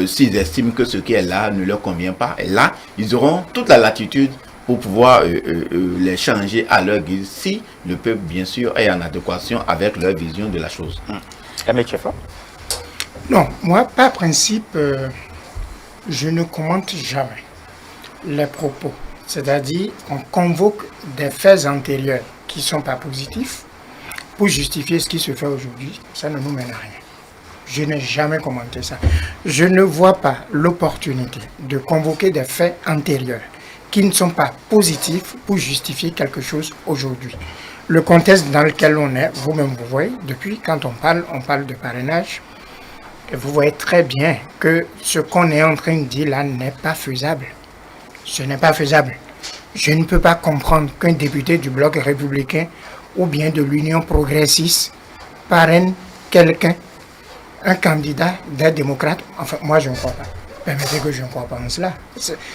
s'ils estiment que ce qui est là ne leur convient pas, et là, ils auront toute la latitude pour pouvoir les changer à leur guise, si le peuple, bien sûr, est en adéquation avec leur vision de la chose.
Non, moi, par principe, je ne commente jamais les propos. C'est-à-dire, on convoque des faits antérieurs qui ne sont pas positifs pour justifier ce qui se fait aujourd'hui. Ça ne nous mène à rien. Je n'ai jamais commenté ça. Je ne vois pas l'opportunité de convoquer des faits antérieurs qui ne sont pas positifs pour justifier quelque chose aujourd'hui. Le contexte dans lequel on est, vous-même vous voyez, depuis quand on parle de parrainage, et vous voyez très bien que ce qu'on est en train de dire là n'est pas faisable. Ce n'est pas faisable. Je ne peux pas comprendre qu'un député du bloc républicain ou bien de l'Union progressiste parraine quelqu'un, un candidat des démocrates. Enfin, moi, je ne crois pas. Permettez que je ne crois pas en cela.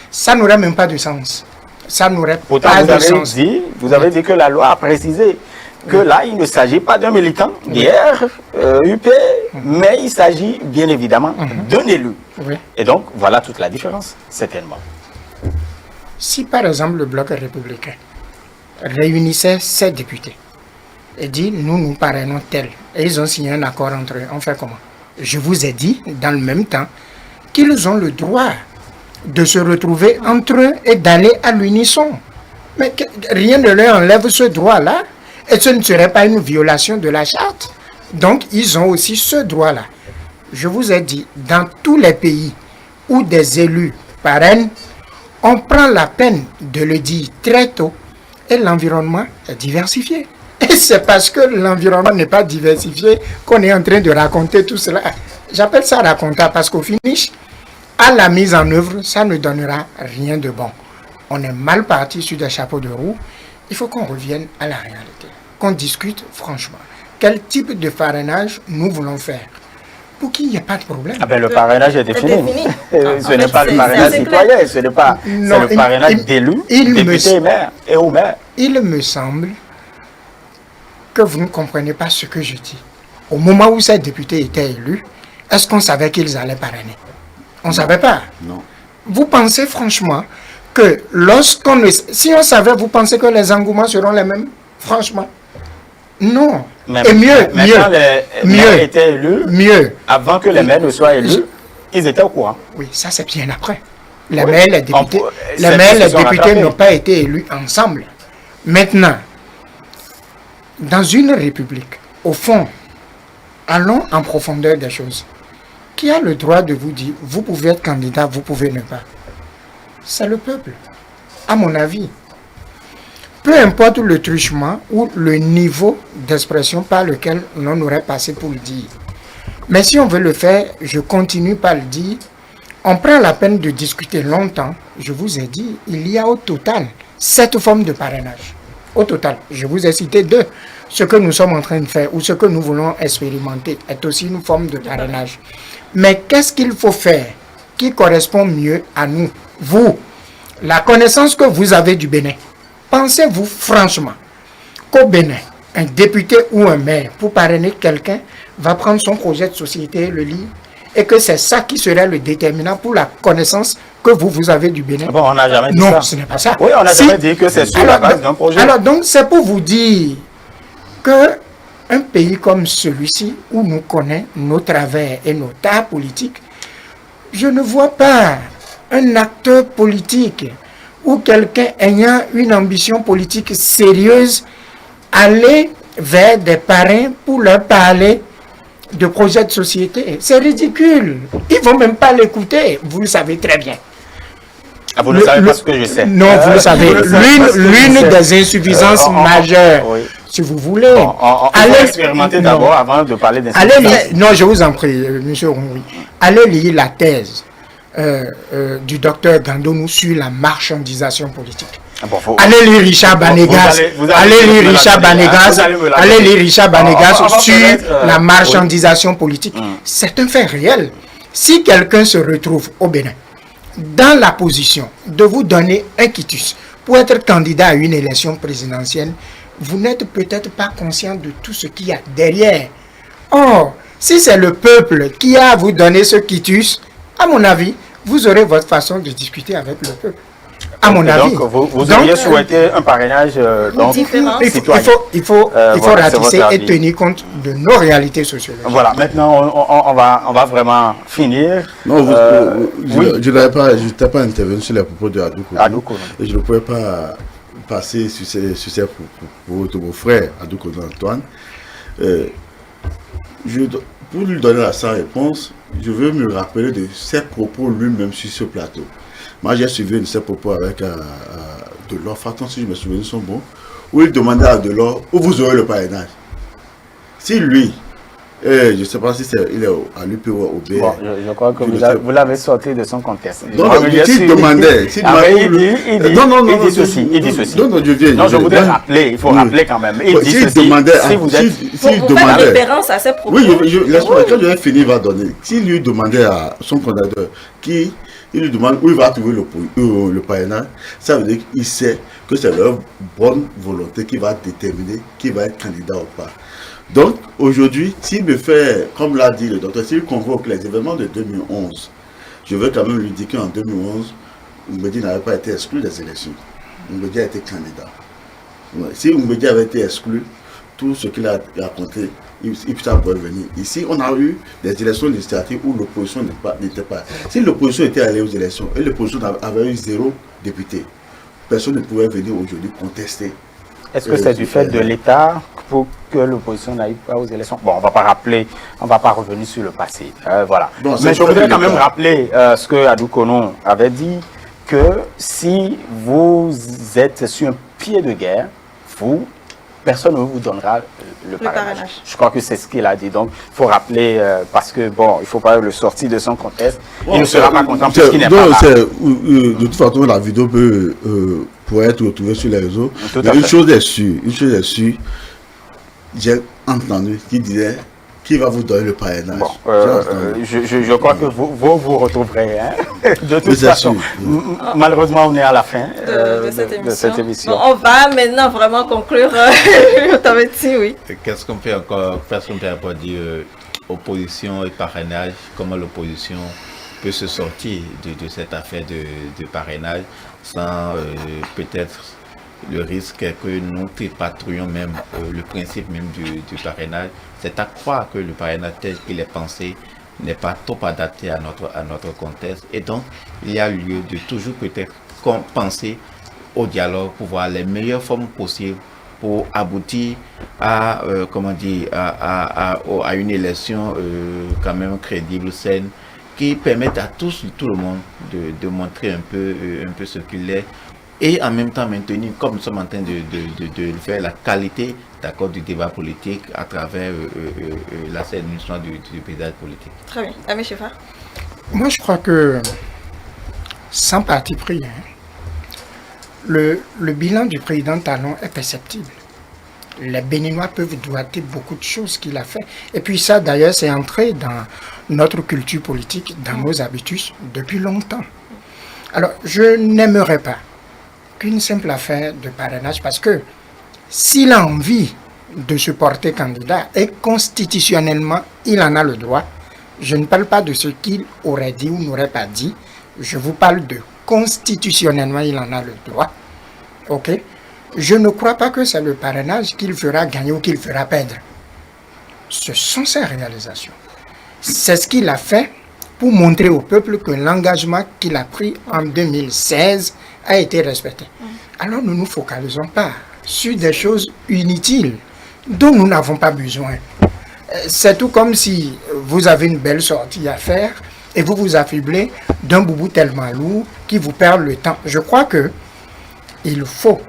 Ça n'aurait même pas de sens. Ça n'aurait pas de sens.
Vous avez dit que la loi a précisé que là, il ne s'agit pas d'un militant d'hier, UP, mais il s'agit bien évidemment d'un élu. Et donc, voilà toute la différence, certainement.
Si par exemple le bloc républicain réunissait 7 députés et dit nous parrainons tel, et ils ont signé un accord entre eux, on fait comment? Je vous ai dit dans le même temps qu'ils ont le droit de se retrouver entre eux et d'aller à l'unisson. Mais rien ne leur enlève ce droit-là, et ce ne serait pas une violation de la charte. Donc ils ont aussi ce droit-là. Je vous ai dit, dans tous les pays où des élus parrainent, on prend la peine de le dire très tôt, et l'environnement est diversifié. Et c'est parce que l'environnement n'est pas diversifié qu'on est en train de raconter tout cela. J'appelle ça raconter parce qu'au finish, à la mise en œuvre, ça ne donnera rien de bon. On est mal parti sur des chapeaux de roue. Il faut qu'on revienne à la réalité, qu'on discute franchement. Quel type de parrainage nous voulons faire pour qu'il n'y ait pas de problème?
Le parrainage est défini. Ce n'est pas le parrainage citoyen, ce n'est pas le parrainage d'élus, députés et maires et aux maires.
Il me semble que vous ne comprenez pas ce que je dis. Au moment où ces députés étaient élus, est-ce qu'on savait qu'ils allaient parrainer? On ne savait pas.
Non.
Vous pensez franchement que si on savait, vous pensez que les engouements seront les mêmes? Franchement, non. Et mieux
étaient élus, avant que les maires ne soient élus, ils étaient au courant.
Oui, ça c'est bien après. Les maires et les députés n'ont pas été élus ensemble. Maintenant, dans une république, au fond, allons en profondeur des choses. Qui a le droit de vous dire, vous pouvez être candidat, vous pouvez ne pas? C'est le peuple, à mon avis. Peu importe le truchement ou le niveau d'expression par lequel on aurait passé pour le dire. Mais si on veut le faire, je continue par le dire. On prend la peine de discuter longtemps. Je vous ai dit, il y a au total 7 formes de parrainage. Au total, je vous ai cité 2. Ce que nous sommes en train de faire ou ce que nous voulons expérimenter est aussi une forme de parrainage. Mais qu'est-ce qu'il faut faire qui correspond mieux à nous? Vous, la connaissance que vous avez du Bénin, pensez-vous franchement qu'au Bénin, un député ou un maire, pour parrainer quelqu'un, va prendre son projet de société et le lire, et que c'est ça qui serait le déterminant pour la connaissance que vous avez du Bénin?
Bon, on n'a jamais dit ça.
Non, ce n'est pas ça.
Oui, on n'a jamais dit que c'est sur la base d'un projet.
Alors, donc, c'est pour vous dire que un pays comme celui-ci, où nous connaissons nos travers et nos tares politiques, je ne vois pas un acteur politique ou quelqu'un ayant une ambition politique sérieuse aller vers des parrains pour leur parler de projets de société. C'est ridicule. Ils ne vont même pas l'écouter. Vous le savez très bien.
Ah, vous ne savez pas ce que je sais.
Non, vous le savez. L'une des insuffisances majeures, si vous voulez.
Allez expérimenter d'abord avant de parler d'insuffisance.
Non, je vous en prie, monsieur Rongoui. Allez lire la thèse du docteur Gandonou sur la marchandisation politique. Allez lire Richard Banegas. Allez lire Richard Banegas sur la marchandisation politique. C'est un fait réel. Si quelqu'un se retrouve au Bénin dans la position de vous donner un quitus pour être candidat à une élection présidentielle, vous n'êtes peut-être pas conscient de tout ce qu'il y a derrière. Or, si c'est le peuple qui a à vous donner ce quitus, À mon avis, vous aurez votre façon de discuter avec le peuple. À mon avis.
Donc, vous auriez souhaité un parrainage
différent.
Il faut ratisser et tenir compte de nos réalités sociologiques.
Voilà, maintenant, on va vraiment finir.
Non, je n'étais pas intervenu sur les propos de Adou. Et je ne pouvais pas passer sur ces propos de mon frère Adou Antoine. Pour lui donner sa réponse, je veux me rappeler de ses propos lui-même sur ce plateau. Moi, j'ai suivi ses propos avec Delors, Faton, si je me souviens, ils sont bons, où il demandait à Delors où vous aurez le parrainage. Si lui, je ne sais pas si il est à l'UP ou au BR.
Bon, je crois que vous l'avez sorti de son contexte.
Non, s'il demandait.
Il dit ceci.
Non, je viens.
Non, je voudrais rappeler, il faut rappeler quand même. Il dit ceci.
Vous faites référence à ses propos.
Oui, laisse-moi, quand je vais finir, il va donner. S'il lui demandait à son candidat il lui demande où il va trouver le parrainage, ça veut dire qu'il sait que c'est leur bonne volonté qui va déterminer qui va être candidat ou pas. Donc, aujourd'hui, s'il me fait, comme l'a dit le docteur, s'il convoque les événements de 2011, je veux quand même lui dire qu'en 2011, Oumbédi n'avait pas été exclu des élections. Oumbédi a été candidat. Si Oumbédi avait été exclu, tout ce qu'il a raconté, il pourrait venir. Ici, on a eu des élections législatives où l'opposition n'était pas. Si l'opposition était allée aux élections et l'opposition avait eu 0 député, personne ne pouvait venir aujourd'hui contester.
Est-ce que c'est du fait de l'État pour que l'opposition n'aille pas aux élections? Bon, on ne va pas revenir sur le passé. Voilà. Bon, mais je voudrais quand même rappeler ce que Adou Kono avait dit, que si vous êtes sur un pied de guerre, personne ne vous donnera le parrainage. Je crois que c'est ce qu'il a dit. Donc, il faut rappeler, parce que, bon, il ne faut pas le sortir de son contexte. Il ne sera pas content puisqu'il n'est pas là.
De toute façon, la vidéo pourrait être retrouvée sur les réseaux. Mais une chose est sûre, j'ai entendu qu'il disait qui va vous donner le parrainage.
Bon, je crois que vous retrouverez. Hein, de toute façon, malheureusement, on est à la fin de cette émission.
Bon, on va maintenant vraiment conclure. Oui.
Qu'est-ce qu'on peut encore dire opposition et parrainage? Comment l'opposition peut se sortir de cette affaire de parrainage sans peut-être le risque que nous tripatouillons même le principe même du parrainage? C'est à croire que le parrainage tel qu'il est pensé n'est pas trop adapté à notre contexte, et donc il y a lieu de toujours peut-être penser au dialogue pour voir les meilleures formes possibles pour aboutir à à une élection quand même crédible, saine, qui permette à tout le monde de montrer un peu ce qu'il est, et en même temps maintenir, comme nous sommes en train de faire, la qualité du débat politique à travers la scène du paysage politique.
Très bien. Aimé Cheffa.
Moi, je crois que, sans parti pris, le bilan du président Talon est perceptible. Les Béninois peuvent doiter beaucoup de choses qu'il a fait. Et puis ça, d'ailleurs, c'est entré dans notre culture politique, dans nos habitudes, depuis longtemps. Alors, je n'aimerais pas qu'une simple affaire de parrainage, parce que s'il a envie de se porter candidat, et constitutionnellement, il en a le droit, je ne parle pas de ce qu'il aurait dit ou n'aurait pas dit, je vous parle de constitutionnellement, il en a le droit. Ok? Je ne crois pas que c'est le parrainage qu'il fera gagner ou qu'il fera perdre. Ce sont ses réalisations. C'est ce qu'il a fait pour montrer au peuple que l'engagement qu'il a pris en 2016 a été respecté. Alors ne nous focalisons pas sur des choses inutiles dont nous n'avons pas besoin. C'est tout comme si vous avez une belle sortie à faire et vous vous affublez d'un boubou tellement lourd qui vous perd le temps. Je crois que il faut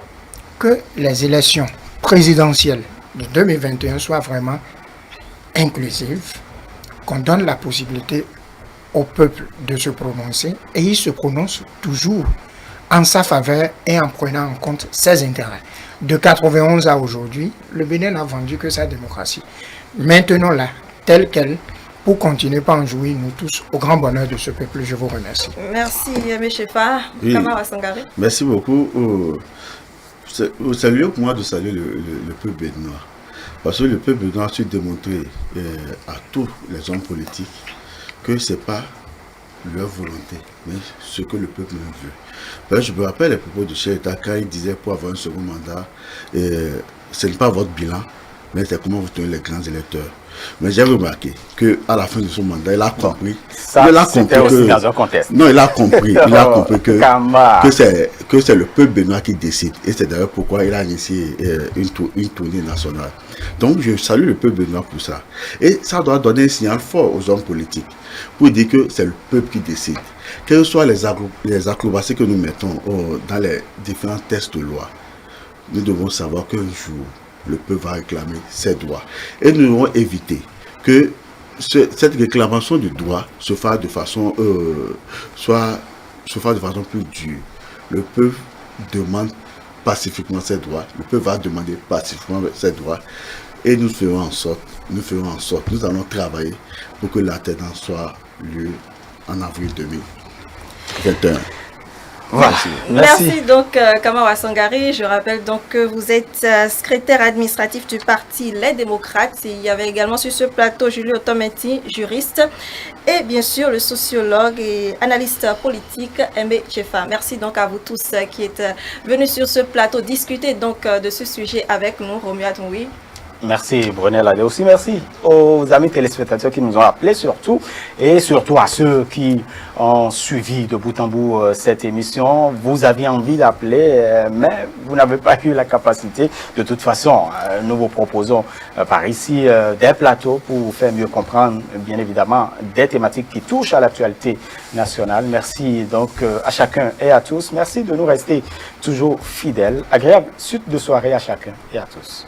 que les élections présidentielles de 2021 soient vraiment inclusives, qu'on donne la possibilité au peuple de se prononcer, et il se prononce toujours en sa faveur et en prenant en compte ses intérêts. De 91 à aujourd'hui, le Bénin n'a vendu que sa démocratie. Maintenons-la telle qu'elle pour continuer à en jouir, nous tous, au grand bonheur de ce peuple. Je vous remercie.
Merci, Aimé Cheffa. Kamara Sangari.
Merci beaucoup. C'est lieu pour moi de saluer le peuple béninois. Parce que le peuple béninois a su démontrer à tous les hommes politiques que ce n'est pas leur volonté, mais ce que le peuple veut. Ben, je me rappelle les propos de Cheikh Anta quand il disait pour avoir un second mandat, ce n'est pas votre bilan, mais c'est comment vous tenez les grands électeurs. Mais j'ai remarqué qu'à la fin de son mandat, il a compris.
Ça, c'était aussi dans un contexte.
Non, il a compris que c'est le peuple béninois qui décide. Et c'est d'ailleurs pourquoi il a initié une tournée nationale. Donc, je salue le peuple béninois pour ça. Et ça doit donner un signal fort aux hommes politiques pour dire que c'est le peuple qui décide. Quelles soient les acrobaties que nous mettons dans les différents textes de loi, nous devons savoir qu'un jour, le peuple va réclamer ses droits. Et nous devons éviter que cette réclamation de droits se fasse de façon plus dure. Le peuple demande pacifiquement ses droits. Le peuple va demander pacifiquement ses droits. Et nous ferons en sorte, nous allons travailler pour que l'alternance soit lieu en avril 2021.
Voilà.
Merci donc Kama Sangari. Je rappelle donc que vous êtes secrétaire administratif du parti Les Démocrates. Il y avait également sur ce plateau Julie Otometi, juriste, et bien sûr le sociologue et analyste politique Aimé Tchefa. Merci donc à vous tous qui êtes venus sur ce plateau discuter donc de ce sujet avec nous. Romuald, oui.
Merci Brunel Adé. Aussi merci aux amis téléspectateurs qui nous ont appelés surtout, et surtout à ceux qui ont suivi de bout en bout cette émission. Vous aviez envie d'appeler, mais vous n'avez pas eu la capacité. De toute façon, nous vous proposons par ici des plateaux pour vous faire mieux comprendre, bien évidemment, des thématiques qui touchent à l'actualité nationale. Merci donc à chacun et à tous. Merci de nous rester toujours fidèles. Agréable suite de soirée à chacun et à tous.